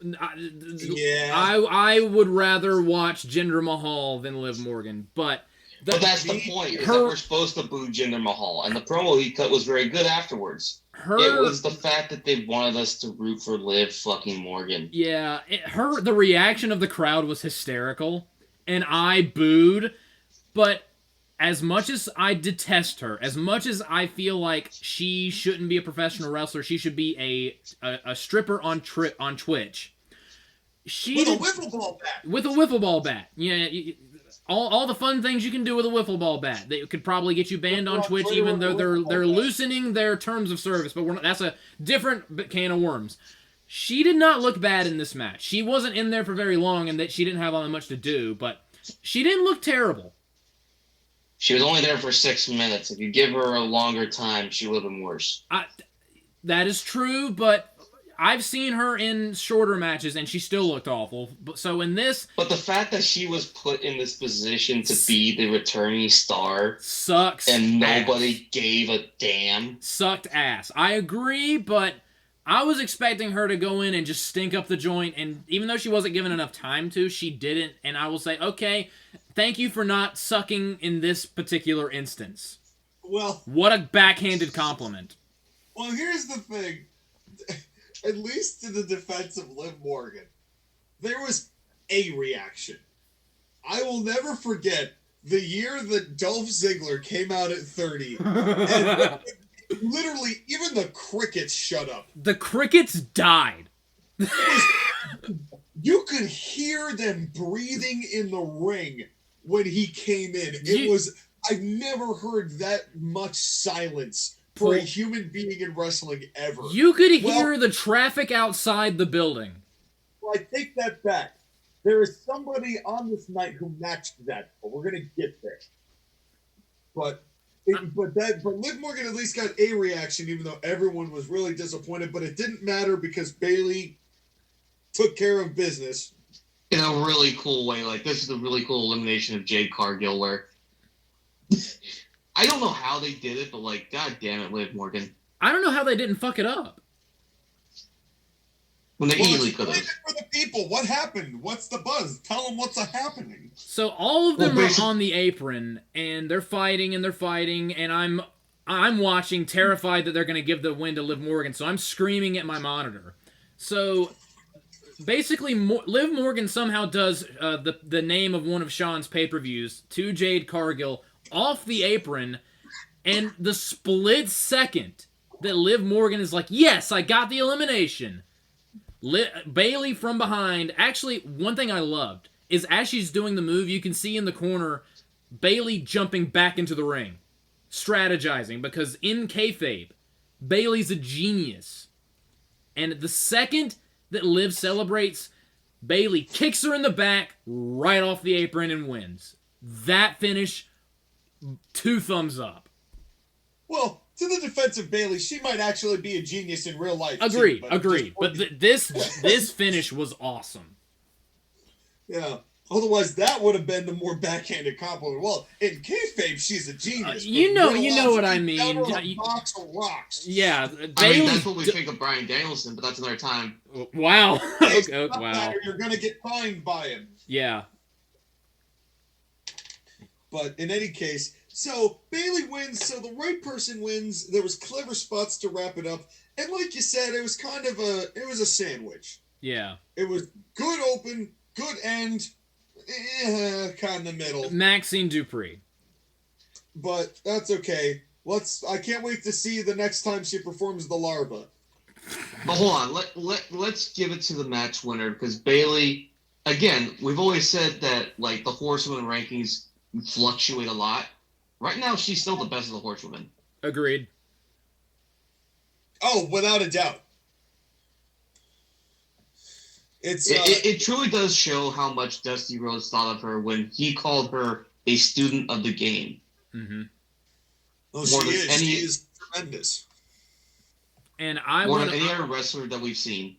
Yeah. I would rather watch Jinder Mahal than Liv Morgan, but that's the point, is that we're supposed to boo Jinder Mahal, and the promo he cut was very good afterwards. It was the fact that they wanted us to root for Liv fucking Morgan. Yeah, the reaction of the crowd was hysterical, and I booed, but as much as I detest her, as much as I feel like she shouldn't be a professional wrestler, she should be a stripper on Twitch. With a wiffle ball bat. With a wiffle ball bat. Yeah, all the fun things you can do with a wiffle ball bat. That could probably get you banned on Twitch, even though they're loosening their terms of service. But that's a different can of worms. She did not look bad in this match. She wasn't in there for very long, and that she didn't have all that much to do. But she didn't look terrible. She was only there for 6 minutes. If you give her a longer time, she would have been worse. That is true, but I've seen her in shorter matches, and she still looked awful. So in this... But the fact that she was put in this position to be the returning star... Sucks and nobody gave a damn. Sucked ass. I agree, but I was expecting her to go in and just stink up the joint, and even though she wasn't given enough time to, she didn't, and I will say, okay, thank you for not sucking in this particular instance. Well... What a backhanded compliment. Well, here's the thing. At least in the defense of Liv Morgan, there was a reaction. I will never forget the year that Dolph Ziggler came out at 30, and literally even the crickets shut up. The crickets died. You could hear them breathing in the ring when he came in. I've never heard that much silence for a human being in wrestling ever. You could hear the traffic outside the building. Well, I take that back. There is somebody on this night who matched that, but we're gonna get there. But Liv Morgan at least got a reaction, even though everyone was really disappointed. But it didn't matter because Bayley took care of business in a really cool way. Like, this is a really cool elimination of Jade Cargill, where I don't know how they did it, but, like, god damn it, Liv Morgan. I don't know how they didn't fuck it up. When they easily could have. For the people, what happened? What's the buzz? Tell them what's happening. So all of them are on the apron, and they're fighting, and I'm watching, terrified that they're going to give the win to Liv Morgan, so I'm screaming at my monitor. So basically, Liv Morgan somehow does the name of one of Sean's pay-per-views to Jade Cargill off the apron, and the split second that Liv Morgan is like, yes, I got the elimination. Bayley from behind. Actually, one thing I loved is as she's doing the move, you can see in the corner Bayley jumping back into the ring, strategizing, because in kayfabe, Bayley's a genius. And the second that Liv celebrates, Bayley kicks her in the back right off the apron and wins. That finish, 2 thumbs up. Well, to the defense of Bayley, she might actually be a genius in real life. Agreed. But this finish was awesome. Yeah. Otherwise, that would have been the more backhanded compliment. Well, in kayfabe, she's a genius. You know what I mean. Box of rocks. Yeah, that's what we think of Bryan Danielson, but that's another time. Wow. Okay, wow. You're gonna get fined by him. Yeah. But in any case, so Bayley wins. So the right person wins. There was clever spots to wrap it up, and like you said, it was kind of a sandwich. Yeah. It was good open, good end. Kind of the middle. Maxine Dupree. But that's okay. I can't wait to see the next time she performs the larva. But hold on, let's give it to the match winner, because Bayley, again, we've always said that like the horsewoman rankings fluctuate a lot. Right now, she's still the best of the horsewomen. Agreed. Oh, without a doubt. It truly does show how much Dusty Rhodes thought of her when he called her a student of the game. Mm-hmm. Well, she is tremendous. And more than any other wrestler that we've seen.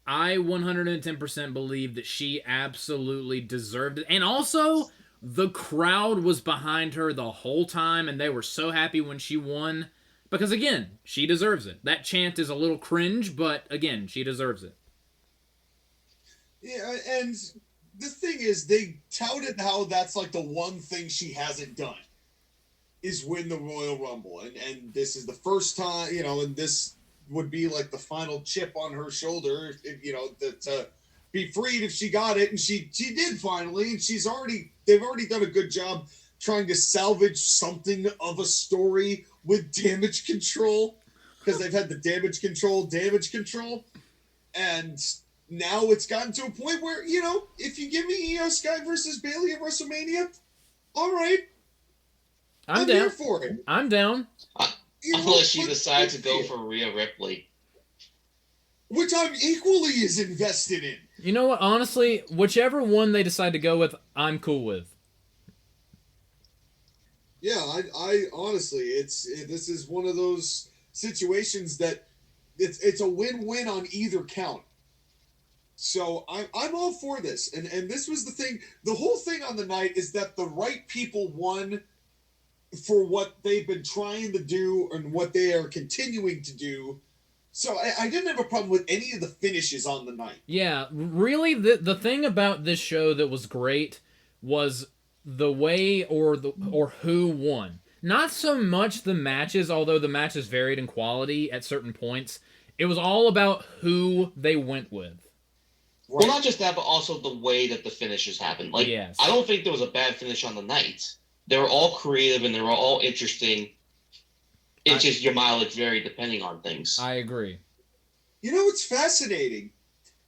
I 110% believe that she absolutely deserved it. And also, the crowd was behind her the whole time, and they were so happy when she won. Because, again, she deserves it. That chant is a little cringe, but, again, she deserves it. Yeah, and the thing is, they touted how that's like the one thing she hasn't done is win the Royal Rumble. And this is the first time, and this would be like the final chip on her shoulder, to be freed if she got it. And she did finally, and they've already done a good job trying to salvage something of a story with damage control, because they've had the damage control, and now it's gotten to a point where, if you give me Io Sky versus Bayley at WrestleMania, all right, I'm down. here for it. I'm down. Unless she decides to go for Rhea Ripley, which I'm equally as invested in. You know what? Honestly, whichever one they decide to go with, I'm cool with. Yeah, I honestly, this is one of those situations that it's a win-win on either count. So I'm all for this, and this was the thing. The whole thing on the night is that the right people won for what they've been trying to do and what they are continuing to do. So I didn't have a problem with any of the finishes on the night. Yeah, really, the thing about this show that was great was the way or who won. Not so much the matches, although the matches varied in quality at certain points. It was all about who they went with. Right. Well, not just that, but also the way that the finishes happened. Like, yes. I don't think there was a bad finish on the night. They were all creative and they were all interesting. It's just your mileage varied depending on things. I agree. You know what's fascinating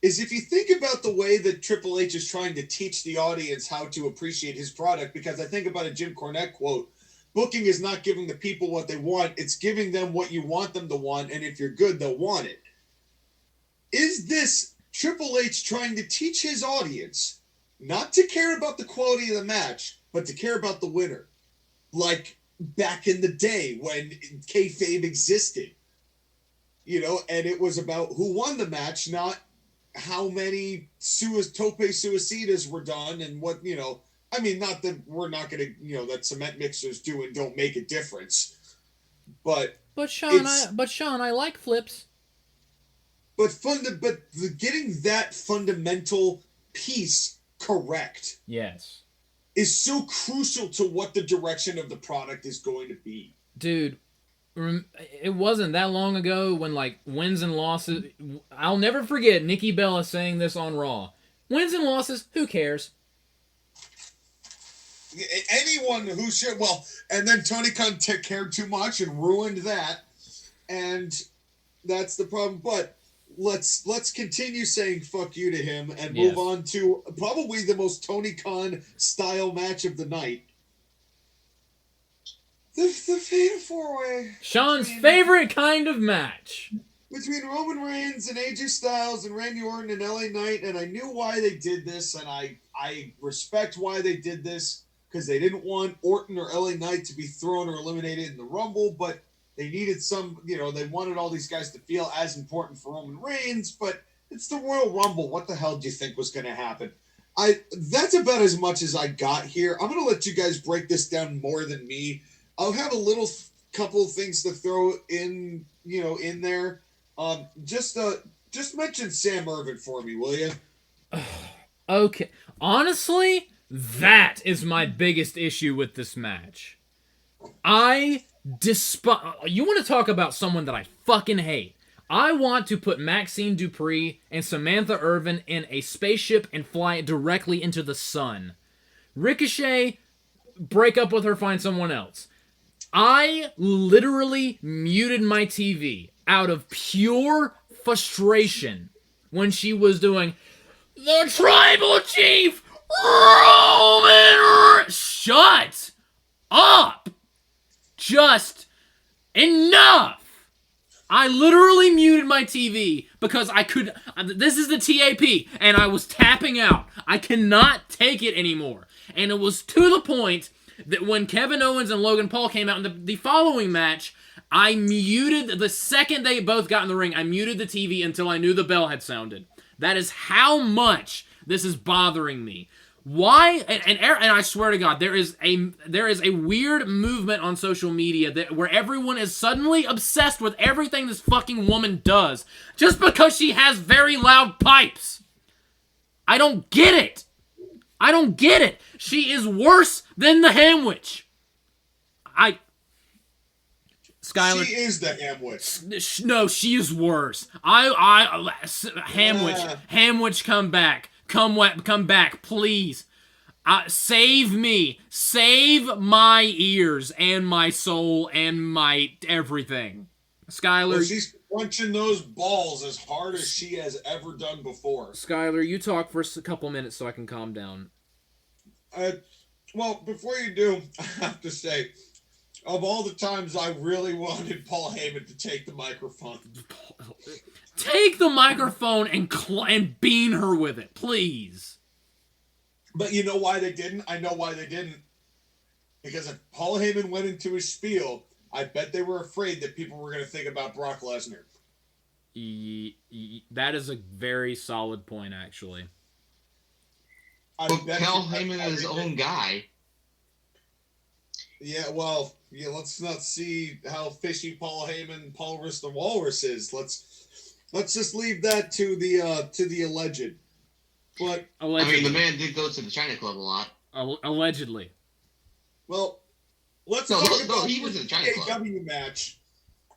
is if you think about the way that Triple H is trying to teach the audience how to appreciate his product, because I think about a Jim Cornette quote, booking is not giving the people what they want, it's giving them what you want them to want, and if you're good, they'll want it. Is this Triple H trying to teach his audience not to care about the quality of the match, but to care about the winner? Like back in the day when kayfabe existed, and it was about who won the match, not how many tope suicidas were done and what, I mean, not that we're not going to, that cement mixers do and don't make a difference, but Sean, I like flips. But getting that fundamental piece correct, yes, is so crucial to what the direction of the product is going to be. Dude, it wasn't that long ago when, wins and losses... I'll never forget Nikki Bella saying this on Raw. Wins and losses, who cares? Anyone who should... Well, and then Tony Khan cared too much and ruined that. And that's the problem. But let's continue saying fuck you to him and move on to probably the most Tony Khan style match of the night. The Fatal 4-Way. Sean's favorite kind of match. Between Roman Reigns and AJ Styles and Randy Orton and LA Knight, and I knew why they did this, and I respect why they did this, because they didn't want Orton or LA Knight to be thrown or eliminated in the Rumble, but they needed they wanted all these guys to feel as important for Roman Reigns, but it's the Royal Rumble. What the hell do you think was going to happen? That's about as much as I got here. I'm going to let you guys break this down more than me. I'll have a couple things to throw in, in there. Just mention Sam Irvin for me, will you? Okay. Honestly, that is my biggest issue with this match. I despise... You want to talk about someone that I fucking hate. I want to put Maxine Dupree and Samantha Irvin in a spaceship and fly it directly into the sun. Ricochet, break up with her, find someone else. I literally muted my TV out of pure frustration when she was doing the Tribal Chief Roman Reigns. Shut up! Just enough! I literally muted my TV because I could... This is the TAP, and I was tapping out. I cannot take it anymore. And it was to the point that when Kevin Owens and Logan Paul came out in the following match, I muted... The second they both got in the ring, I muted the TV until I knew the bell had sounded. That is how much this is bothering me. Why? And I swear to God, there is a weird movement on social media where everyone is suddenly obsessed with everything this fucking woman does just because she has very loud pipes. I don't get it. I don't get it. She is worse than the Ham Witch. Skyler, she is the Ham Witch. No, she is worse. Ham Witch, come back. Come back, please. Save me. Save my ears and my soul and my everything. Skyler, well, she's punching those balls as hard as she has ever done before. Skyler, you talk for a couple minutes so I can calm down. Well, before you do, I have to say, of all the times I really wanted Paul Heyman to take the microphone. Take the microphone and bean her with it, please. But you know why they didn't? I know why they didn't. Because if Paul Heyman went into his spiel, I bet they were afraid that people were going to think about Brock Lesnar. That is a very solid point, actually. But Paul Heyman is his own guy. Yeah, well, let's not see how fishy Paul Heyman, Paul Rist the Walrus is. Let's just leave that to the alleged. But allegedly. I mean, the man did go to the China Club a lot. Allegedly. Well, let's talk about he was in the China Club. TAW match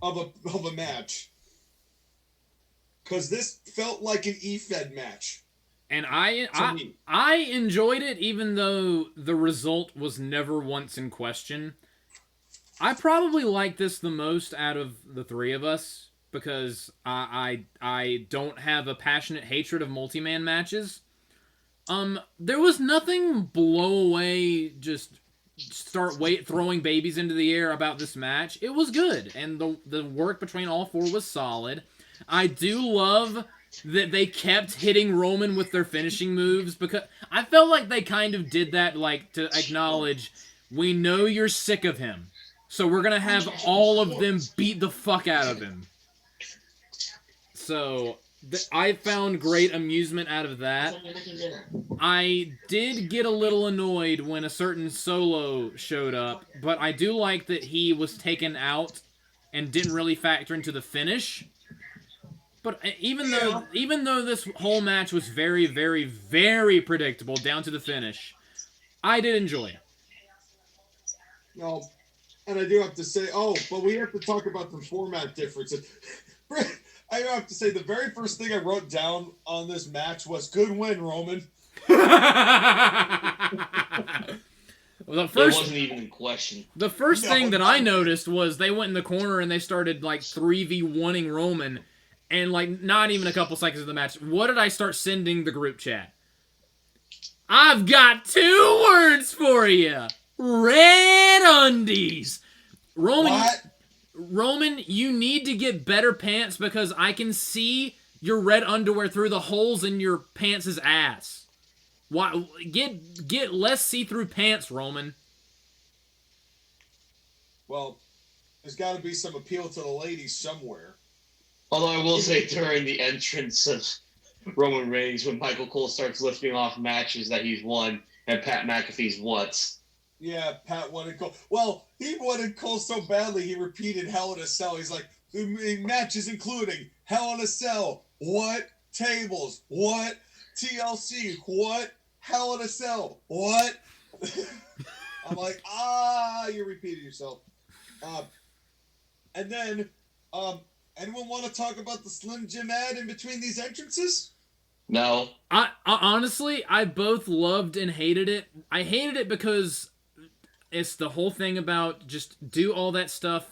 of a match. Because this felt like an E-Fed match. And I enjoyed it, even though the result was never once in question. I probably like this the most out of the three of us, because I don't have a passionate hatred of multi-man matches. There was nothing blow away, just start throwing babies into the air about this match. It was good, and the work between all four was solid. I do love that they kept hitting Roman with their finishing moves, because I felt like they kind of did that, like, to acknowledge, we know you're sick of him, so we're gonna have all of them beat the fuck out of him. So, I found great amusement out of that. I did get a little annoyed when a certain Solo showed up, but I do like that he was taken out and didn't really factor into the finish. But even though this whole match was very, very, very predictable down to the finish, I did enjoy it. No, and I do have to say, but we have to talk about the format differences. I have to say, the very first thing I wrote down on this match was, good win, Roman. Well, it wasn't even in question. The first thing that I noticed was they went in the corner and they started, like, 3v1ing Roman. And, like, not even a couple seconds of the match, what did I start sending the group chat? I've got 2 words for you. Red undies. Roman, you need to get better pants, because I can see your red underwear through the holes in your pants' ass. Why? Get less see-through pants, Roman. Well, there's got to be some appeal to the ladies somewhere. Although I will say, during the entrance of Roman Reigns, when Michael Cole starts lifting off matches that he's won and Pat McAfee's what's. Yeah, Pat wanted Cole. Well, he wanted Cole so badly he repeated Hell in a Cell. He's like, matches including Hell in a Cell, what? Tables, what? TLC, what? Hell in a Cell, what? I'm like, you're repeating yourself. And then, anyone want to talk about the Slim Jim ad in between these entrances? No. I honestly, I both loved and hated it. I hated it because it's the whole thing about just do all that stuff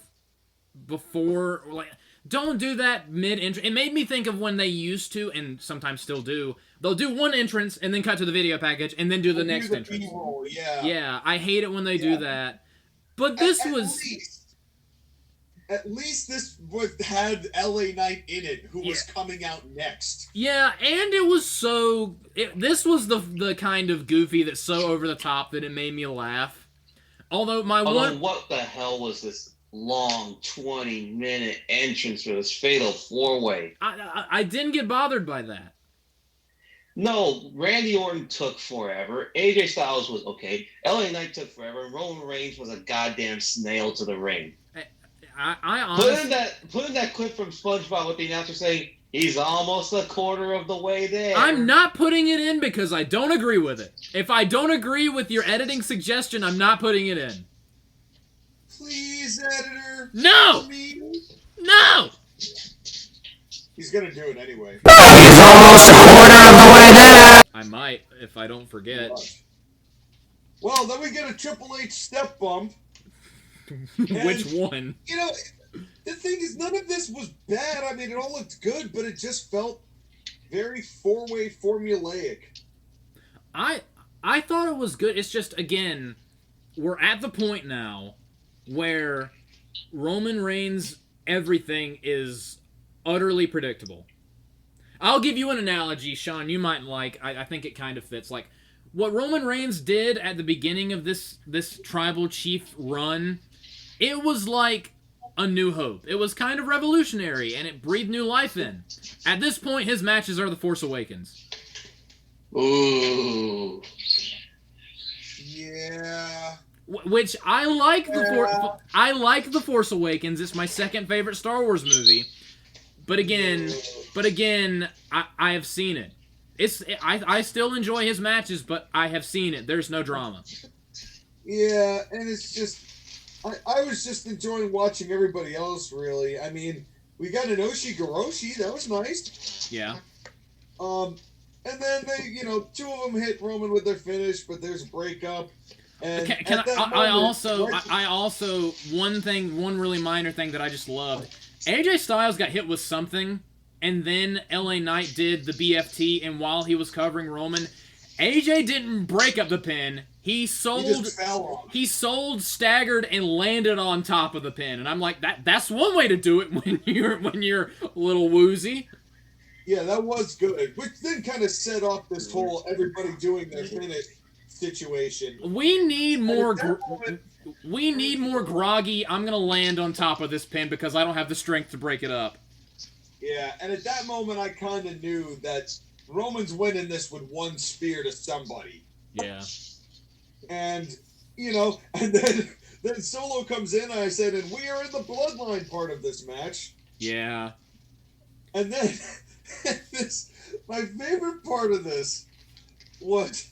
before, like, don't do that mid-entrance. It made me think of when they used to, and sometimes still do, they'll do one entrance and then cut to the video package and then do the next entrance. B-roll, yeah. Yeah, I hate it when they do that. But this At least this had LA Knight in it, who was coming out next. Yeah, and it was so... this was the kind of goofy that's so over the top that it made me laugh. Although what the hell was this long 20-minute entrance for this fatal 4-way? I didn't get bothered by that. No, Randy Orton took forever. AJ Styles was okay. LA Knight took forever. And Roman Reigns was a goddamn snail to the ring. I honestly... Put in that clip from SpongeBob with the announcer saying he's almost a quarter of the way there. I'm not putting it in because I don't agree with it. If I don't agree with your editing suggestion, I'm not putting it in. Please, editor. No! Please. No! He's gonna do it anyway. He's almost a quarter of the way there. I might, if I don't forget. Well, then we get a Triple H step bump. Which one? You know, the thing is, none of this was bad. I mean, it all looked good, but it just felt very four-way formulaic. I thought it was good. It's just, again, we're at the point now where Roman Reigns' everything is utterly predictable. I'll give you an analogy, Sean, you might like. I think it kind of fits. Like, what Roman Reigns did at the beginning of this Tribal Chief run, it was like a new hope. It was kind of revolutionary, and it breathed new life in. At this point, his matches are The Force Awakens. Ooh. Yeah. Which I like I like The Force Awakens. It's my second favorite Star Wars movie. But again, I have seen it. I still enjoy his matches, but I have seen it. There's no drama. Yeah, and it's just I was just enjoying watching everybody else, really. I mean, we got an Oshi-Goroshi. That was nice. Yeah. And then they, you know, two of them hit Roman with their finish, but there's a breakup. And I also one really minor thing that I just loved. AJ Styles got hit with something, and then LA Knight did the BFT, and while he was covering Roman, AJ didn't break up the pin. He sold, staggered, and landed on top of the pin. And I'm like, that's one way to do it when you're a little woozy. Yeah, that was good. Which then kind of set off this whole everybody doing their finish situation. We need more groggy. I'm gonna land on top of this pin because I don't have the strength to break it up. Yeah, and at that moment, I kind of knew that Roman's winning this with one spear to somebody. Yeah. And, you know, and then Solo comes in, and I said, and we are in the bloodline part of this match. Yeah. And then, my favorite part of this was,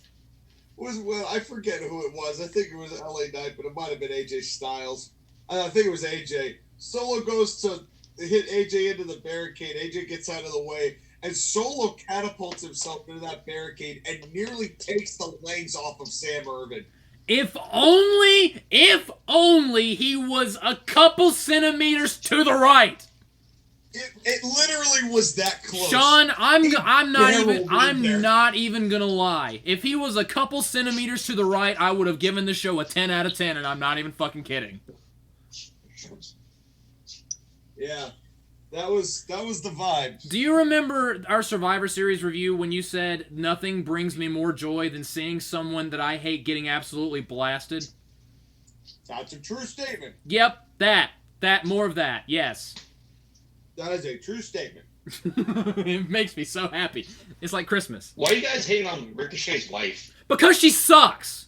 well, I forget who it was. I think it was LA Knight, but it might have been AJ Styles. I think it was AJ. Solo goes to hit AJ into the barricade. AJ gets out of the way, and Solo catapults himself into that barricade and nearly takes the legs off of Sam Irvin. If only he was a couple centimeters to the right. It literally was that close. Sean, I'm not even gonna lie. If he was a couple centimeters to the right, I would have given the show a 10 out of 10, and I'm not even fucking kidding. Yeah, that was the vibe. Do you remember our Survivor Series review when you said nothing brings me more joy than seeing someone that I hate getting absolutely blasted? That's a true statement. Yep, more of that, yes. That is a true statement. It makes me so happy. It's like Christmas. Why are you guys hating on Ricochet's wife? Because she sucks.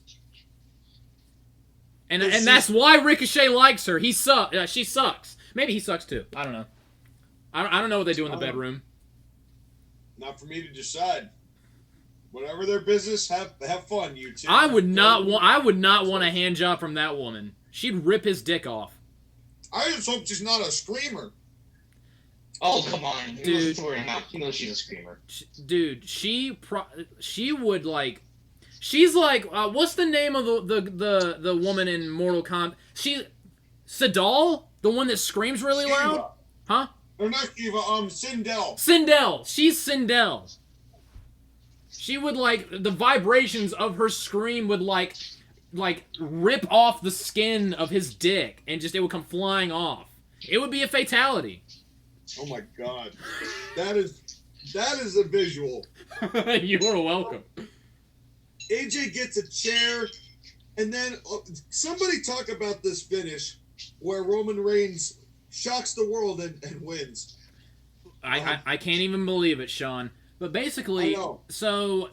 And that's why Ricochet likes her. She sucks. Maybe he sucks too. I don't know. I don't know what they do in the bedroom. Not for me to decide. Whatever their business, have fun, you two. I would not want a hand job from that woman. She'd rip his dick off. I just hope she's not a screamer. Oh, come on. Dude. You know she's a screamer. Dude, she would like... She's like... what's the name of the woman in Mortal Kombat? Sindel? The one that screams really loud? Huh? Or not Shiva, Sindel. Sindel! She's Sindel. She would like... The vibrations of her scream would like rip off the skin of his dick and just it would come flying off. It would be a fatality. Oh my god. That is a visual. You are welcome. AJ gets a chair, and then somebody talk about this finish where Roman Reigns shocks the world and wins. I can't even believe it, Sean. But basically, I know. so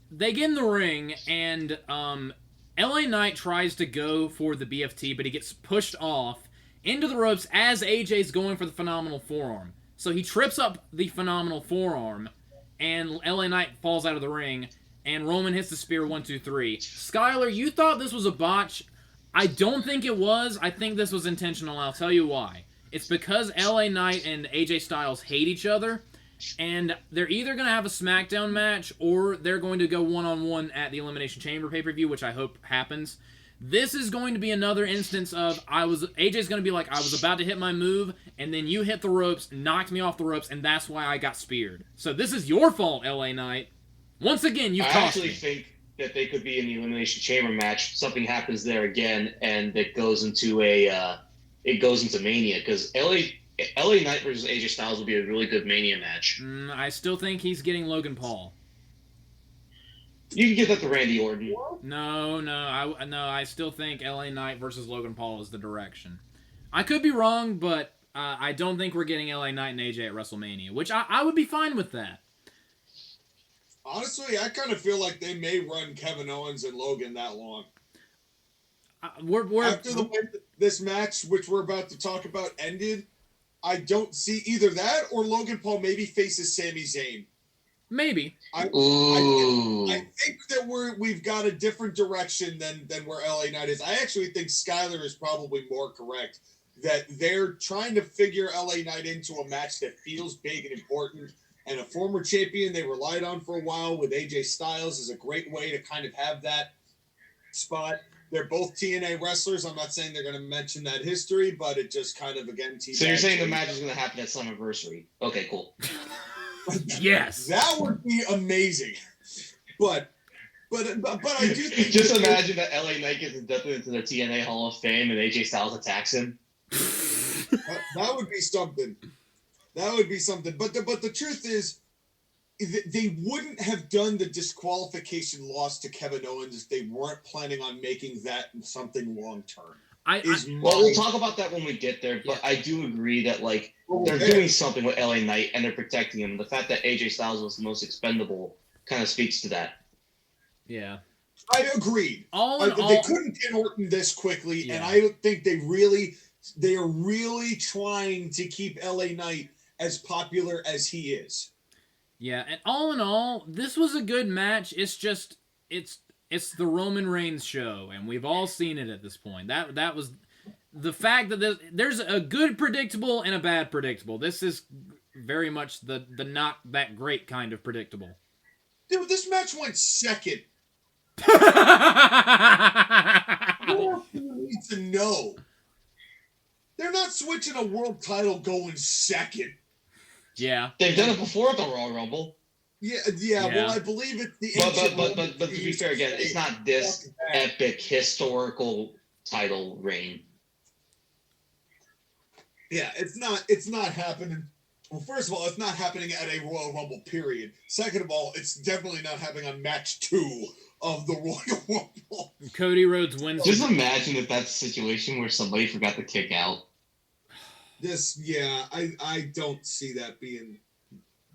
they get in the ring, and LA Knight tries to go for the BFT, but he gets pushed off into the ropes as AJ's going for the phenomenal forearm. So he trips up the phenomenal forearm, and LA Knight falls out of the ring, and Roman hits the spear 1, 2, 3. Skyler, you thought this was a botch. I don't think it was. I think this was intentional. I'll tell you why. It's because LA Knight and AJ Styles hate each other, and they're either going to have a SmackDown match or they're going to go one-on-one at the Elimination Chamber pay-per-view, which I hope happens. This is going to be another instance of AJ's going to be like, I was about to hit my move, and then you hit the ropes, knocked me off the ropes, and that's why I got speared. So this is your fault, LA Knight. Once again, you've I cost me. actually think that they could be in the Elimination Chamber match. Something happens there again, and it goes into Mania, because LA Knight versus AJ Styles will be a really good Mania match. I still think he's getting Logan Paul. You can give that to Randy Orton. No, I still think LA Knight versus Logan Paul is the direction. I could be wrong, but I don't think we're getting LA Knight and AJ at WrestleMania, which I would be fine with that. Honestly, I kind of feel like they may run Kevin Owens and Logan that long. We're After the way that this match, which we're about to talk about, ended, I don't see either that or Logan Paul maybe faces Sami Zayn. maybe. I think that we've got a different direction than where LA Knight is. I actually think Skyler is probably more correct, that they're trying to figure LA Knight into a match that feels big and important. And a former champion they relied on for a while with AJ Styles is a great way to kind of have that spot. They're both TNA wrestlers. I'm not saying they're going to mention that history, but it just kind of, again, So you're saying the match is going to happen at Slammiversary? Okay, cool. Yes. That would be amazing. But I do think Just imagine that LA Knight gets inducted into the TNA Hall of Fame and AJ Styles attacks him. that would be something. That would be something. But the truth is, they wouldn't have done the disqualification loss to Kevin Owens if they weren't planning on making that something long term. Well, we'll talk about that when we get there, but I do agree that they're doing something with LA Knight and they're protecting him. The fact that AJ Styles was the most expendable kind of speaks to that. Yeah. I agreed. They couldn't get Orton this quickly, and I don't think they are really trying to keep LA Knight as popular as he is. Yeah, and all in all, this was a good match. It's just it's the Roman Reigns show, and we've all seen it at this point. That was the fact that there's a good predictable and a bad predictable. This is very much the not that great kind of predictable. Dude, this match went second. What you need to know? They're not switching a world title going second. Yeah. They've done it before at the Royal Rumble. Yeah. Well, I believe it's the But to be fair, again, it's not this epic historical title reign. Yeah, it's not happening. Well, first of all, it's not happening at a Royal Rumble, period. Second of all, it's definitely not happening on match 2 of the Royal Rumble. Cody Rhodes wins. Just imagine if that's a situation where somebody forgot to kick out. I don't see that being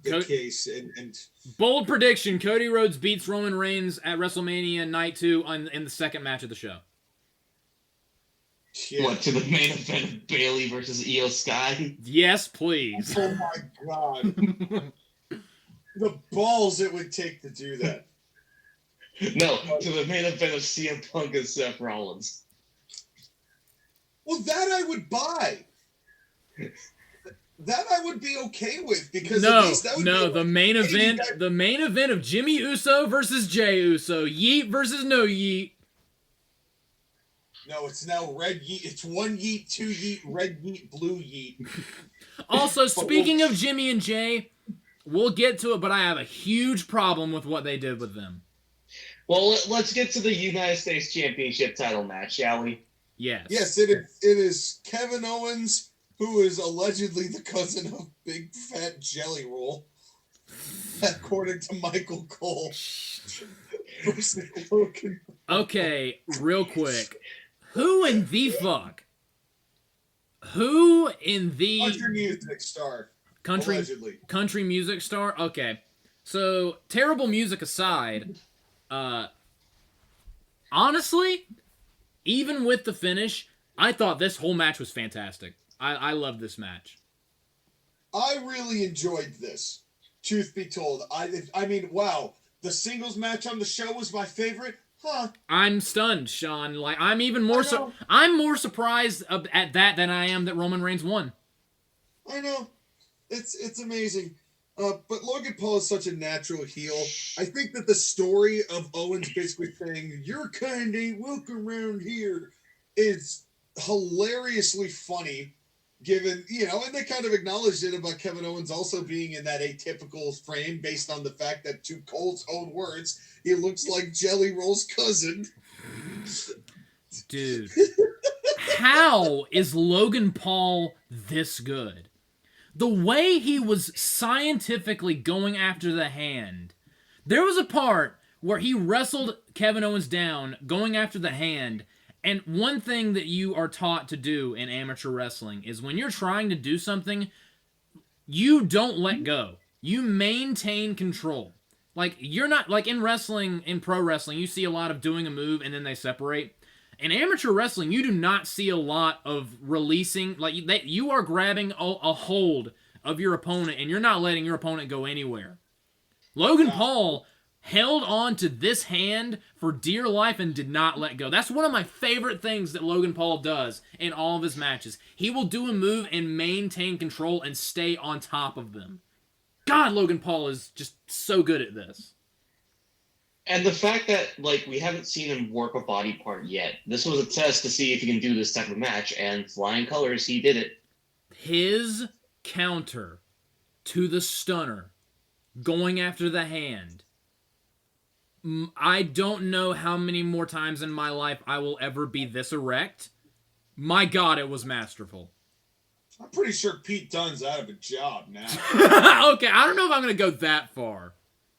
the case. And bold prediction: Cody Rhodes beats Roman Reigns at WrestleMania Night 2 in the second match of the show. Yeah. What, to the main event of Bayley versus Io Sky? Yes, please. Oh my God. The balls it would take to do that. No, to the main event of CM Punk and Seth Rollins. Well, that I would buy. That I would be okay with, because at least that would be the main event of Jimmy Uso versus Jey Uso, Yeet versus no Yeet. No, it's now red Yeet. It's one Yeet, two Yeet, red Yeet, blue Yeet. Also, speaking of Jimmy and Jay, we'll get to it, but I have a huge problem with what they did with them. Well, let's get to the United States Championship title match, shall we? Yes. Yes, it is Kevin Owens, who is allegedly the cousin of Big Fat Jelly Roll, according to Michael Cole. Versus Logan. Okay, real quick. Who in the fuck? Who in the... Country music star. Country Allegedly. Country music star? Okay. So, terrible music aside, honestly, even with the finish, I thought this whole match was fantastic. I loved this match. I really enjoyed this, truth be told. I mean, wow. The singles match on the show was my favorite? Huh. I'm stunned, Sean. Like, I'm even more I'm more surprised at that than I am that Roman Reigns won. I know. It's amazing. But Logan Paul is such a natural heel. I think that the story of Owens basically saying, your kind ain't welcome around here, is hilariously funny, given, and they kind of acknowledged it about Kevin Owens also being in that atypical frame based on the fact that, to Cole's own words, he looks like Jelly Roll's cousin. Dude. How is Logan Paul this good? The way he was scientifically going after the hand. There was a part where he wrestled Kevin Owens down, going after the hand, and one thing that you are taught to do in amateur wrestling is when you're trying to do something, you don't let go. You maintain control. Like, you're not, like in wrestling, in pro wrestling, you see a lot of doing a move and then they separate. In amateur wrestling, you do not see a lot of releasing. Like, you are grabbing a hold of your opponent, and you're not letting your opponent go anywhere. Logan Paul held on to this hand for dear life and did not let go. That's one of my favorite things that Logan Paul does in all of his matches. He will do a move and maintain control and stay on top of them. God, Logan Paul is just so good at this. And the fact that, like, we haven't seen him work a body part yet. This was a test to see if he can do this type of match, and flying colors, he did it. His counter to the stunner, going after the hand. I don't know how many more times in my life I will ever be this erect. My God, it was masterful. I'm pretty sure Pete Dunne's out of a job now. Okay, I don't know if I'm going to go that far.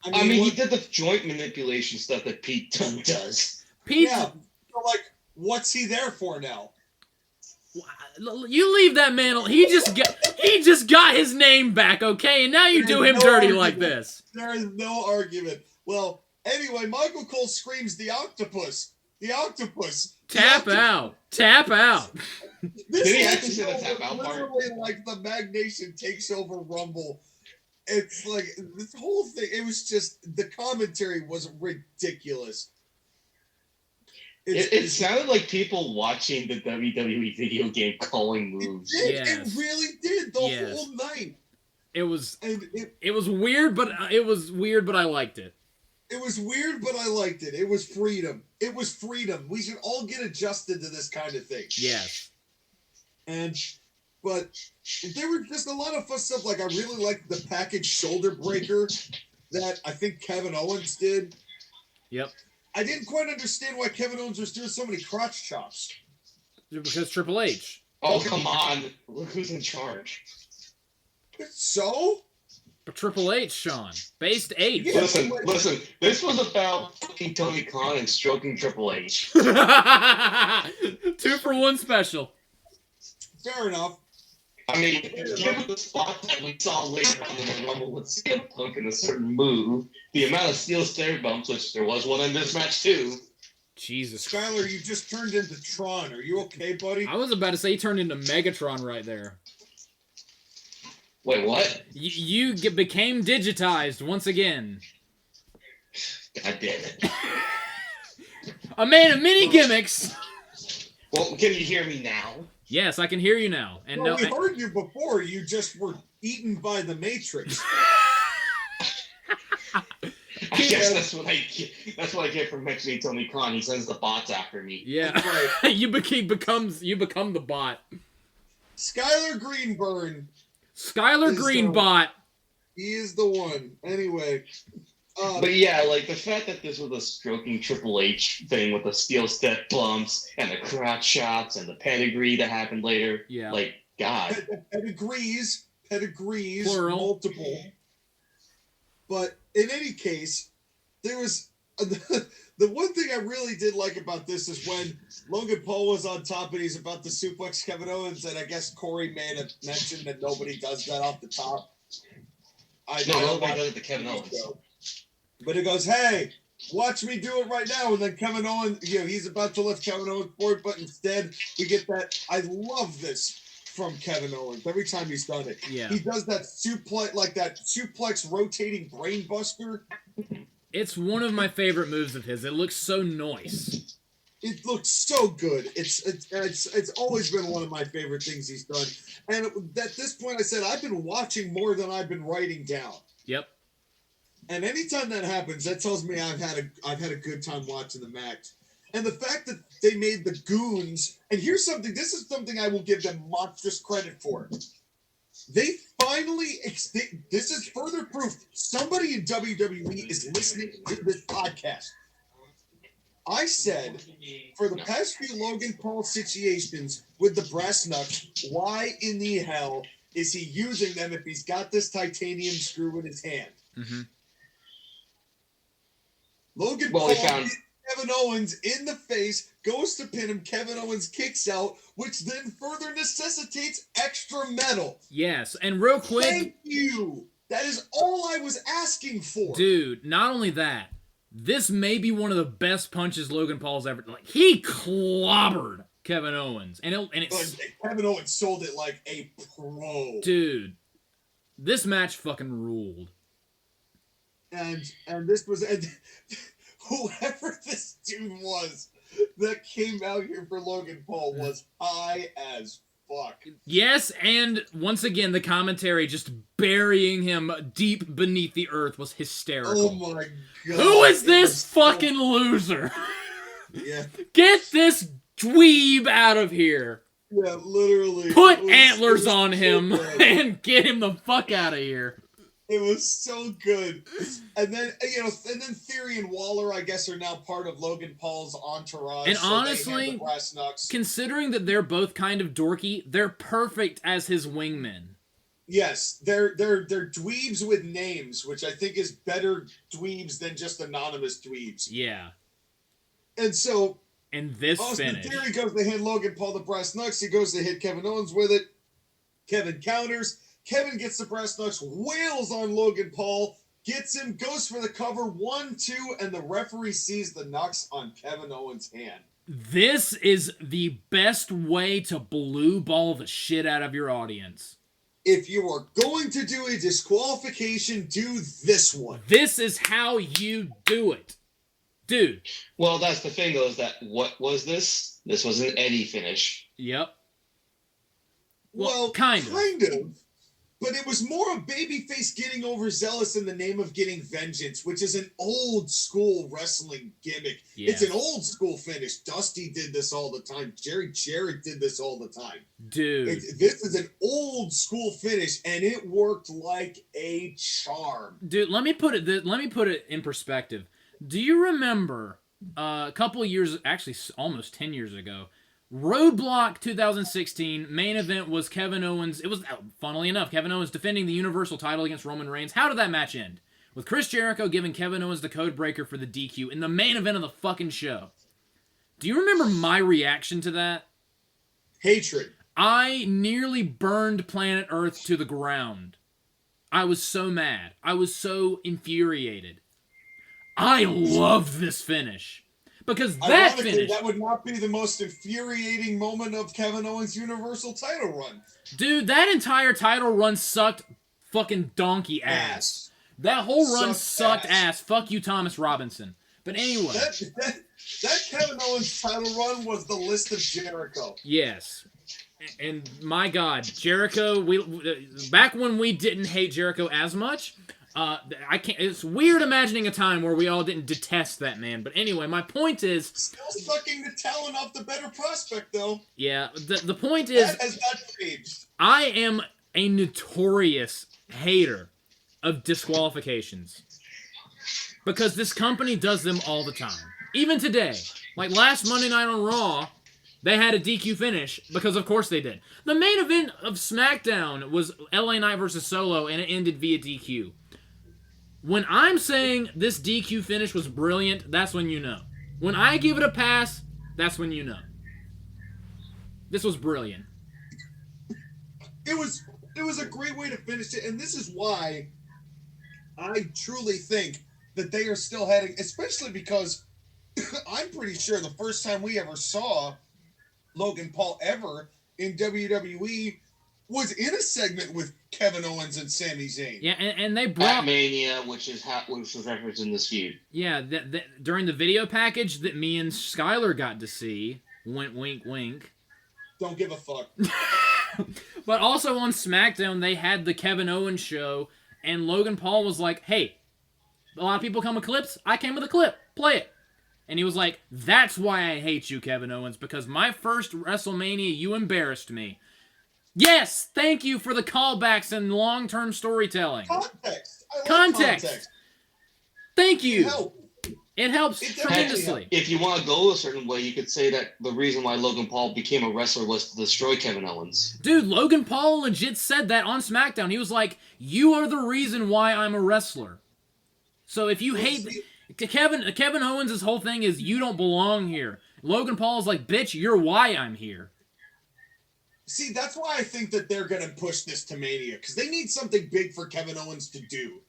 I mean, he did the joint manipulation stuff that Pete Dunne does. Yeah, so, like, what's he there for now? You leave that man. He just got his name back, okay? And now you do him dirty like this. There is no argument. Well, anyway, Michael Cole screams, "The octopus! The octopus!" Tap out! Tap out! Did he actually say the tap out part? Literally, like, the Mag Nation takes over Rumble. It's like, this whole thing, it was just, the commentary was ridiculous. It sounded like people watching the WWE video game calling moves. It really did the whole night. It was weird, but I liked it. It was weird, but I liked it. It was freedom. It was freedom. We should all get adjusted to this kind of thing. Yes. But there were just a lot of fun stuff. Like, I really liked the package shoulder breaker that I think Kevin Owens did. Yep. I didn't quite understand why Kevin Owens was doing so many crotch chops. Because Triple H. Oh, come on. Look who's in charge. So? But Triple H, Sean. Based H. Yeah, listen. This was about fucking Tony Khan and stroking Triple H. 2 for 1 special. Fair enough. I mean, given the spot that we saw later on in the Rumble with CM Punk in a certain move, the amount of steel stair bumps, which there was one in this match too. Jesus. Skyler, you just turned into Tron. Are you okay, buddy? I was about to say he turned into Megatron right there. Wait, what? You became digitized once again. God damn it. A man of many gimmicks. Well, can you hear me now? Yes, I can hear you now. And we heard you before. You just were eaten by the Matrix. I guess that's what I get from mentioning Tony Khan. He sends the bots after me. Yeah, right. you become the bot. Skyler Greenberg. Skyler Greenbot. He is the one. Anyway. But yeah, like the fact that this was a stroking Triple H thing with the steel step bumps and the crotch shots and the pedigree that happened later. Yeah. Like, God. Pedigrees, plural. Multiple. But in any case, there was the one thing I really did like about this is when Logan Paul was on top and he's about to suplex Kevin Owens, and I guess Corey made a mention that nobody does that off the top. Logan does it to Kevin Owens. But it goes, hey, watch me do it right now. And then Kevin Owens, he's about to lift Kevin Owens forward, but instead we get that. I love this from Kevin Owens every time he's done it. Yeah. He does that suplex rotating brain buster. It's one of my favorite moves of his. It looks so nice. It looks so good. It's always been one of my favorite things he's done. And at this point, I said I've been watching more than I've been writing down. Yep. And anytime that happens, that tells me I've had a good time watching the match. And the fact that they made the goons, and here's something, this is something I will give them monstrous credit for. They finally, this is further proof somebody in WWE is listening to this podcast. I said, for the past few Logan Paul situations with the brass knucks, why in the hell is he using them if he's got this titanium screw in his hand? Mm-hmm. Logan Paul hits Kevin Owens in the face, goes to pin him, Kevin Owens kicks out, which then further necessitates extra metal. Yes, and real quick... Thank you! That is all I was asking for. Dude, not only that, this may be one of the best punches Logan Paul's ever... he clobbered Kevin Owens. And Kevin Owens sold it like a pro. Dude, this match fucking ruled. And this was... whoever this dude was that came out here for Logan Paul was high as fuck. Yes, and once again, the commentary just burying him deep beneath the earth was hysterical. Oh my god. Who is this fucking loser? Yeah. Get this dweeb out of here. Yeah, literally. Put antlers on him and get him the fuck out of here. It was so good. And then, Theory and Waller, I guess, are now part of Logan Paul's entourage. And so honestly, the brass knucks. Considering that they're both kind of dorky, they're perfect as his wingmen. Yes, they're dweebs with names, which I think is better dweebs than just anonymous dweebs. Yeah. And so... And this Austin finish. Theory goes to hit Logan Paul the brass knucks. He goes to hit Kevin Owens with it. Kevin counters. Kevin gets the brass knucks, wails on Logan Paul, gets him, goes for the cover, 1-2, and the referee sees the knucks on Kevin Owens' hand. This is the best way to blue ball the shit out of your audience. If you are going to do a disqualification, do this one. This is how you do it. Dude. Well, that's the thing, though, is that what was this? This was an Eddie finish. Yep. Well, kind of. But it was more of babyface getting overzealous in the name of getting vengeance, which is an old school wrestling gimmick. Yes. It's an old school finish. Dusty did this all the time. Jerry Jarrett did this all the time. Dude. This is an old school finish, and it worked like a charm. Dude, let me put it in perspective. Do you remember a couple of years, actually almost 10 years ago, Roadblock 2016, main event was Kevin Owens. It was, funnily enough, Kevin Owens defending the Universal title against Roman Reigns. How did that match end? With Chris Jericho giving Kevin Owens the code breaker for the DQ in the main event of the fucking show. Do you remember my reaction to that? Hatred. I nearly burned planet Earth to the ground. I was so mad. I was so infuriated. I loved this finish. Because that finish... that would not be the most infuriating moment of Kevin Owens' Universal title run. Dude, that entire title run sucked fucking donkey ass. That whole run sucked ass. Fuck you, Thomas Robinson. But anyway... That Kevin Owens title run was the list of Jericho. Yes. And my God, Jericho, back when we didn't hate Jericho as much... it's weird imagining a time where we all didn't detest that man. But anyway, my point is... Still sucking the talent off the better prospect, though. Yeah, the point is... That has not changed. I am a notorious hater of disqualifications. Because this company does them all the time. Even today. Like last Monday Night on Raw, they had a DQ finish, because of course they did. The main event of SmackDown was LA Knight versus Solo, and it ended via DQ. When I'm saying this DQ finish was brilliant, that's when you know. When I give it a pass, that's when you know. This was brilliant. It was a great way to finish it, and this is why I truly think that they are still heading, especially because I'm pretty sure the first time we ever saw Logan Paul ever in WWE was in a segment with Kevin Owens and Sami Zayn. Yeah, and they At brought Mania, which was referenced in this feud. yeah during the video package that me and Skyler got to see. Wink, wink, wink. Don't give a fuck. But also on SmackDown, they had the Kevin Owens show, and Logan Paul was like, "Hey, a lot of people come with clips. I came with a clip. Play it." And he was like, "That's why I hate you, Kevin Owens, because my first WrestleMania, you embarrassed me." Yes, thank you for the callbacks and long-term storytelling. Context. I like Context. Thank you. It helps It tremendously. If you want to go a certain way, you could say that the reason why Logan Paul became a wrestler was to destroy Kevin Owens. Dude, Logan Paul legit said that on SmackDown. He was like, "You are the reason why I'm a wrestler." So if you hate Kevin Owens' whole thing is you don't belong here. Logan Paul's like, "Bitch, you're why I'm here." See, that's why I think that they're going to push this to Mania, because they need something big for Kevin Owens to do.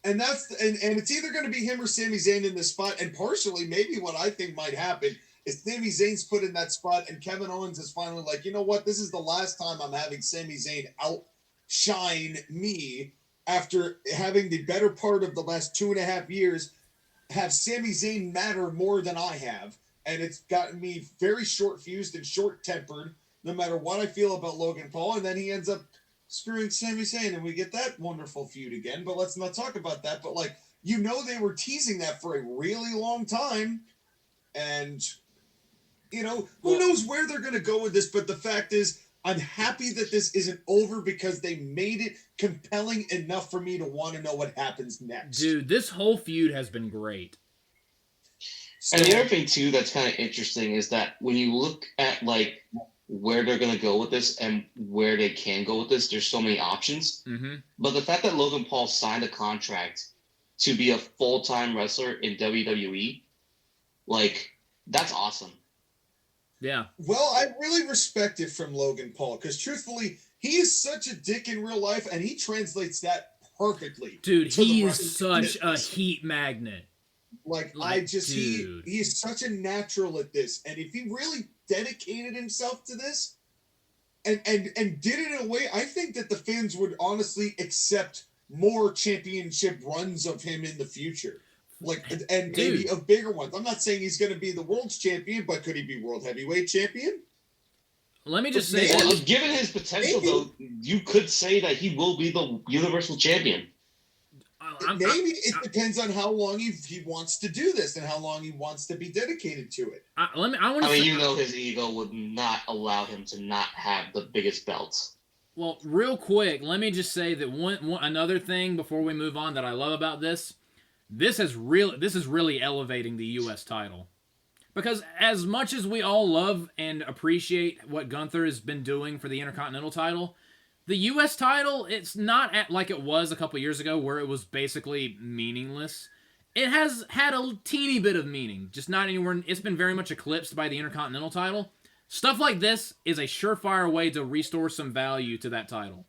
And it's either going to be him or Sami Zayn in this spot. And partially, maybe what I think might happen is Sami Zayn's put in that spot, and Kevin Owens is finally like, you know what? This is the last time I'm having Sami Zayn outshine me after having the better part of the last 2.5 years have Sami Zayn matter more than I have. And it's gotten me very short-fused and short-tempered, no matter what I feel about Logan Paul. And then he ends up screwing Sami Zayn, and we get that wonderful feud again. But let's not talk about that. But, like, you know, they were teasing that for a really long time. And, you know, who knows where they're going to go with this. But the fact is, I'm happy that this isn't over because they made it compelling enough for me to want to know what happens next. Dude, this whole feud has been great. And the other thing, too, that's kind of interesting is that when you look at, like, where they're going to go with this and where they can go with this, there's so many options. Mm-hmm. But the fact that Logan Paul signed a contract to be a full-time wrestler in WWE, like, that's awesome. Yeah. Well, I really respect it from Logan Paul because, truthfully, he is such a dick in real life, and he translates that perfectly. Dude, to the he is wrestling such a heat magnet. Like dude. he is such a natural at this, and if he really dedicated himself to this and did it in a way, I think that the fans would honestly accept more championship runs of him in the future. Like, and maybe of bigger ones. I'm not saying he's going to be the world's champion, but could he be world heavyweight champion? Let me just say, well, given his potential, though, you could say that he will be the Universal Champion. Maybe it depends on how long he wants to do this and how long he wants to be dedicated to it. You know, his ego would not allow him to not have the biggest belts. Well, real quick, let me just say that another thing before we move on that I love about this. This is really elevating the U.S. title. Because as much as we all love and appreciate what Gunther has been doing for the Intercontinental title, the U.S. title, it's not like it was a couple years ago where it was basically meaningless. It has had a teeny bit of meaning, just not anywhere. It's been very much eclipsed by the Intercontinental title. Stuff like this is a surefire way to restore some value to that title.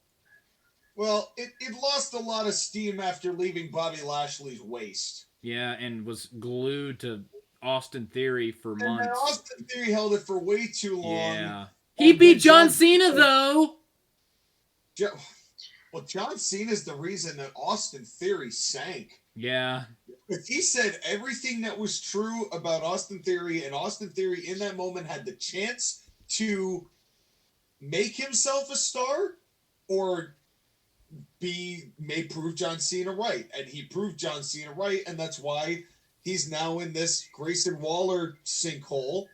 Well, it lost a lot of steam after leaving Bobby Lashley's waist. Yeah, and was glued to Austin Theory for months. And Austin Theory held it for way too long. Yeah. He beat John Cena, though! Well, John Cena's the reason that Austin Theory sank. Yeah. But he said everything that was true about Austin Theory, and Austin Theory in that moment had the chance to make himself a star or may prove John Cena right. And he proved John Cena right, and that's why he's now in this Grayson Waller sinkhole.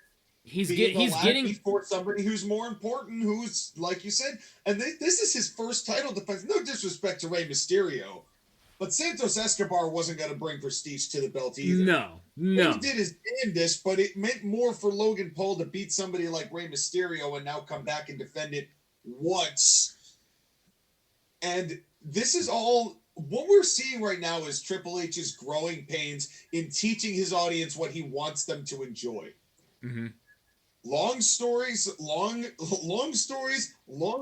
He's getting for somebody who's more important, who's, like you said, and this is his first title defense. No disrespect to Rey Mysterio, but Santos Escobar wasn't going to bring prestige to the belt either. No. He did his damnedest, but it meant more for Logan Paul to beat somebody like Rey Mysterio and now come back and defend it once. And this is all... What we're seeing right now is Triple H's growing pains in teaching his audience what he wants them to enjoy. Mm-hmm. Long stories, long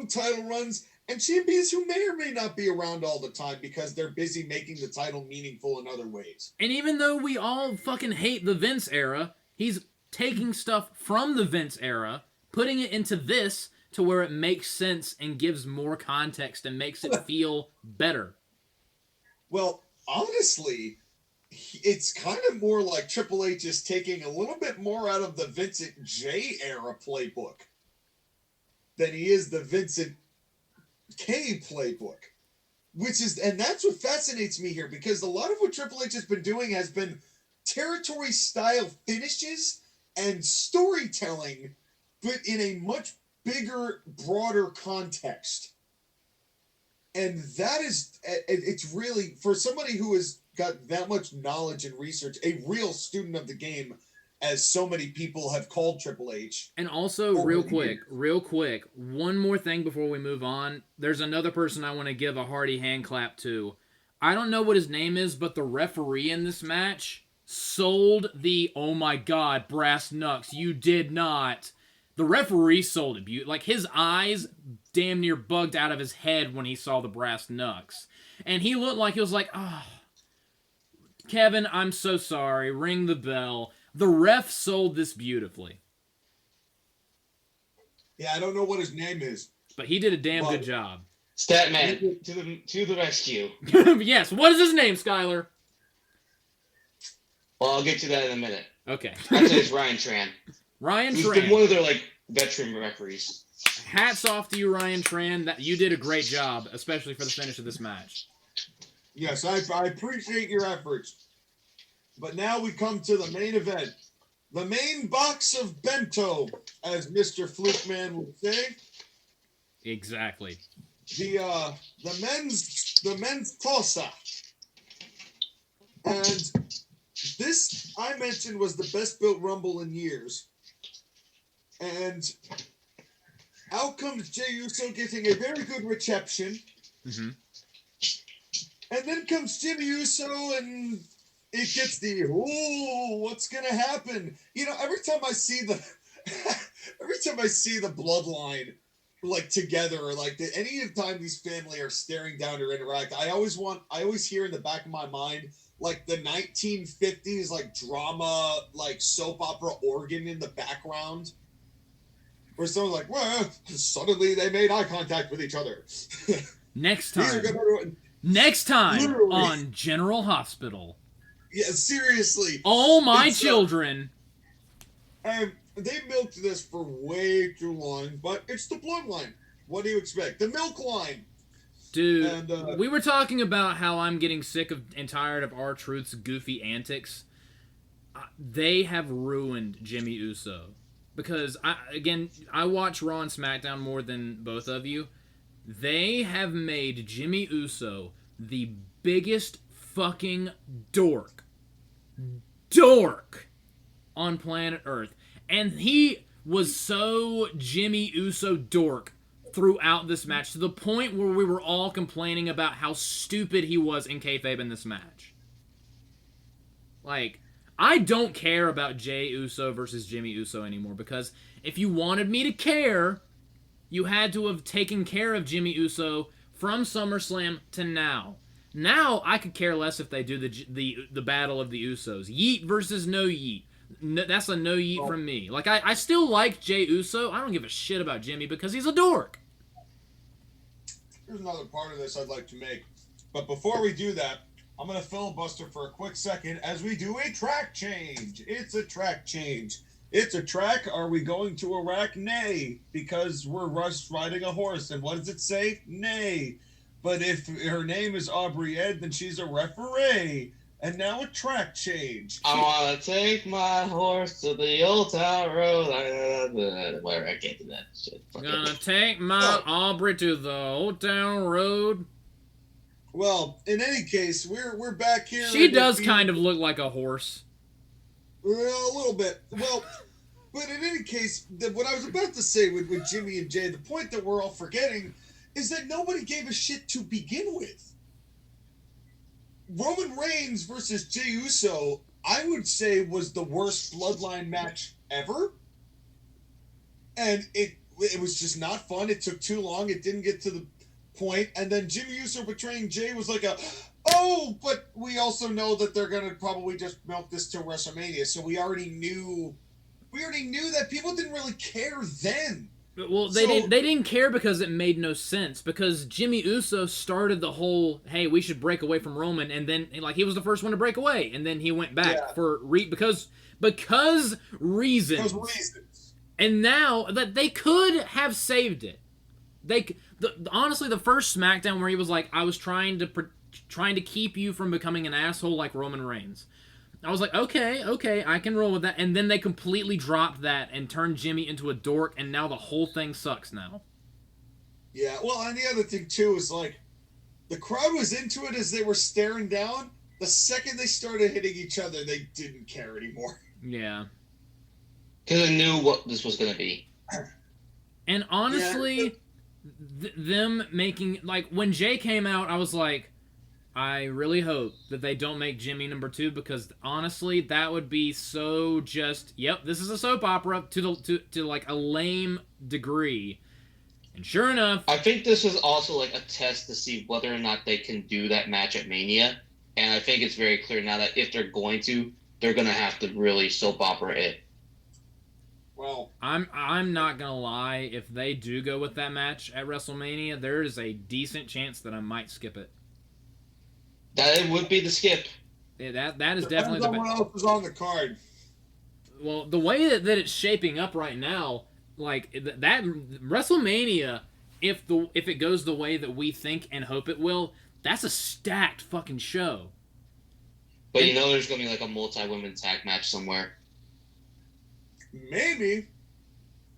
title runs, and champions who may or may not be around all the time because they're busy making the title meaningful in other ways. And even though we all fucking hate the Vince era, he's taking stuff from the Vince era, putting it into this to where it makes sense and gives more context and makes it feel better. Well, honestly, it's kind of more like Triple H is taking a little bit more out of the Vincent J era playbook than he is the Vincent K playbook, and that's what fascinates me here, because a lot of what Triple H has been doing has been territory style finishes and storytelling, but in a much bigger, broader context. And that is, it's really, for somebody who has got that much knowledge and research, a real student of the game, as so many people have called Triple H. And also, real quick, one more thing before we move on. There's another person I want to give a hearty hand clap to. I don't know what his name is, but the referee in this match sold the, oh my god, brass knucks, you did not. The referee sold it. Like, his eyes damn near bugged out of his head when he saw the brass knucks. And he looked like he was like, oh, Kevin, I'm so sorry, ring the bell. The ref sold this beautifully. Yeah, I don't know what his name is, but he did a damn good job. Statman, to the rescue. Yes, what is his name, Skyler? Well, I'll get to that in a minute. Okay. Actually, it's Ryan Tran. Ryan He's Tran. been one of their, veteran referees. Hats off to you, Ryan Tran. That you did a great job, especially for the finish of this match. Yes, I appreciate your efforts. But now we come to the main event. The main box of bento, as Mr. Flukeman would say. Exactly. The men's toss-up. And this, I mentioned, was the best built Rumble in years. And out comes Jey Uso getting a very good reception. Mm-hmm. And then comes Jimmy Uso, and it gets the, ooh, what's gonna happen? Every time I see the bloodline together, or any time these family are staring down or interact, I always hear in the back of my mind the 1950s drama soap opera organ in the background, where someone's well, suddenly they made eye contact with each other. Next time Literally. On General Hospital. Yeah, seriously. Oh my children. They milked this for way too long, but it's the bloodline. What do you expect? The milk line. Dude, and, we were talking about how I'm getting sick of and tired of R-Truth's goofy antics. They have ruined Jimmy Uso. Because, I watch Raw and SmackDown more than both of you. They have made Jimmy Uso the biggest fucking dork on planet Earth. And he was so Jimmy Uso dork throughout this match, to the point where we were all complaining about how stupid he was in kayfabe in this match. I don't care about Jey Uso versus Jimmy Uso anymore, because if you wanted me to care, you had to have taken care of Jimmy Uso from SummerSlam to now. Now, I could care less if they do the battle of the Usos. Yeet versus no Yeet. No, that's a no Yeet from me. I still like Jey Uso. I don't give a shit about Jimmy because he's a dork. Here's another part of this I'd like to make. But before we do that, I'm going to filibuster for a quick second as we do a track change. It's a track change. It's a track. Are we going to Iraq? Nay. Because we're riding a horse. And what does it say? Nay. But if her name is Aubrey Ed, then she's a referee. And now a track change. I want to take my horse to the old town road. Whatever, I can't do that shit. Gonna take my Aubrey to the old town road. Well, in any case, we're back here. She does kind of look like a horse. Well, a little bit. Well, but in any case, what I was about to say with Jimmy and Jay, the point that we're all forgetting is that nobody gave a shit to begin with. Roman Reigns versus Jey Uso, I would say, was the worst bloodline match ever. And it was just not fun. It took too long. It didn't get to point, and then Jimmy Uso betraying Jay was like oh, but we also know that they're gonna probably just milk this till WrestleMania, so we already knew that people didn't really care then. Well, they didn't care because it made no sense, because Jimmy Uso started the whole, hey, we should break away from Roman, and then he was the first one to break away, and then he went back for because reasons. And now that they could have saved it. Honestly, the first SmackDown where he was like, I was trying to keep you from becoming an asshole like Roman Reigns. I was like, okay, I can roll with that. And then they completely dropped that and turned Jimmy into a dork, and now the whole thing sucks now. Yeah, well, and the other thing, too, is, like, the crowd was into it as they were staring down. The second they started hitting each other, they didn't care anymore. Yeah. Because they knew what this was going to be. And honestly, them making, like, when Jay came out, I was like, I really hope that they don't make Jimmy number 2, because honestly, that would be so just, yep, this is a soap opera to like a lame degree. And sure enough, I think this is also like a test to see whether or not they can do that match at Mania. And I think it's very clear now that if they're going to have to really soap opera it. Well, I'm not gonna lie, if they do go with that match at WrestleMania, there is a decent chance that I might skip it. That it would be the skip. Yeah, that is definitely the someone else is on the card. Well, the way that it's shaping up right now, like that WrestleMania, if it goes the way that we think and hope it will, that's a stacked fucking show. But you know there's gonna be like a multi-women tag match somewhere. Maybe.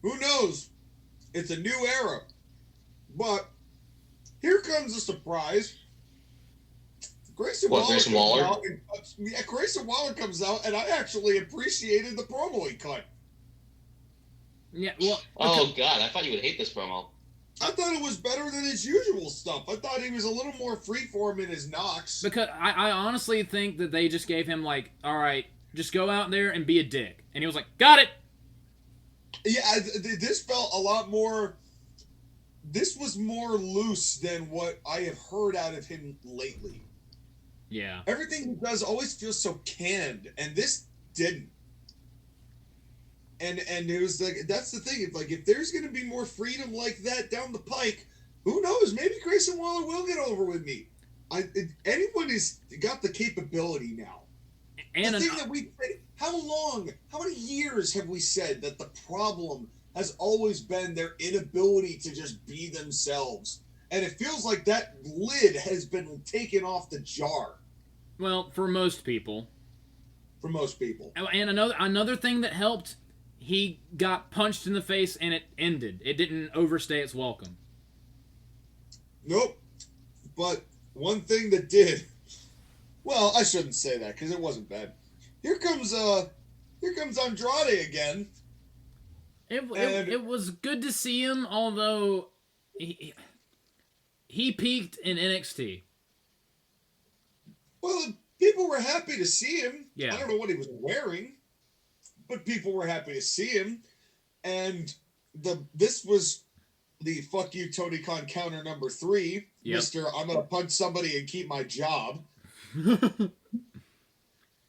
Who knows? It's a new era. But here comes a surprise. Grayson Waller? Grayson Waller comes out, and I actually appreciated the promo he cut. Yeah, well... Oh, God, I thought you would hate this promo. I thought it was better than his usual stuff. I thought he was a little more freeform in his knocks. Because I honestly think that they just gave him, like, all right, just go out there and be a dick. And he was like, got it! Yeah, this felt a lot more... This was more loose than what I have heard out of him lately. Yeah. Everything he does always feels so canned, and this didn't. And it was like, that's the thing. If there's going to be more freedom like that down the pike, who knows? Maybe Grayson Waller will get over with me. Anyone has got the capability now. And the thing that we, how many years have we said that the problem has always been their inability to just be themselves? And it feels like that lid has been taken off the jar. Well, for most people. For most people. And another thing that helped, he got punched in the face and it ended. It didn't overstay its welcome. Nope. But one thing that did... Well, I shouldn't say that because it wasn't bad. Here comes Andrade again. It was good to see him, although... He peaked in NXT. Well, people were happy to see him. Yeah. I don't know what he was wearing, but people were happy to see him. And this was the fuck you Tony Khan counter number 3. Yep. Mr. I'm going to punch somebody and keep my job. And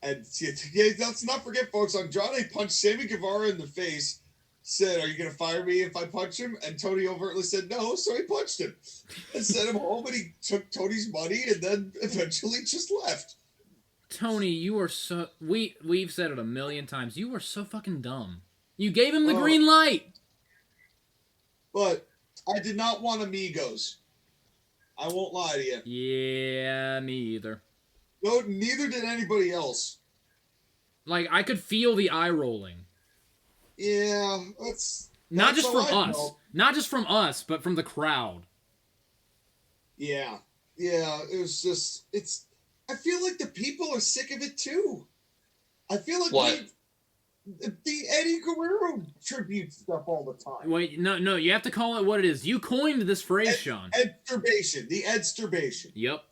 let's not forget, folks, Andrade punched Sammy Guevara in the face. Said, are you going to fire me if I punch him? And Tony overtly said no, so he punched him. And sent him home, and he took Tony's money and then eventually just left. Tony, you are so... We've said it a million times. You are so fucking dumb. You gave him the green light. But I did not want amigos. I won't lie to you. Yeah, me either. No, neither did anybody else. Like, I could feel the eye rolling. Yeah, that's not just from us. Not just from us, but from the crowd. Yeah. It was just, I feel like the people are sick of it too. I feel like the Eddie Guerrero tribute stuff all the time. Wait, no, you have to call it what it is. You coined this phrase, Sean. Edsturbation. The Edsturbation. Yep.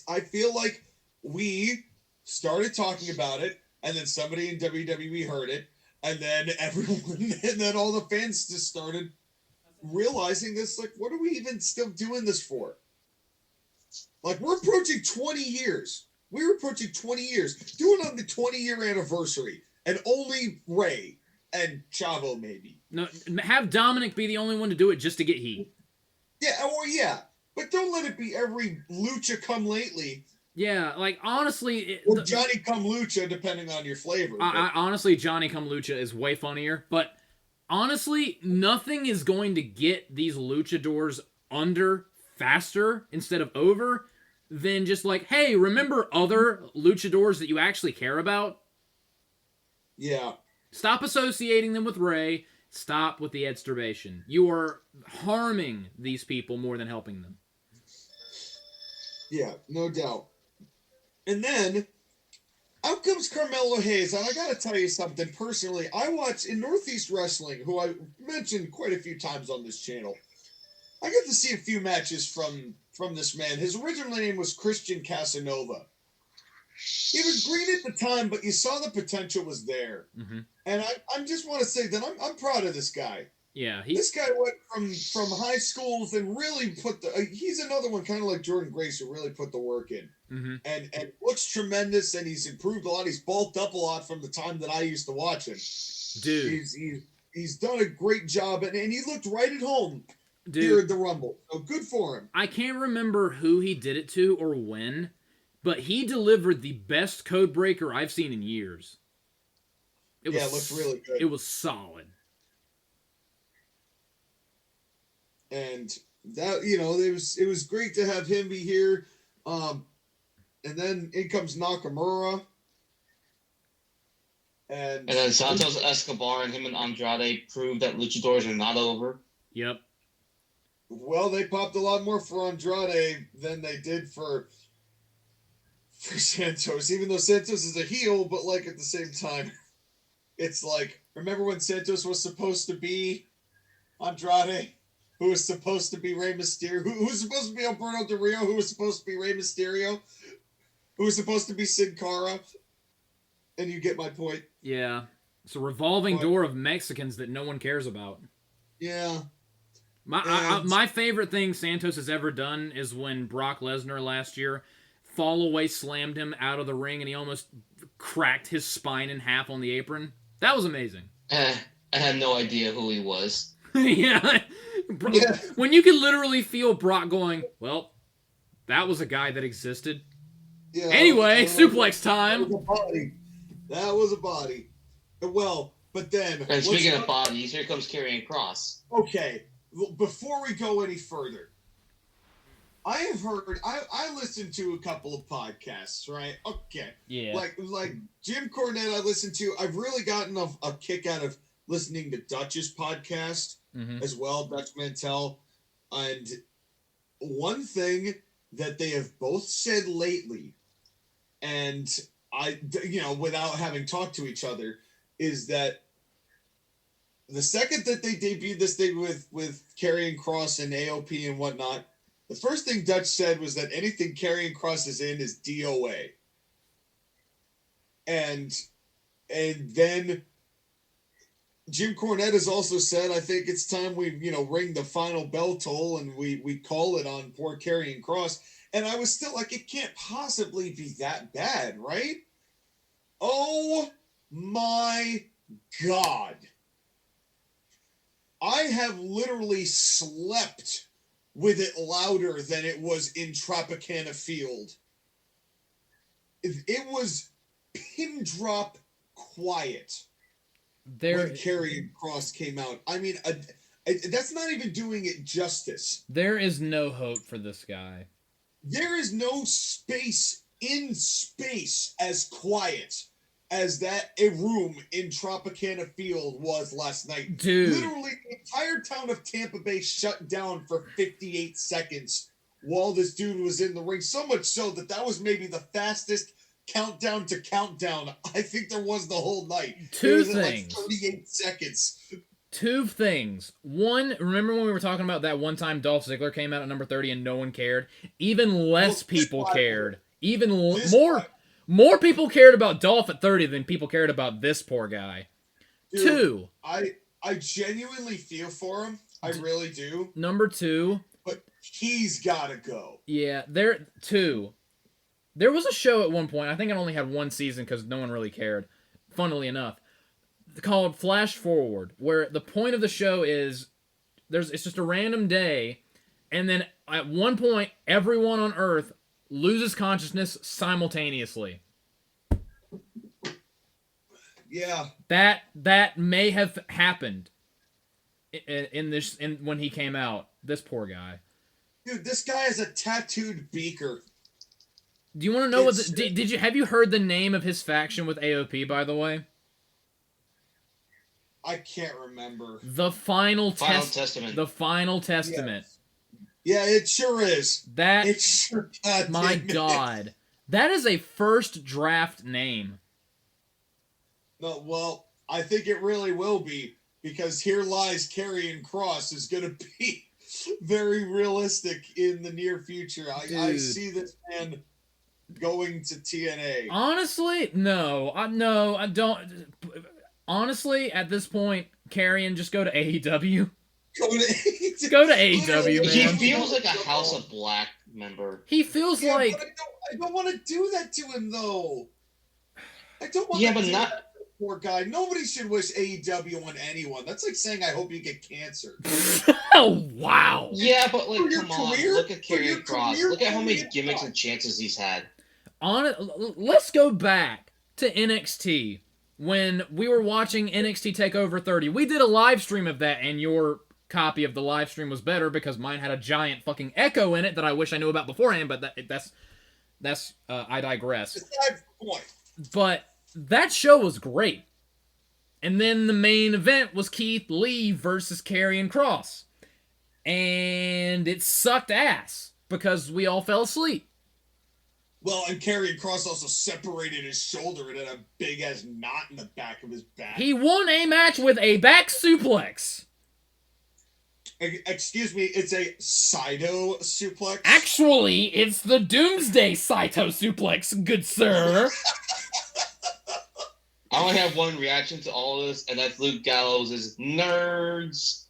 I feel like we started talking about it, and then somebody in WWE heard it, and then everyone, and then all the fans just started realizing this, like, what are we even still doing this for? Like, we're approaching 20 years. We're approaching 20 years. Doing on the 20-year anniversary. And only Ray and Chavo, maybe. No, have Dominic be the only one to do it just to get heat. Yeah, or yeah. But don't let it be every lucha come lately. Yeah, like, honestly... Or Johnny come lucha, depending on your flavor. Honestly, Johnny come lucha is way funnier. But, honestly, nothing is going to get these luchadors under faster instead of over than just like, hey, remember other luchadors that you actually care about? Yeah. Stop associating them with Ray. Stop with the Edsturbation. You are harming these people more than helping them. Yeah, no doubt. And then, out comes Carmelo Hayes. And I gotta tell you something personally. I watch in Northeast Wrestling, who I mentioned quite a few times on this channel. I got to see a few matches from this man. His original name was Christian Casanova. He was green at the time, but you saw the potential was there. Mm-hmm. And I just want to say that I'm proud of this guy. Yeah, this guy went from high schools and really put the. He's another one kind of like Jordan Grace who really put the work in, and looks tremendous. And he's improved a lot. He's bulked up a lot from the time that I used to watch him. Dude, he's done a great job, and he looked right at home. Here at the Rumble. So good for him. I can't remember who he did it to or when, but he delivered the best code breaker I've seen in years. It looked really good. It was solid. And that, it was great to have him be here. And then in comes Nakamura. And then Santos Escobar and him and Andrade proved that luchadors are not over. Yep. Well, they popped a lot more for Andrade than they did for Santos, even though Santos is a heel, but like at the same time, it's like, remember when Santos was supposed to be Andrade, who was supposed to be Rey Mysterio, who was supposed to be Alberto Del Rio, who was supposed to be Rey Mysterio, who was supposed to be Sin Cara, and you get my point. Yeah, it's a revolving door of Mexicans that no one cares about. Yeah. My favorite thing Santos has ever done is when Brock Lesnar last year fall-away slammed him out of the ring and he almost cracked his spine in half on the apron. That was amazing. I had no idea who he was. Yeah. When you can literally feel Brock going, well, that was a guy that existed. Yeah. Anyway, suplex time. That was a body. Well, but then... And speaking of bodies, here comes Karrion Kross. Okay. Before we go any further, I have heard, I listened to a couple of podcasts, right? Okay. Yeah. Like Jim Cornette I listened to. I've really gotten a kick out of listening to Dutch's podcast as well, Dutch Mantel. And one thing that they have both said lately, and without having talked to each other, is that the second that they debuted this thing with Karrion Kross and AOP and whatnot, the first thing Dutch said was that anything Karrion Kross is in is DOA. And then Jim Cornette has also said, I think it's time we, ring the final bell toll and we call it on poor Karrion Kross. And I was still like, it can't possibly be that bad, right? Oh my God. I have literally slept with it louder than it was in Tropicana Field. It was pin drop quiet when Karrion Kross came out. I mean, that's not even doing it justice. There is no hope for this guy. There is no space in space as quiet as that a room in Tropicana Field was last night. Dude. Literally, the entire town of Tampa Bay shut down for 58 seconds while this dude was in the ring. So much so that was maybe the fastest countdown to countdown I think there was the whole night. Two things. Like 38 seconds. Two things. One, remember when we were talking about that one time Dolph Ziggler came out at number 30 and no one cared? Even less people cared. Even more people cared about Dolph at 30 than people cared about this poor guy. Dude, two. I genuinely feel for him. I really do. Number 2. But he's got to go. Yeah, there 2. There was a show at one point, I think it only had one season because no one really cared, funnily enough, called Flash Forward, where the point of the show is it's just a random day, and then at one point, everyone on Earth loses consciousness simultaneously. Yeah. That may have happened when he came out. This poor guy. Dude, this guy is a tattooed beaker. Do you want to know have you heard the name of his faction with AOP, by the way? I can't remember. The Final Testament. The Final Testament. Yeah, it sure is. That sure. My God, that is a first draft name. No, well, I think it really will be, because Here Lies Karrion Kross is going to be very realistic in the near future. I see this man going to TNA. Honestly, no, I don't. Honestly, at this point, Karrion, just go to AEW. Go to AEW. Go to AEW, man. He feels like a House of Black member. He feels like. But I don't want to do that to him, though. I don't want. Yeah, but not. Poor guy. Nobody should wish AEW on anyone. That's like saying I hope you get cancer. Oh, wow. Yeah, but like, For come on. career? Look at For your Karrion Kross. career? Look at how many Oh, gimmicks yeah. and chances he's had. Let's go back to NXT when we were watching NXT TakeOver 30. We did a live stream of that, and your copy of the live stream was better because mine had a giant fucking echo in it that I wish I knew about beforehand. But that's I digress. Besides the point. But that show was great. And then the main event was Keith Lee versus Karrion Kross. And it sucked ass because we all fell asleep. Well, and Karrion Kross also separated his shoulder and had a big ass knot in the back of his back. He won a match with a back suplex. Excuse me, it's a Saito suplex? Actually, it's the Doomsday Saito suplex, good sir. I only have one reaction to all of this, and that's Luke Gallows is nerds.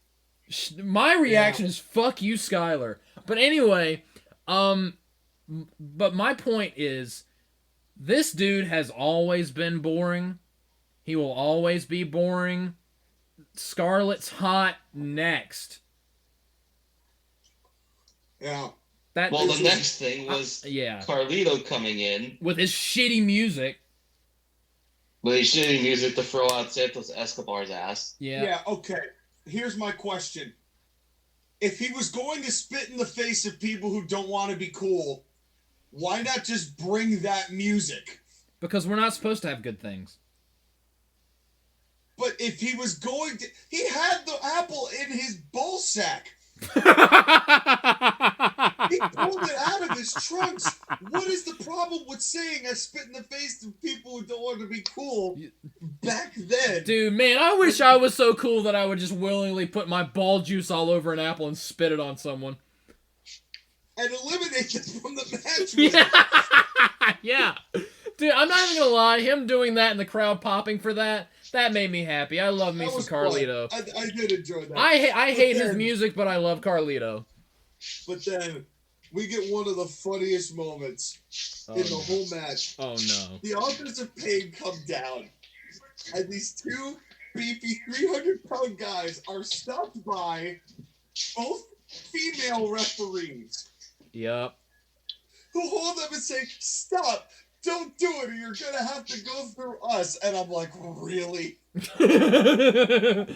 My reaction is fuck you, Skyler. But anyway, but my point is, this dude has always been boring. He will always be boring. Scarlett's hot next. Yeah. Well, the next thing was Carlito coming in with his shitty music. With his shitty music to throw out Santos Escobar's ass. Yeah, okay. Here's my question. If he was going to spit in the face of people who don't want to be cool, why not just bring that music? Because we're not supposed to have good things. But if he was going to... He had the apple in his ball sack. He pulled it out of his trunks. What is the problem with saying I spit in the face of people who don't want to be cool back then? Dude, man, I wish I was so cool that I would just willingly put my ball juice all over an apple and spit it on someone. And eliminate them from the match. Yeah. Dude, I'm not even gonna lie, him doing that and the crowd popping for that made me happy. I love me some Carlito. I did enjoy that. I hate his music, but I love Carlito. But then we get one of the funniest moments in the whole match. Oh no. The Authors of Pain come down, and these two beefy 300-pound guys are stopped by both female referees. Yep. Who hold them and say, "Stop. Don't do it, or you're going to have to go through us." And I'm like, really? Really?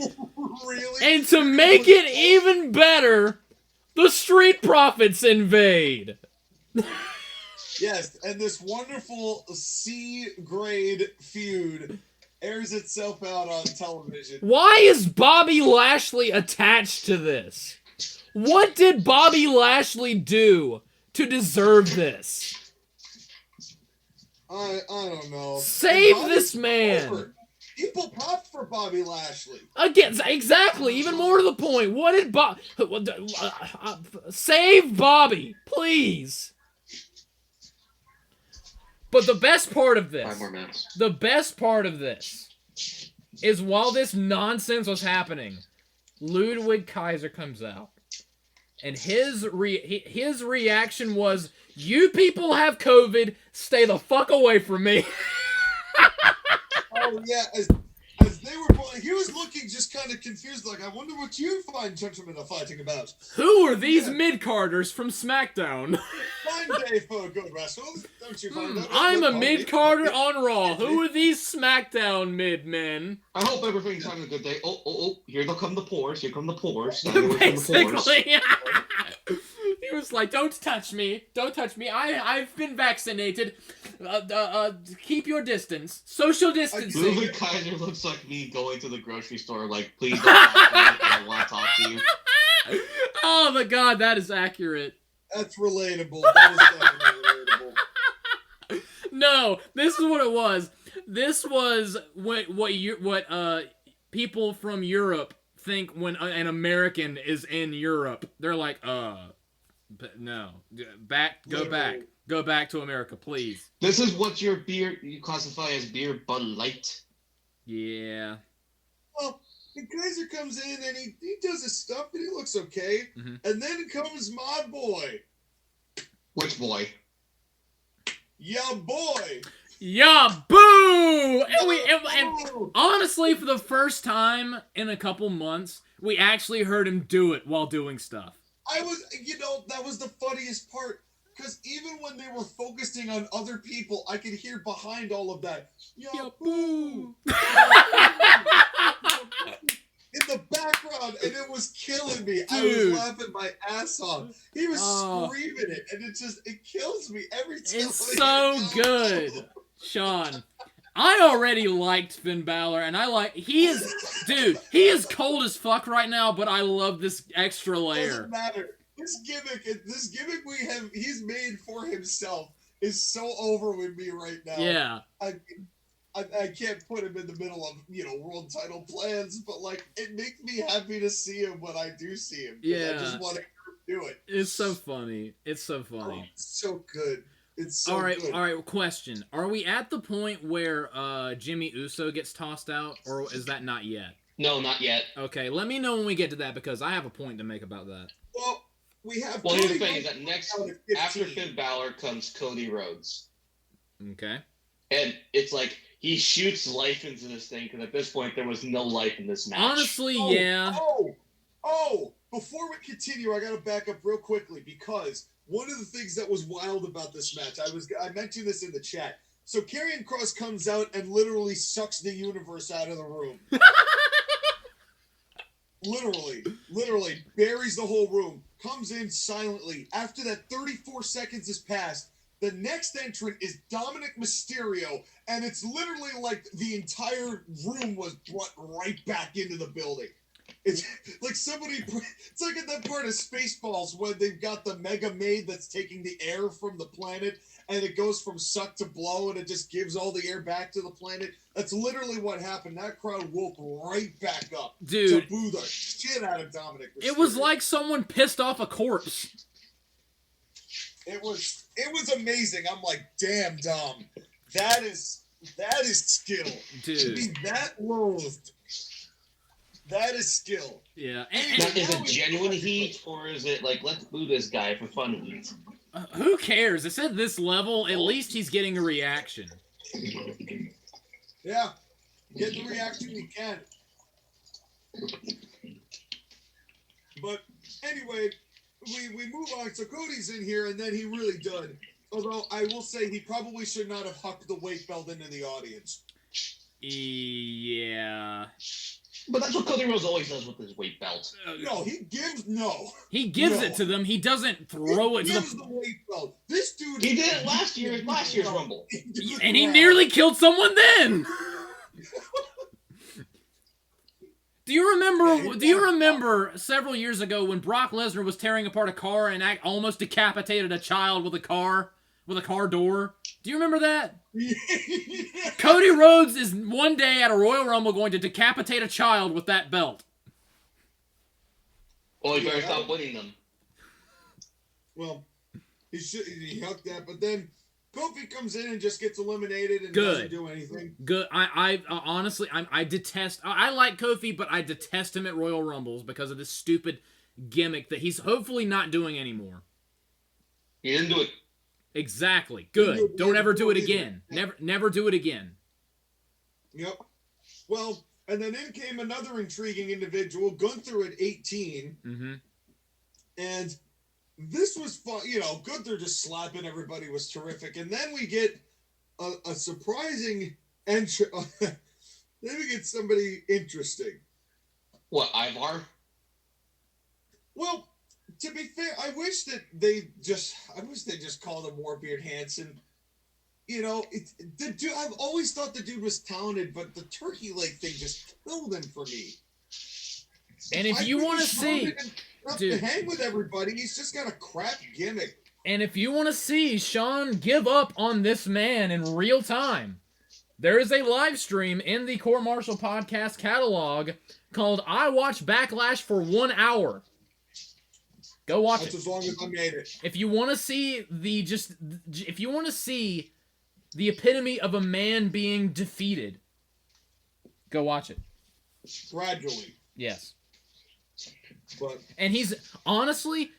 And to make it even better, the Street Profits invade. Yes, and this wonderful C-grade feud airs itself out on television. Why is Bobby Lashley attached to this? What did Bobby Lashley do to deserve this? I don't know. Save this man. Over. People popped for Bobby Lashley. Again, exactly. Even more to the point. What did save Bobby, please. But the best part of this, 5 more minutes. The best part of this is while this nonsense was happening, Ludwig Kaiser comes out, and his reaction was, "You people have COVID. Stay the fuck away from me." Oh yeah, as they were playing, he was looking just kind of confused, like, I wonder what you fine gentlemen are fighting about. Who are these mid-carders from SmackDown? Fine day for good wrestlers, don't you find out? I'm a mid-carder on Raw. Who are these SmackDown mid-men? I hope everything's having a good day. Oh, here come the pores. Here come the pores. Basically, he was like, "Don't touch me. Don't touch me. I've been vaccinated. Keep your distance. Social distancing." Ludwig Kaiser looks like me going to the grocery store, like, please don't talk to me. I don't want to talk to you. Oh my god, that is accurate. That's relatable. That was definitely relatable. No, this is what it was. This was what people from Europe think when an American is in Europe. They're like, but no, go back to America, please. This is what your beer you classify as beer Bud Light. Yeah. Well, the Kaiser comes in and he does his stuff and he looks okay. Mm-hmm. And then comes my boy. Which boy? Yeah, boy. Yeah, boo! And honestly, for the first time in a couple months, we actually heard him do it while doing stuff. That was the funniest part. Because even when they were focusing on other people, I could hear behind all of that, yeah, boo! In the background, and it was killing me. Dude. I was laughing my ass off. He was screaming it, and it kills me every time. It's so good, Sean. I already liked Finn Balor, and he is cold as fuck right now, but I love this extra layer. Doesn't matter. This gimmick he's made for himself is so over with me right now. Yeah. I can't put him in the middle of, world title plans, but, it makes me happy to see him when I do see him. Yeah. I just want to do it. It's so funny. It's so funny. Oh, it's so good. It's so good. All right, question. Are we at the point where Jimmy Uso gets tossed out, or is that not yet? No, not yet. Okay, let me know when we get to that, because I have a point to make about that. Well, we have... Well, here's the thing, is that after Finn Balor comes Cody Rhodes. Okay. And it's like, he shoots life into this thing, because at this point, there was no life in this match. Honestly, yeah. Before we continue, I got to back up real quickly, because one of the things that was wild about this match, I mentioned this in the chat. So Karrion Kross comes out and literally sucks the universe out of the room. literally buries the whole room, comes in silently. After that 34 seconds has passed, the next entrant is Dominic Mysterio, and it's literally like the entire room was brought right back into the building. It's like it's like in that part of Spaceballs when they've got the Mega Maid that's taking the air from the planet, and it goes from suck to blow, and it just gives all the air back to the planet. That's literally what happened. That crowd woke right back up to boo the shit out of Dominic Mysterio. It was like someone pissed off a corpse. It was amazing. I'm like, damn, Dom, that is skill. Dude. To be that loathed. That is skill. Yeah. Now, is it genuine heat, or is it like, let's boo this guy for fun heat? Who cares? It's at this level, at least he's getting a reaction. Yeah. Get the reaction we can. But anyway, we move on. So Cody's in here, and then he really did. Although I will say he probably should not have hucked the weight belt into the audience. Yeah. But that's what Cody Rhodes always does with his weight belt. He gives it to them. He doesn't throw it to the weight belt. This dude. He did it last year's Rumble. And he nearly killed someone then. Do you remember several years ago when Brock Lesnar was tearing apart a car and almost decapitated a child with a car door? Do you remember that? Cody Rhodes is one day at a Royal Rumble going to decapitate a child with that belt. Well, he better stop winning them. Well, he hucked that, but then Kofi comes in and just gets eliminated and Good. doesn't do anything. Good. I honestly, I detest. I like Kofi, but I detest him at Royal Rumbles because of this stupid gimmick that he's hopefully not doing anymore. He didn't do it. Exactly. Good. Don't ever do it again. Never do it again. Yep. Well, and then in came another intriguing individual, Gunther at 18. Mm-hmm. And this was fun. You know, Gunther just slapping everybody was terrific. And then we get a surprising entry. Then we get somebody interesting. What, Ivar? Well, to be fair, I wish they just called him Warbeard Hansen. You know, the dude. I've always thought the dude was talented, but the turkey leg thing just killed him for me. And if you want to see, to hang with everybody, he's just got a crap gimmick. And if you want to see Sean give up on this man in real time, there is a live stream in the Court Martial podcast catalog called "I Watch Backlash for 1 hour." Go watch That's it. as long as I made it. If you want to see the epitome of a man being defeated, go watch it. Gradually. Yes. But And he's honestly,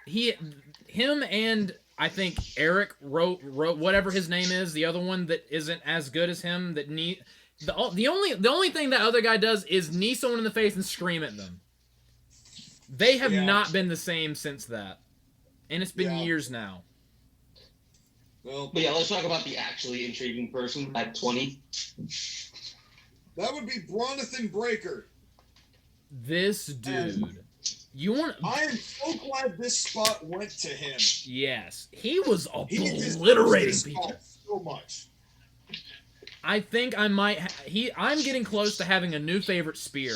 him and I think Eric wrote whatever his name is, the other one that isn't as good as him, that the only thing that other guy does is knee someone in the face and scream at them. They have not been the same since that. And it's been years now. Well, But yeah, let's talk about the actually intriguing person at 20. that would be Bronathan Breaker. This dude. I am so glad this spot went to him. Yes. He was He deserves obliterating this people. spot so much. I think I might I'm getting close to having a new favorite spear.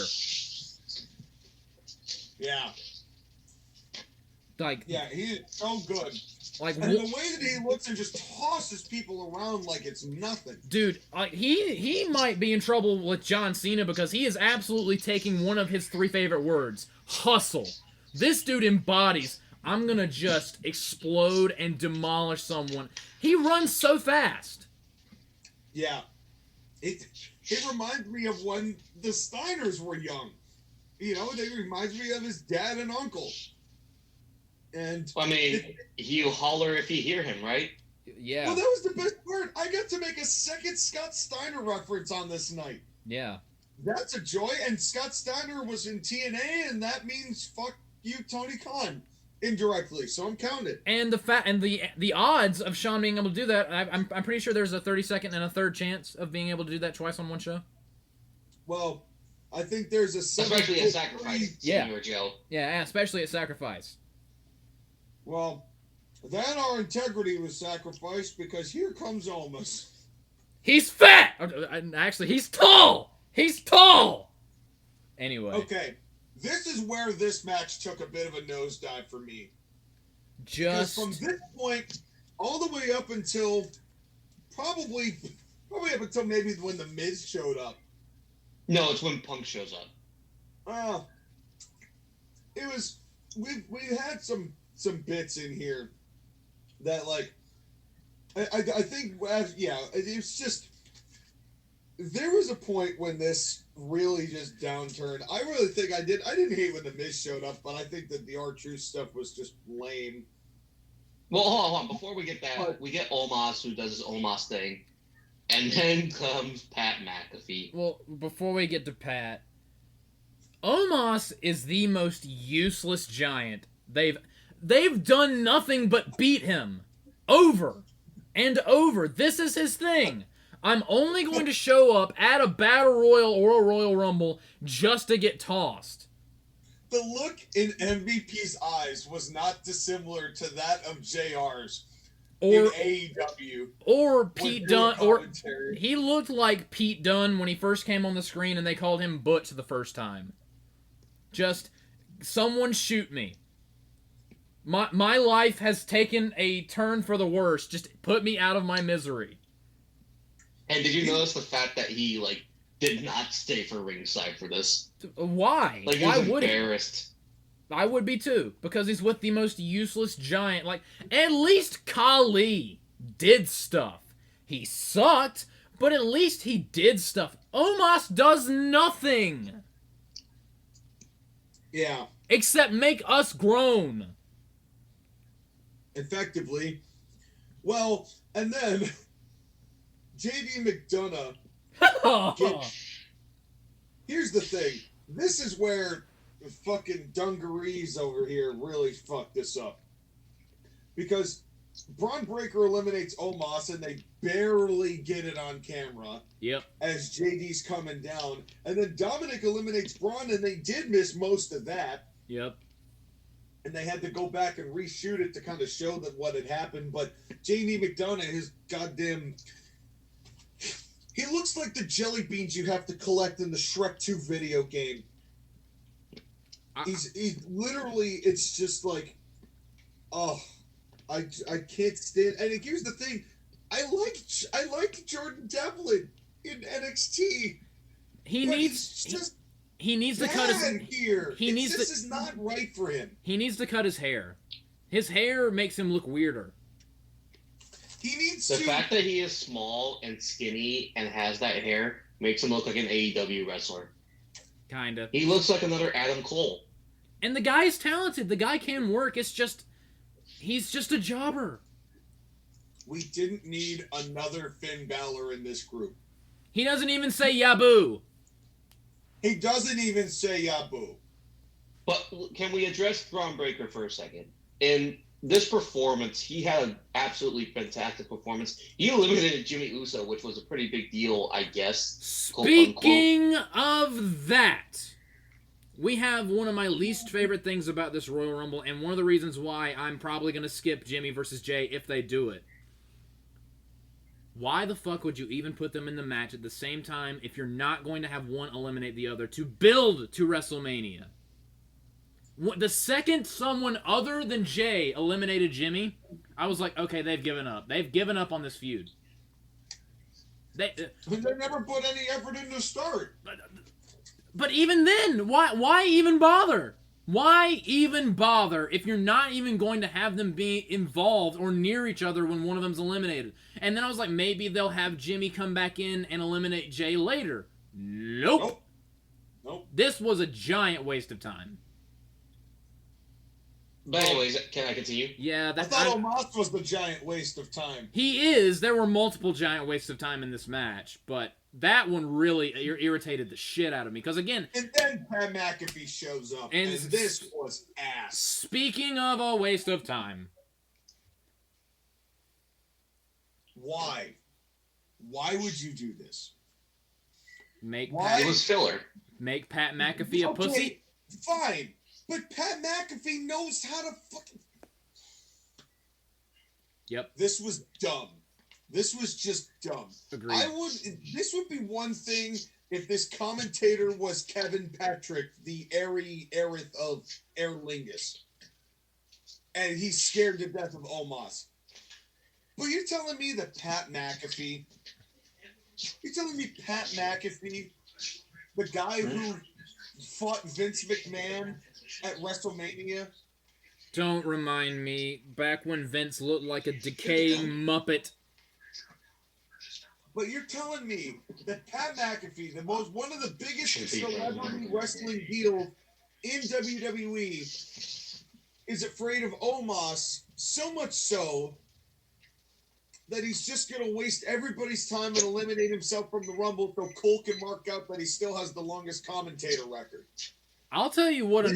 Yeah. Like, Yeah, he is so good. like, And the way that he looks and just tosses people around like it's nothing. dude, like he might be in trouble with John Cena because he is absolutely taking one of his 3 favorite words, hustle. This dude embodies, I'm gonna just explode and demolish someone. He runs so fast. Yeah. It reminds me of when the Steiners were young. You know, it reminds me of his dad and uncle. And I mean, you holler if you hear him, right? Yeah. well, that was the best part. I got to make a second Scott Steiner reference on this night. Yeah. That's a joy. And Scott Steiner was in TNA, and that means fuck you, Tony Khan, indirectly. So I'm counting. And the odds of Sean being able to do that, I'm pretty sure there's a 30-second and a third chance of being able to do that twice on one show. Well, I think there's a Especially at Sacrifice. Yeah. Senior Joe. Yeah, especially at Sacrifice. Well, then our integrity was sacrificed because here comes Omos. He's fat! Actually, he's tall! He's tall! Anyway. Okay, this is where this match took a bit of a nosedive for me. Just... Because from this point, all the way up until probably up until maybe when The Miz showed up. No, it's when Punk shows up. It was... We had some bits in here that, like, I think, it's just, there was a point when this really just downturned. I really think I didn't hate when The Miz showed up, but I think that the R-Truth stuff was just lame. Well, hold on. Before we get that, we get Omos, who does his Omos thing. And then comes Pat McAfee. Well, before we get to Pat, Omos is the most useless giant. They've done nothing but beat him. Over and over. This is his thing. I'm only going to show up at a Battle Royal or a Royal Rumble just to get tossed. The look in MVP's eyes was not dissimilar to that of JR's in AEW. Or Pete Dunne. Or commentary. he looked like Pete Dunne when he first came on the screen and they called him Butch the first time. Just, someone shoot me. My life has taken a turn for the worse. Just put me out of my misery. And did you notice the fact that he, like, did not stay for ringside for this? Why? Like, he Why was would he? embarrassed. I would be too, because he's with the most useless giant. Like, at least Kali. did stuff. He sucked, but at least he did stuff. Omos does nothing. Yeah. Except make us groan. Effectively. Well, and then JD McDonough. Here's the thing. This is where the fucking dungarees over here really fucked this up. Because Braun Breaker eliminates Omos and they barely get it on camera. Yep. As JD's coming down. And then Dominic eliminates Braun and they did miss most of that. Yep. And they had to go back and reshoot it to kind of show that what had happened. But JD McDonough, his goddamn... He looks like the jelly beans you have to collect in the Shrek 2 video game. He's literally, it's just like, oh, I can't stand. And here's the thing, I like Jordan Devlin in NXT. He needs to cut his here. This is not right for him. He needs to cut his hair. His hair makes him look weirder. He needs the fact that he is small and skinny and has that hair makes him look like an AEW wrestler. Kinda. He looks like another Adam Cole. And the guy's talented. The guy can work. It's just, he's just a jobber. We didn't need another Finn Balor in this group. He doesn't even say Yabu. He doesn't even say Yabu. But can we address Braun Breaker for a second? In this performance, he had an absolutely fantastic performance. He eliminated Jimmy Uso, which was a pretty big deal, I guess. Speaking of that, we have one of my least favorite things about this Royal Rumble, and one of the reasons why I'm probably going to skip Jimmy versus Jay if they do it. Why the fuck would you even put them in the match at the same time if you're not going to have one eliminate the other to build to WrestleMania? The second someone other than Jay eliminated Jimmy, I was like, okay, they've given up. They've given up on this feud. They never put any effort in to start. But even then, why even bother? Why even bother if you're not even going to have them be involved or near each other when one of them's eliminated? And then I was like, maybe they'll have Jimmy come back in and eliminate Jay later. Nope. This was a giant waste of time. But anyways, can I continue? Yeah, I thought Omos was the giant waste of time. He is. There were multiple giant wastes of time in this match, but that one really irritated the shit out of me. Because again... And then Pat McAfee shows up, and this was ass. Speaking of a waste of time. Why? Why would you do this? It was filler. Make Pat McAfee a pussy? Fine. But Pat McAfee knows how to fucking... Yep. This was dumb. This was just dumb. Agreed. This would be one thing if this commentator was Kevin Patrick, the Aerith of Aer Lingus. And he's scared to death of Omos. But you're telling me that Pat McAfee... You're telling me Pat McAfee, the guy who fought Vince McMahon at WrestleMania? Don't remind me. Back when Vince looked like a decaying Muppet. But you're telling me that Pat McAfee, one of the biggest celebrity wrestling deals in WWE, is afraid of Omos so much so that he's just going to waste everybody's time and eliminate himself from the Rumble so Cole can mark out that he still has the longest commentator record. I'll tell you what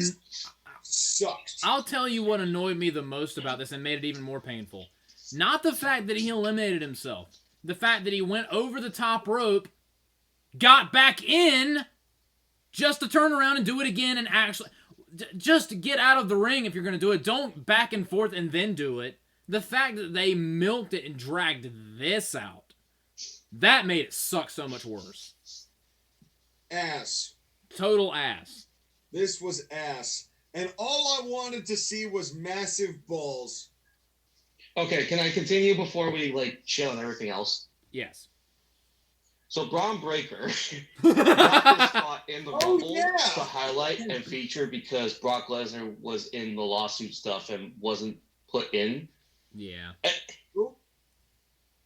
sucked. I'll tell you what annoyed me the most about this and made it even more painful. Not the fact that he eliminated himself. The fact that he went over the top rope, got back in, just to turn around and do it again and actually... Just get out of the ring if you're going to do it. Don't back and forth and then do it. The fact that they milked it and dragged this out, that made it suck so much worse. Ass. Total ass. This was ass. And all I wanted to see was massive balls. Okay, can I continue before we, shit on everything else? Yes. So Braun Breaker got this spot in the Rumble to highlight and feature because Brock Lesnar was in the lawsuit stuff and wasn't put in. Yeah.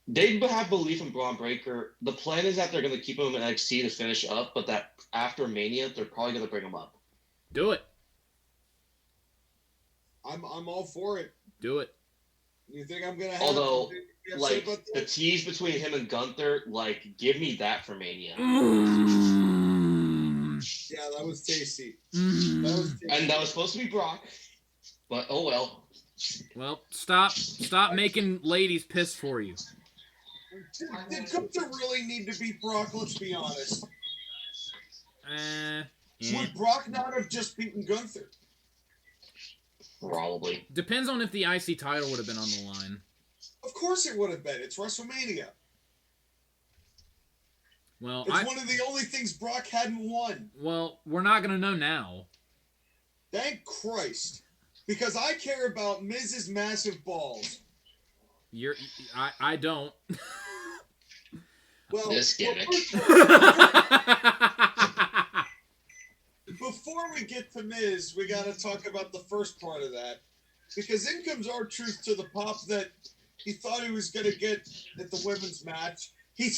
they have belief in Braun Breaker. The plan is that they're going to keep him in NXT to finish up, but that after Mania, they're probably going to bring him up. Do it. I'm all for it. Do it. You think I'm gonna have? Although, be upset like about the that? tease between him and Gunther, like give me that for Mania. Yeah, that was tasty. Mm. That was tasty. And that was supposed to be Brock, but oh well. Well, stop making ladies piss for you. Did Gunther really need to beat Brock? Let's be honest. Yeah. Would Brock not have just beaten Gunther? Probably. Depends on if the IC title would have been on the line. Of course it would have been. It's WrestleMania. Well, It's one of the only things Brock hadn't won. Well, we're not gonna know now. Thank Christ. Because I care about Miz's massive balls. I don't. Well, This gimmick. Before we get to Miz, we got to talk about the first part of that. Because in comes R-Truth to the pop that he thought he was going to get at the women's match. He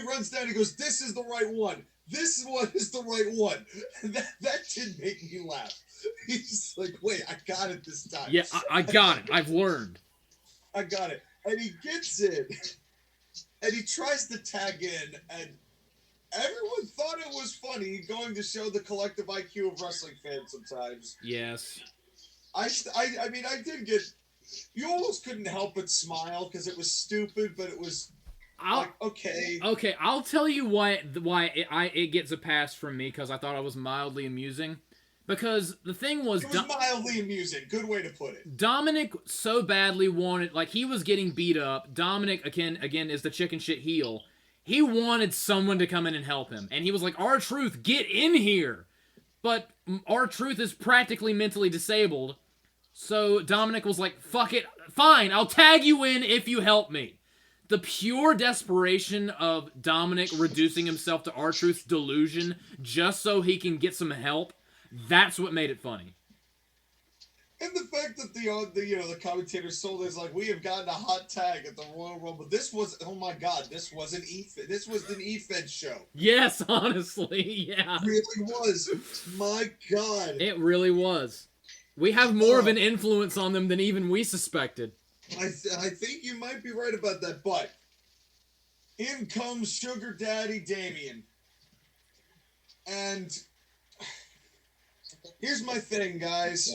runs down, he goes, this is the right one. This one is the right one. And that did make me laugh. He's just like, wait, I got it this time. Yeah, I got it. I've learned. I got it. And he gets it. And he tries to tag in, and everyone thought it was funny, going to show the collective IQ of wrestling fans sometimes. Yes. I mean, I did get... You almost couldn't help but smile, because it was stupid, but it was... okay. Okay, I'll tell you why it gets a pass from me, because I thought it was mildly amusing. Because the thing was... It was mildly amusing. Good way to put it. Dominic so badly wanted... Like, he was getting beat up. Dominic, again, is the chicken shit heel. He wanted someone to come in and help him. And he was like, R-Truth, get in here! But R-Truth is practically mentally disabled. So Dominic was like, fuck it. Fine, I'll tag you in if you help me. The pure desperation of Dominic reducing himself to R-Truth's delusion just so he can get some help, that's what made it funny. And the fact that the commentator sold is like, we have gotten a hot tag at the Royal Rumble. This was, oh my God, this was an this was an E-Fed show. Yes, honestly, yeah. It really was. My God. It really was. We have more of an influence on them than even we suspected. I think you might be right about that, but in comes Sugar Daddy Damien. And here's my thing, guys.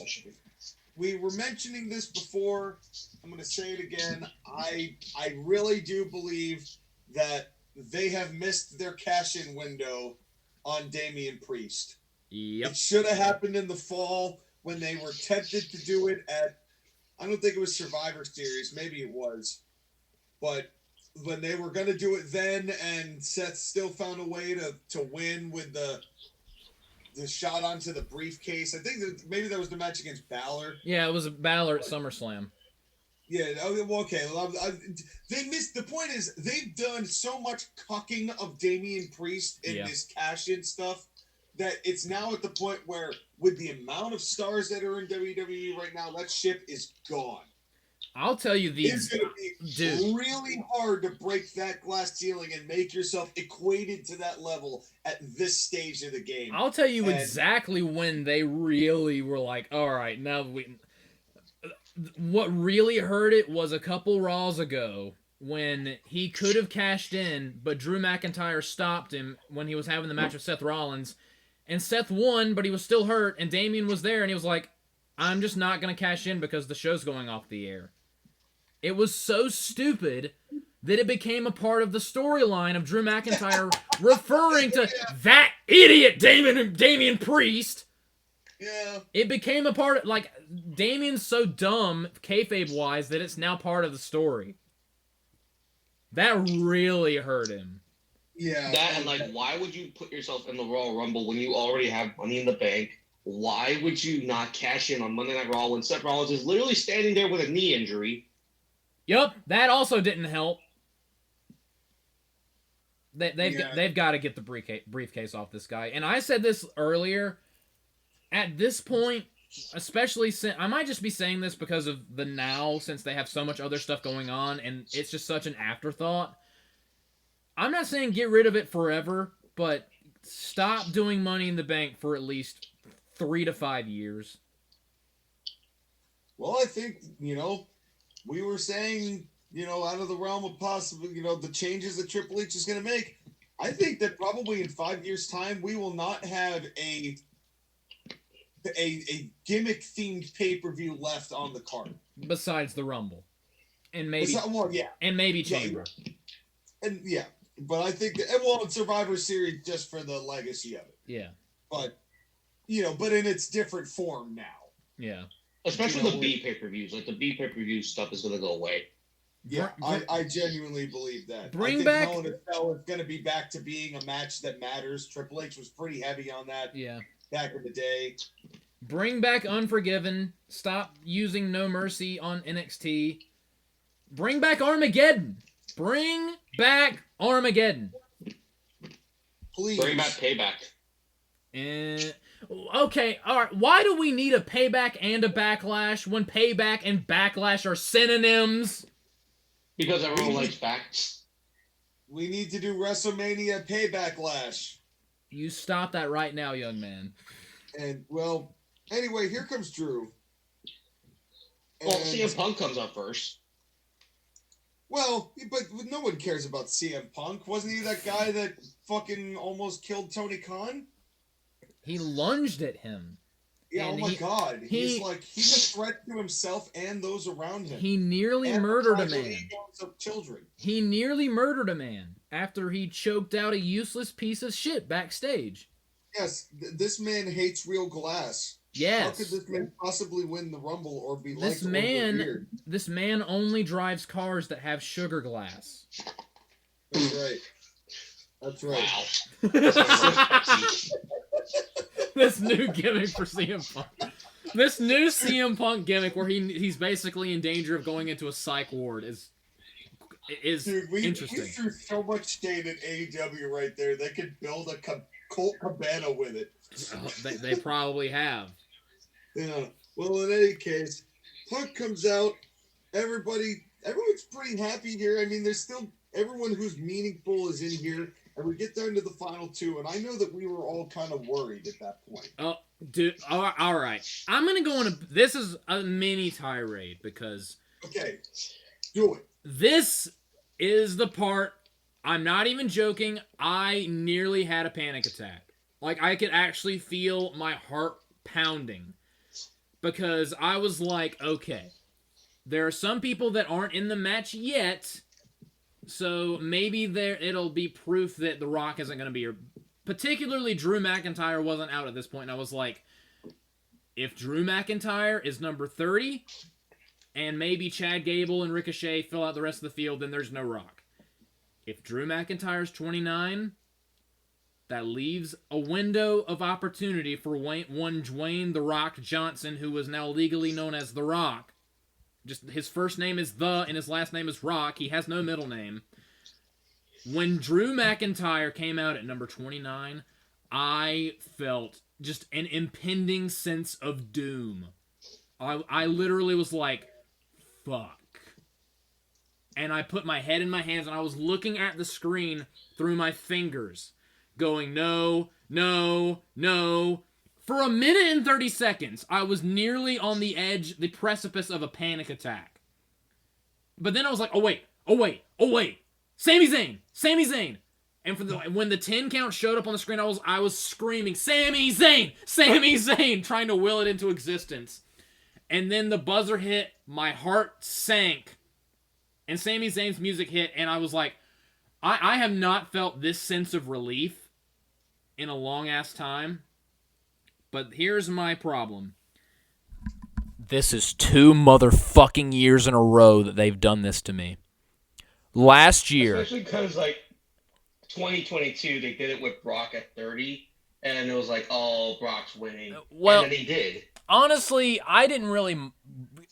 We were mentioning this before. I'm going to say it again. I really do believe that they have missed their cash-in window on Damian Priest. Yep. It should have happened in the fall when they were tempted to do it at, I don't think it was Survivor Series. Maybe it was. But when they were going to do it then, and Seth still found a way to win with the shot onto the briefcase. I think that maybe that was the match against Balor. Yeah, it was Balor at SummerSlam. Yeah, well, okay. They missed. The point is, they've done so much cucking of Damian Priest in this cash-in stuff that it's now at the point where, with the amount of stars that are in WWE right now, that ship is gone. I'll tell you It's going to be really hard to break that glass ceiling and make yourself equated to that level at this stage of the game. I'll tell you exactly when they really were like, all right, now we... What really hurt it was a couple Raws ago when he could have cashed in, but Drew McIntyre stopped him when he was having the match with Seth Rollins. And Seth won, but he was still hurt, and Damian was there, and he was like, I'm just not going to cash in because the show's going off the air. It was so stupid that it became a part of the storyline of Drew McIntyre referring to that idiot Damian Priest. Yeah. It became a part of, like, Damian's so dumb, kayfabe-wise, that it's now part of the story. That really hurt him. Yeah. That and, like, why would you put yourself in the Royal Rumble when you already have Money in the Bank? Why would you not cash in on Monday Night Raw when Seth Rollins is literally standing there with a knee injury? Yup, that also didn't help. They've got to get the briefcase off this guy. And I said this earlier. At this point, especially since I might just be saying this because of the now, since they have so much other stuff going on, and it's just such an afterthought. I'm not saying get rid of it forever, but stop doing Money in the Bank for at least 3 to 5 years. Well, I think, we were saying, out of the realm of possible, the changes that Triple H is going to make. I think that probably in 5 years' time, we will not have a gimmick-themed pay-per-view left on the card. Besides the Rumble. And maybe yeah. And maybe Chamber. And yeah. But I think that, Survivor Series just for the legacy of it. Yeah. But, but in its different form now. Yeah. Especially the B pay-per-views. Like, the B pay-per-view stuff is going to go away. Yeah, I genuinely believe that. Bring back Hell in a Cell is going to be back to being a match that matters. Triple H was pretty heavy on that back in the day. Bring back Unforgiven. Stop using No Mercy on NXT. Bring back Armageddon. Bring back Armageddon. Please. Bring back Payback. Okay, alright. Why do we need a Payback and a Backlash when Payback and Backlash are synonyms? Because everyone likes backs. We need to do WrestleMania Payback Lash. You stop that right now, young man. And, anyway, here comes Drew. Well, CM Punk comes up first. Well, but no one cares about CM Punk. Wasn't he that guy that fucking almost killed Tony Khan? He lunged at him. Yeah, and oh my God. He's a threat to himself and those around him. He nearly murdered a man. Of children. He nearly murdered a man after he choked out a useless piece of shit backstage. Yes, this man hates real glass. Yes. How could this man possibly win the Rumble or be this man? This man only drives cars that have sugar glass. That's right. That's right. Wow. This new gimmick for CM Punk. This new CM Punk gimmick where he's basically in danger of going into a psych ward is Dude, we interesting. threw so much shade at AEW right there. They could build a Colt Cabana with it. They probably have. Yeah. Well, in any case, Punk comes out. Everyone's pretty happy here. I mean, there's still everyone who's meaningful is in here. And we get down to the final two, and I know that we were all kind of worried at that point. Oh, dude, all right. I'm going to go on this is a mini tirade because... Okay, do it. This is the part, I'm not even joking, I nearly had a panic attack. Like, I could actually feel my heart pounding. Because I was like, okay, there are some people that aren't in the match yet... So maybe it'll be proof that The Rock isn't going to be here. Particularly Drew McIntyre wasn't out at this point. And I was like, if Drew McIntyre is number 30, and maybe Chad Gable and Ricochet fill out the rest of the field, then there's no Rock. If Drew McIntyre's 29, that leaves a window of opportunity for one Dwayne The Rock Johnson, who is now legally known as The Rock. Just his first name is and his last name is Rock. He has no middle name. When Drew McIntyre came out at number 29, I felt just an impending sense of doom. I literally was like, fuck. And I put my head in my hands and I was looking at the screen through my fingers, going, no, no, no. For a minute and 30 seconds, I was nearly on the edge, the precipice of a panic attack. But then I was like, oh wait. Sami Zayn. And when the 10 count showed up on the screen, I was screaming, Sami Zayn, trying to will it into existence. And then the buzzer hit, my heart sank, and Sami Zayn's music hit, and I was like, I have not felt this sense of relief in a long ass time. But here's my problem. This is 2 motherfucking years in a row that they've done this to me. Last year... Especially because, 2022, they did it with Brock at 30, and it was like, oh, Brock's winning. Well, and then he did. Honestly, I didn't really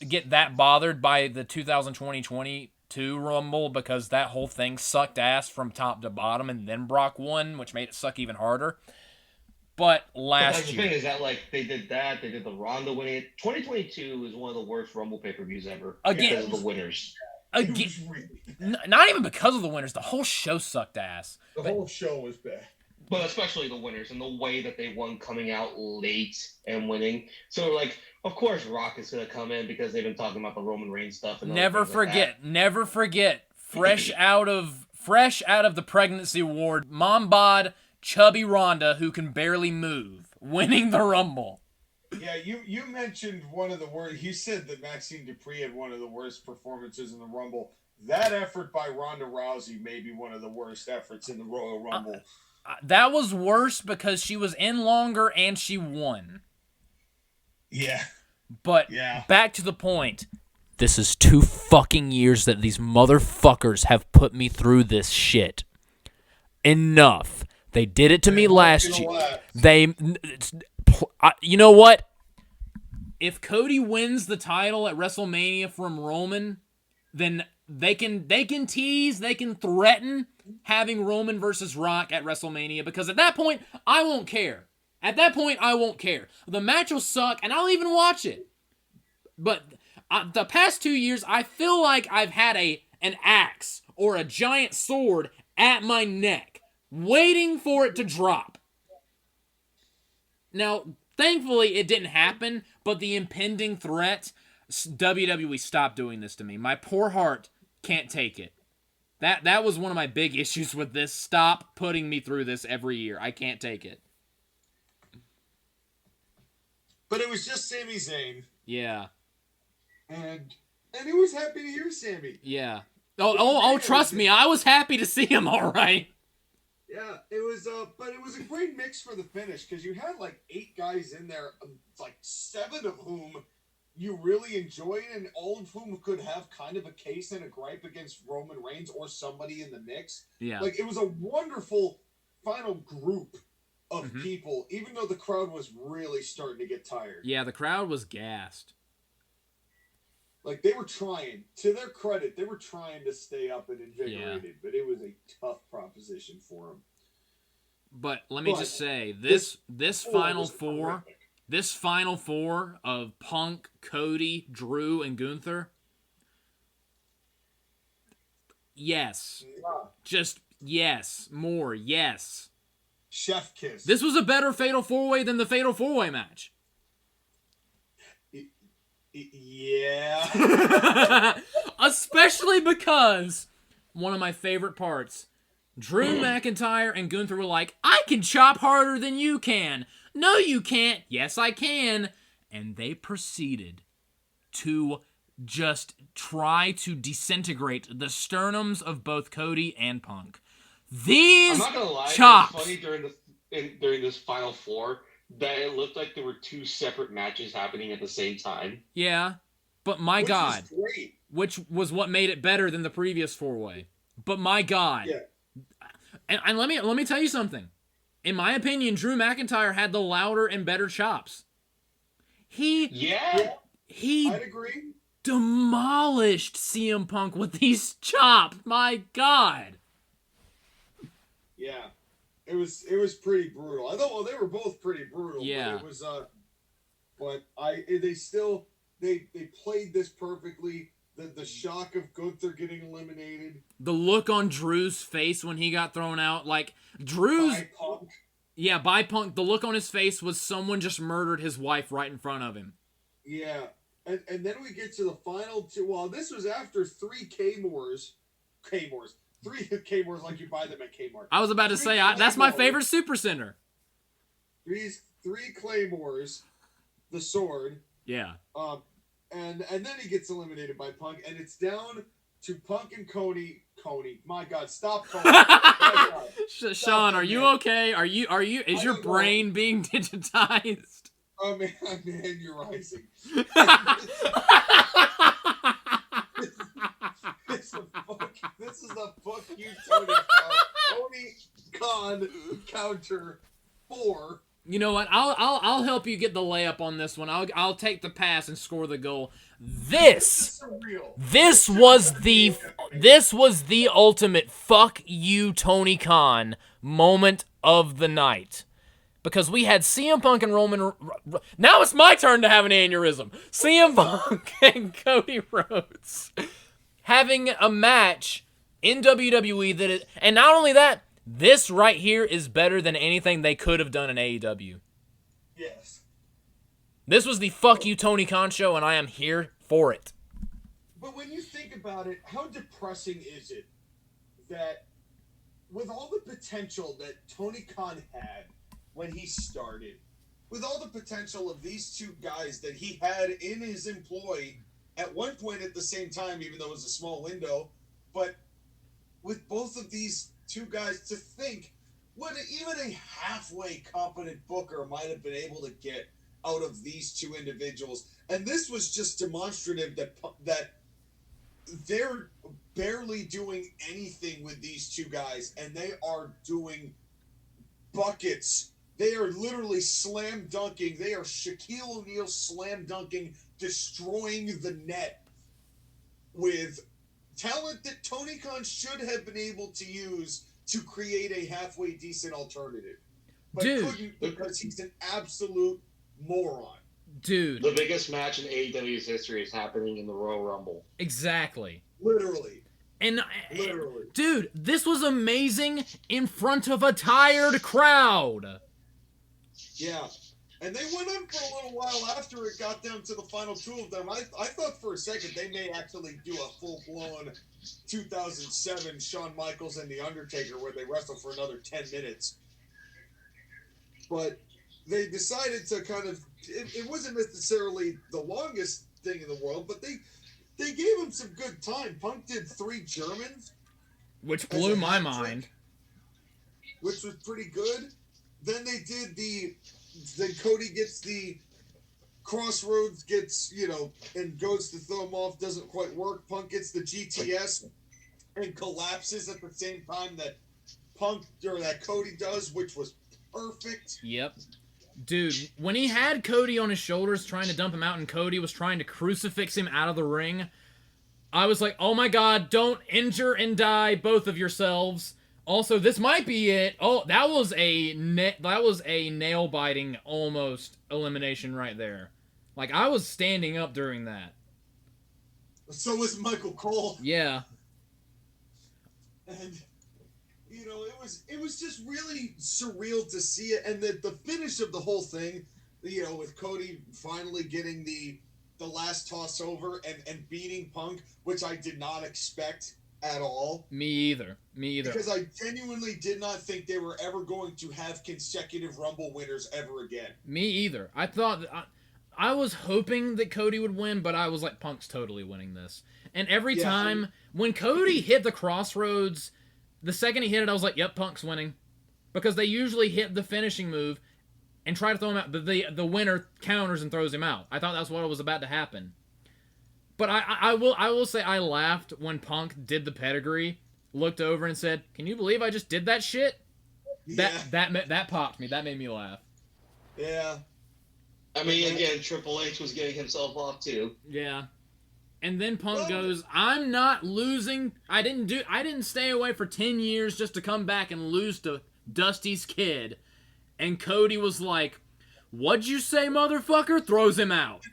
get that bothered by the 2022 Rumble because that whole thing sucked ass from top to bottom, and then Brock won, which made it suck even harder. But But last that's the thing year, is that like they did that, they did the Ronda winning it. 2022 is one of the worst Rumble pay-per-views ever Again- because of the winners. It again, was really not even because of the winners. The whole show sucked ass. the whole show was bad. But especially the winners and the way that they won coming out late and winning. So like, of course, Rock is gonna come in because they've been talking about the Roman Reigns stuff. And Never forget. Fresh out of the pregnancy ward, mom bod, chubby Ronda who can barely move, winning the Rumble. Yeah, you mentioned one of the worst. You said that Maxine Dupree had one of the worst performances in the Rumble. That effort by Ronda Rousey may be one of the worst efforts in the Royal Rumble. That was worse because she was in longer and she won. Yeah. But Yeah. back to the point. This is 2 fucking years that these motherfuckers have put me through this shit. Enough. They did it to me last year. You know what? If Cody wins the title at WrestleMania from Roman, then they can tease, they can threaten having Roman versus Rock at WrestleMania, because at that point, I won't care. The match will suck, and I'll even watch it. But the past 2 years, I feel like I've had an axe or a giant sword at my neck, waiting for it to drop. Now, thankfully, it didn't happen, but the impending threat, WWE, stop doing this to me. My poor heart can't take it. That was one of my big issues with this. Stop putting me through this every year. I can't take it. But it was just Sami Zayn. Yeah. And he was happy to hear Sami. Yeah. Oh, trust me, I was happy to see him, all right. Yeah, it was but it was a great mix for the finish, because you had like 8 guys in there, like 7 of whom you really enjoyed, and all of whom could have kind of a case and a gripe against Roman Reigns or somebody in the mix. Yeah. Like, it was a wonderful final group of people, even though the crowd was really starting to get tired. Yeah, the crowd was gassed. Like, they were trying, to their credit, they were trying to stay up and invigorated, but it was a tough proposition for them. But let me just say, this Final Four, this Final Four of Punk, Cody, Drew, and Gunther, yes. Just yes. More yes. Chef kiss. This was a better Fatal 4-Way than the Fatal 4-Way match. Yeah. Especially because one of my favorite parts, Drew McIntyre and Gunther were like, I can chop harder than you can. No, you can't. Yes, I can. And they proceeded to just try to disintegrate the sternums of both Cody and Punk. These I'm not gonna lie, chops. it was funny during this Final Four that it looked like there were 2 separate matches happening at the same time. Yeah, but my Which God. was great. Which was what made it better than the previous 4-Way. But my God. Yeah. And let me tell you something. In my opinion, Drew McIntyre had the louder and better chops. He I'd agree. demolished CM Punk with these chops. My God. Yeah. It was pretty brutal. I thought, well, they were both pretty brutal. Yeah. But it was they played this perfectly. The shock of Gunther getting eliminated. The look on Drew's face when he got thrown out, like Drew's By Punk. Yeah, by Punk, the look on his face was someone just murdered his wife right in front of him. Yeah. And then we get to the final 2. Well, this was after 3 K-Mores. 3 K-Mores like you buy them at Kmart. I was about to say, that's my favorite Super Center. 3 Claymores, the sword. Yeah. And then he gets eliminated by Punk, and it's down to Punk and Cody. My God, stop Cody. Sean, are you okay? Is your brain being digitized? Oh man, you're rising. This is the fuck you, Tony Khan counter 4. You know what? I'll help you get the layup on this one. I'll take the pass and score the goal. This was the ultimate fuck you, Tony Khan moment of the night. because we had CM Punk and Roman. Now it's my turn to have an aneurysm. CM Punk and Cody Rhodes having a match in WWE and not only that, this right here is better than anything they could have done in AEW. Yes. This was the fuck you Tony Khan show, and I am here for it. But when you think about it, how depressing is it that with all the potential that Tony Khan had when he started, with all the potential of these two guys that he had in his employ at one point at the same time, even though it was a small window, but with both of these two guys, to think what even a halfway competent booker might have been able to get out of these two individuals. And this was just demonstrative that they're barely doing anything with these two guys, and they are doing buckets. They are literally slam dunking. They are Shaquille O'Neal slam dunking, destroying the net with talent that Tony Khan should have been able to use to create a halfway decent alternative. But couldn't because he's an absolute moron. Dude. The biggest match in AEW's history is happening in the Royal Rumble. Exactly. Literally. And literally. Dude, this was amazing in front of a tired crowd. Yeah. And they went on for a little while after it got down to the final two of them. I thought for a second they may actually do a full-blown 2007 Shawn Michaels and The Undertaker where they wrestle for another 10 minutes. But they decided to kind of... It wasn't necessarily the longest thing in the world, but they gave him some good time. Punk did 3 Germans. Which blew my mind. Which was pretty good. Then they did Then Cody gets the Crossroads, and goes to throw him off, doesn't quite work. Punk gets the GTS and collapses at the same time that Cody does, which was perfect. Yep. Dude, when he had Cody on his shoulders trying to dump him out and Cody was trying to crucifix him out of the ring, I was like, oh my god, don't injure and die both of yourselves. Also, this might be it. Oh, that was a nail-biting almost elimination right there. Like, I was standing up during that. So was Michael Cole. Yeah. And, it was just really surreal to see it. And the finish of the whole thing, with Cody finally getting the last toss over and beating Punk, which I did not expect at all. Me either. Because I genuinely did not think they were ever going to have consecutive Rumble winners ever again. Me either. I thought... I was hoping that Cody would win, but I was like, Punk's totally winning this. And every time, when Cody hit the Crossroads, the second he hit it, I was like, yep, Punk's winning. Because they usually hit the finishing move and try to throw him out. The winner counters and throws him out. I thought that's what was about to happen. But I will say I laughed when Punk did the pedigree, looked over and said, "Can you believe I just did that shit?" Yeah. That popped me. That made me laugh. Yeah. I mean, again, Triple H was getting himself off too. Yeah. And then Punk goes, "I'm not losing. I didn't stay away for 10 years just to come back and lose to Dusty's kid." And Cody was like, "What'd you say, motherfucker?" Throws him out.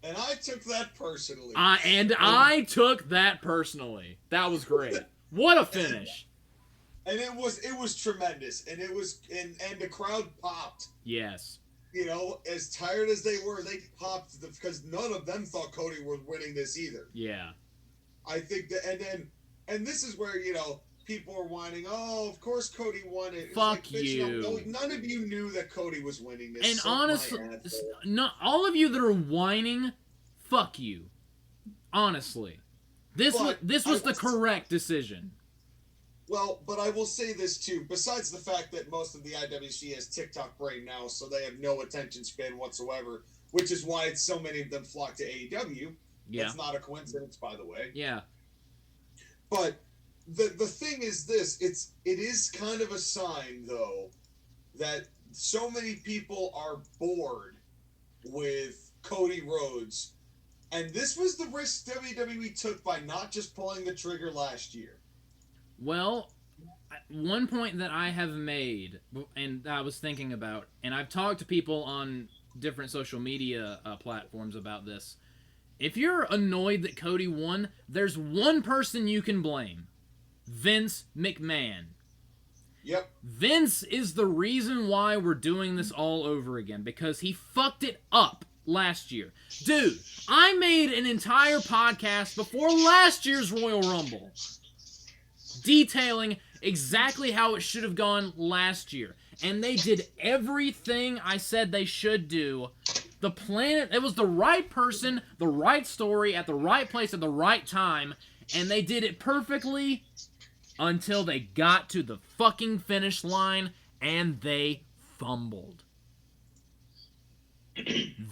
And I took that personally. I took that personally. That was great. What a finish. And it was tremendous. And it was and the crowd popped. Yes. As tired as they were, they popped because none of them thought Cody was winning this either. Yeah. I think that and this is where, people are whining, "Oh, of course Cody won it." Fuck you. None of you knew that Cody was winning this. And honestly, not all of you that are whining, fuck you. Honestly. This was the correct decision. Well, but I will say this too. Besides the fact that most of the IWC has TikTok brain now, so they have no attention span whatsoever, which is why so many of them flock to AEW. Yeah. That's not a coincidence, by the way. Yeah. But the thing is this, it is kind of a sign though that so many people are bored with Cody Rhodes, and this was the risk WWE took by not just pulling the trigger last year. Well, one point that I have made, and I was thinking about, and I've talked to people on different social media platforms about this. If you're annoyed that Cody won, there's one person you can blame. Vince McMahon. Yep. Vince is the reason why we're doing this all over again, because he fucked it up last year. Dude, I made an entire podcast before last year's Royal Rumble detailing exactly how it should have gone last year. And they did everything I said they should do. The planet, it was the right person, the right story, at the right place at the right time, and they did it perfectly until they got to the fucking finish line and they fumbled.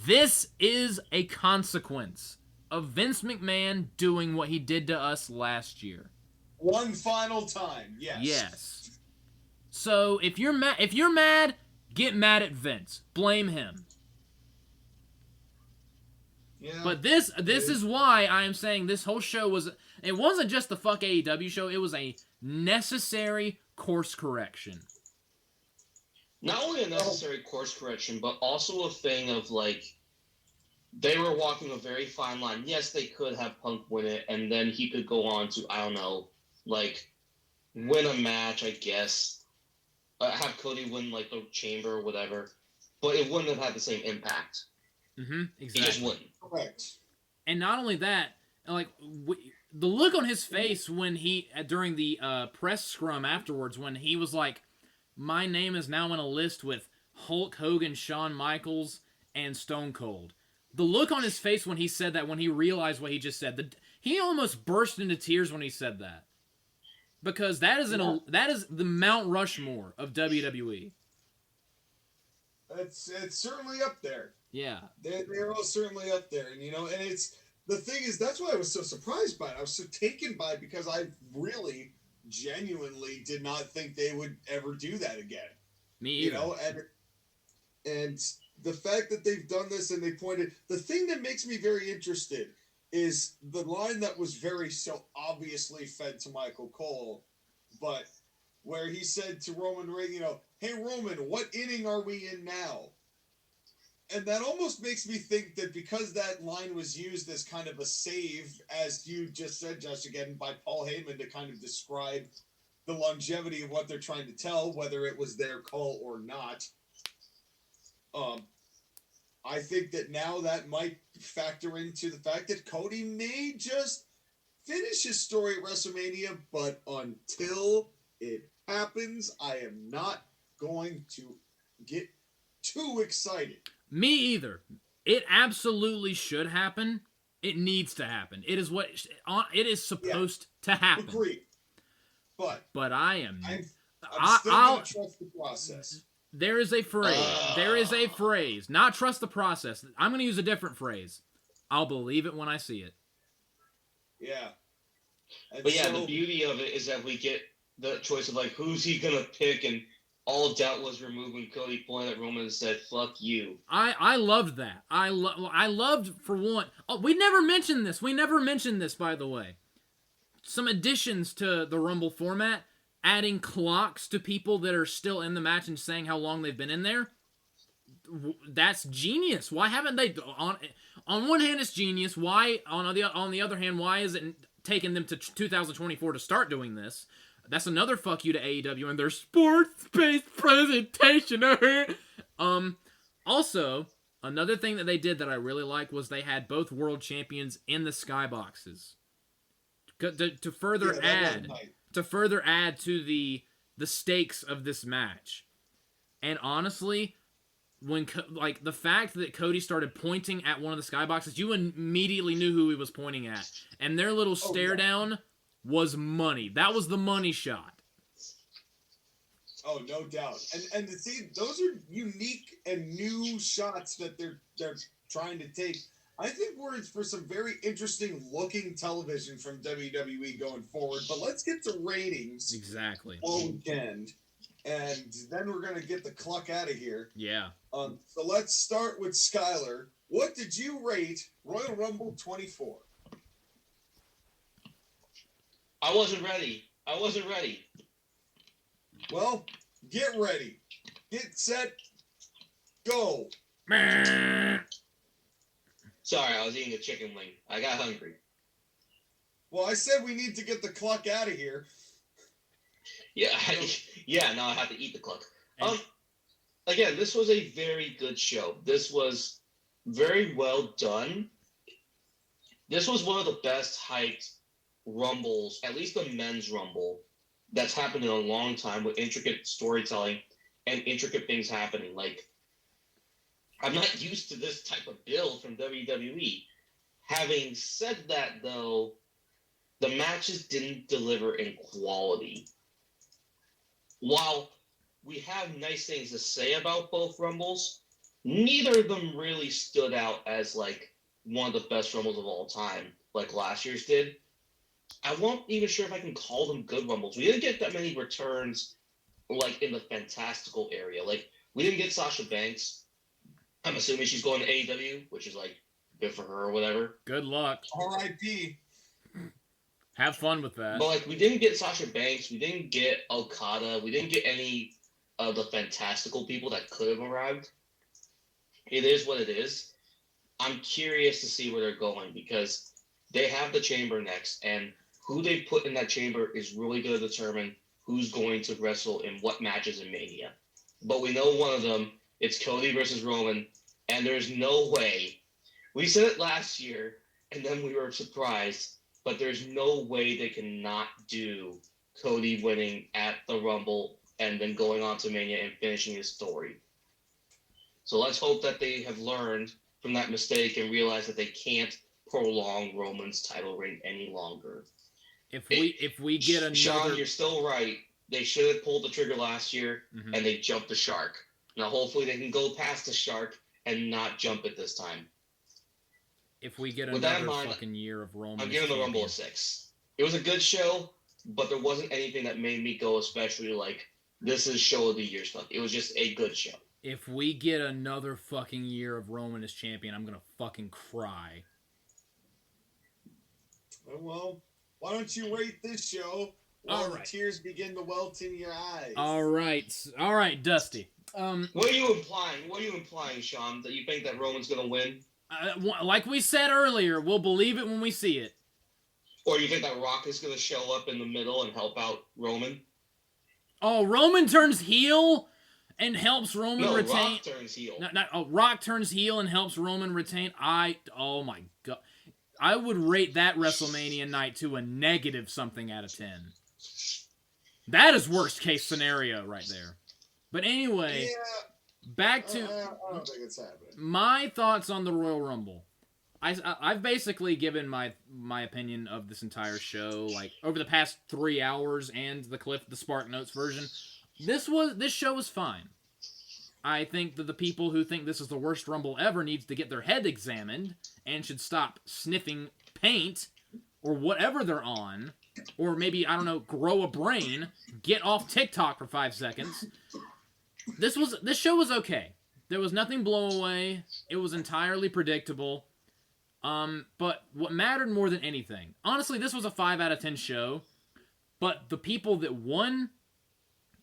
This is a consequence of Vince McMahon doing what he did to us last year. One final time, yes. Yes. So if you're mad, get mad at Vince. Blame him. Yeah. But this is why I am saying this whole show it wasn't just the fuck AEW show, it was a necessary course correction. Not only a necessary course correction, but also a thing of, like, they were walking a very fine line. Yes, they could have Punk win it, and then he could go on to, I don't know, like, win a match, I guess. Have Cody win, like, the Chamber or whatever. But it wouldn't have had the same impact. Mm-hmm, exactly. He just wouldn't. Correct. And not only that, like, the look on his face when he, during the press scrum afterwards, when he was like, my name is now on a list with Hulk Hogan, Shawn Michaels, and Stone Cold. The look on his face when he said that, when he realized what he just said, he almost burst into tears when he said that. Because that is that is the Mount Rushmore of WWE. It's certainly up there. Yeah. They're all certainly up there. And, and it's, the thing is, that's why I was so surprised by it. I was so taken by it because I really, genuinely did not think they would ever do that again. Me either. And the fact that they've done this and they pointed, the thing that makes me very interested is the line that was very so obviously fed to Michael Cole, but where he said to Roman Reigns, hey Roman, what inning are we in now? And that almost makes me think that because that line was used as kind of a save, as you just said, JoshAgeddon, by Paul Heyman to kind of describe the longevity of what they're trying to tell, whether it was their call or not. I think that now that might factor into the fact that Cody may just finish his story at WrestleMania, but until it happens, I am not going to get too excited. Me either. It absolutely should happen. It needs to happen. It is what it is supposed to happen. Agreed. But I am. I'm still going to trust the process. There is a phrase. There is a phrase. Not trust the process. I'm going to use a different phrase. I'll believe it when I see it. Yeah. And but yeah, the beauty of it is that we get the choice of, like, who's he going to pick, and all doubt was removed when Cody pointed at Roman and said, fuck you. I loved that. I loved, for one... Oh, we never mentioned this. We never mentioned this, by the way. Some additions to the Rumble format, adding clocks to people that are still in the match and saying how long they've been in there. That's genius. Why haven't they... On one hand, it's genius. Why, on the other hand, why is it taking them to 2024 to start doing this? That's another fuck you to AEW and their sports-based presentation. Also, another thing that they did that I really like was they had both world champions in the skyboxes to further add to the stakes of this match. And honestly, when the fact that Cody started pointing at one of the skyboxes, you immediately knew who he was pointing at, and their little stare down was money. That was the money shot. Oh, no doubt. And to see, those are unique and new shots that they're trying to take. I think we're in for some very interesting looking television from WWE going forward. But let's get to ratings. Exactly. All weekend. And then we're going to get the cluck out of here. Yeah. So let's start with Skyler. What did you rate Royal Rumble 24? I wasn't ready. Well, get ready. Get set. Go. Sorry, I was eating a chicken wing. I got hungry. Well, I said we need to get the cluck out of here. Yeah, now I have to eat the cluck. Again, this was a very good show. This was very well done. This was one of the best hyped Rumbles, at least the men's Rumble, that's happened in a long time with intricate storytelling and intricate things happening. Like, I'm not used to this type of build from WWE. Having said that, though, the matches didn't deliver in quality. While we have nice things to say about both Rumbles, neither of them really stood out as, like, one of the best Rumbles of all time, like last year's did. I won't even sure if I can call them good Rumbles. We didn't get that many returns, like, in the fantastical area. Like, we didn't get Sasha Banks. I'm assuming she's going to AEW, which is, like, good for her or whatever. Good luck. R.I.P. Have fun with that. But, like, we didn't get Sasha Banks. We didn't get Okada. We didn't get any of the fantastical people that could have arrived. It is what it is. I'm curious to see where they're going because they have the chamber next, and who they put in that chamber is really going to determine who's going to wrestle in what matches in Mania. But we know one of them, it's Cody versus Roman, and there's no way. We said it last year, and then we were surprised, but there's no way they cannot do Cody winning at the Rumble and then going on to Mania and finishing his story. So let's hope that they have learned from that mistake and realize that they can't prolong Roman's title reign any longer. If we get another... Sean, you're still right. They should have pulled the trigger last year, and they jumped the shark. Now, hopefully they can go past the shark and not jump it this time. If we get With another that in mind, fucking year of Roman, I'm giving the Rumble a 6. It was a good show, but there wasn't anything that made me go especially like, this is show of the year stuff. It was just a good show. If we get another fucking year of Roman as champion, I'm gonna fucking cry. Well, why don't you rate this show while the tears begin to welt in your eyes? All right, Dusty. What are you implying, Sean? That you think that Roman's gonna win? Like we said earlier, we'll believe it when we see it. Or you think that Rock is gonna show up in the middle and help out Roman? Oh, Roman turns heel and helps Roman retain. Rock turns heel. Rock turns heel and helps Roman retain. Oh my god. I would rate that WrestleMania night to a negative something out of 10. That is worst case scenario right there. But anyway, back to I don't think it's happening. my thoughts on the Royal Rumble. I've basically given my opinion of this entire show, like over the past 3 hours, and the Spark Notes version. This show was fine. I think that the people who think this is the worst Rumble ever needs to get their head examined and should stop sniffing paint or whatever they're on, or maybe, I don't know, grow a brain, get off TikTok for 5 seconds. This show was okay. There was nothing blow away. It was entirely predictable. But what mattered more than anything, honestly, this was a 5 out of 10 show, but the people that won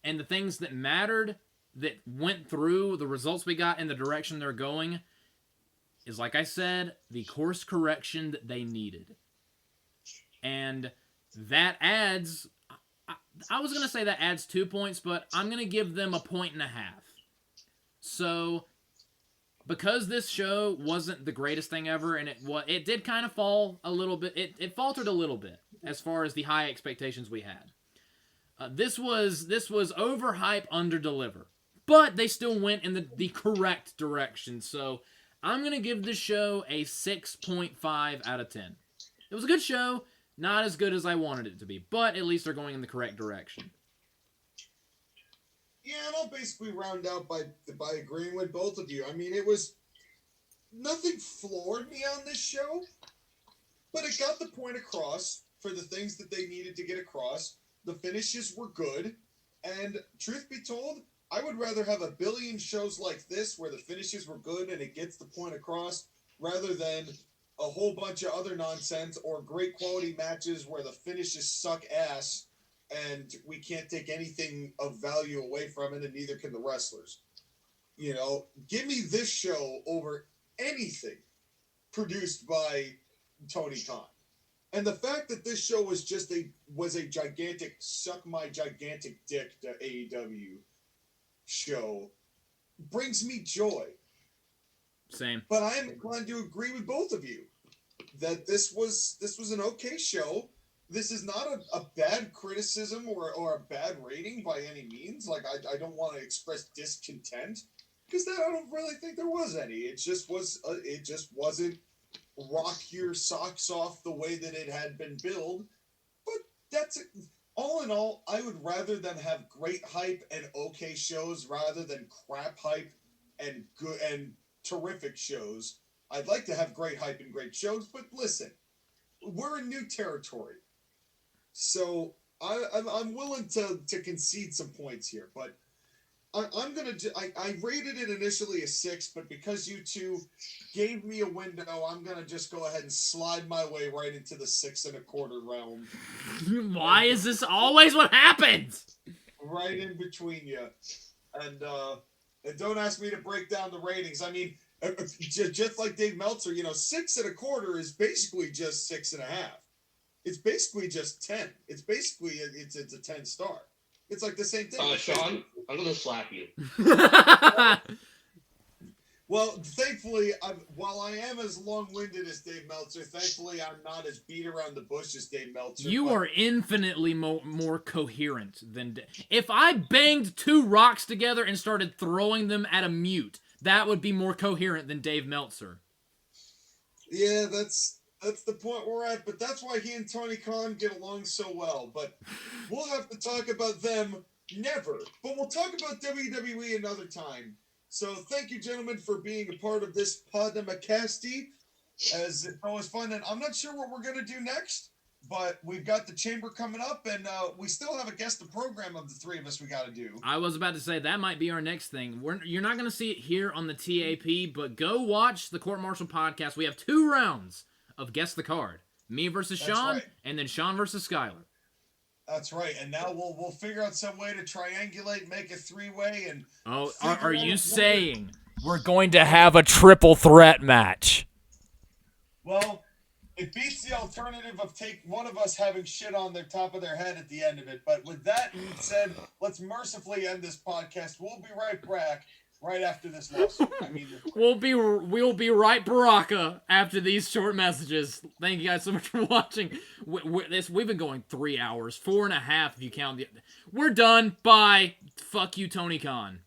and the things that mattered, that went through, the results we got and the direction they're going, is, like I said, the course correction that they needed. And that adds, I was going to say that adds 2 points, but I'm going to give them 1.5 points. So, because this show wasn't the greatest thing ever, and it did kind of fall a little bit, it faltered a little bit as far as the high expectations we had. This was overhype, under-deliver. But they still went in the correct direction, so I'm going to give this show a 6.5 out of 10. It was a good show, not as good as I wanted it to be, but at least they're going in the correct direction. Yeah, and I'll basically round out by agreeing with both of you. I mean, it was... Nothing floored me on this show, but it got the point across for the things that they needed to get across. The finishes were good, and truth be told, I would rather have a billion shows like this where the finishes were good and it gets the point across rather than a whole bunch of other nonsense or great quality matches where the finishes suck ass and we can't take anything of value away from it, and neither can the wrestlers. You know, give me this show over anything produced by Tony Khan. And the fact that this show was a gigantic suck my gigantic dick to AEW show brings me joy. Same. But I am inclined to agree with both of you that this was an okay show. This is not a bad criticism or a bad rating by any means. Like, I don't want to express discontent, because I don't really think there was any. It just wasn't rock your socks off the way that it had been billed. But that's it. All in all, I would rather them have great hype and okay shows rather than crap hype and good and terrific shows. I'd like to have great hype and great shows, but listen, we're in new territory, so I'm willing to concede some points here. But I rated it initially a 6, but because you two gave me a window, I'm gonna just go ahead and slide my way right into the 6.25 realm. Why is this always what happens? Right in between you, and don't ask me to break down the ratings. I mean, just like Dave Meltzer, 6.25 is basically just 6.5. It's basically just 10. It's basically it's a 10-star. It's like the same thing. Sean, I'm gonna slap you. Well, thankfully, while I am as long-winded as Dave Meltzer, thankfully I'm not as beat around the bush as Dave Meltzer. You are infinitely more coherent than... If I banged 2 rocks together and started throwing them at a mute, that would be more coherent than Dave Meltzer. Yeah, that's the point we're at, but that's why he and Tony Khan get along so well. But we'll have to talk about them never. But we'll talk about WWE another time. So thank you, gentlemen, for being a part of this Podemacasti, as it's always fun. And I'm not sure what we're going to do next, but we've got the chamber coming up, and we still have a guest the program of the 3 of us we got to do. I was about to say, that might be our next thing. You're not going to see it here on the TAP, but go watch the Court Martial podcast. We have 2 rounds of Guess the Card. Me versus Sean, right. And then Sean versus Skyler. That's right, and now we'll figure out some way to triangulate, make a 3-way, and... Oh, are you saying we're going to have a triple threat match? Well, it beats the alternative of one of us having shit on their top of their head at the end of it. But with that being said, let's mercifully end this podcast. We'll be right back right after this lawsuit. We'll be right Baraka after these short messages. Thank you guys so much for watching. We've been going 3 hours, 4.5 if you count the... We're done. Bye. Fuck you, Tony Khan.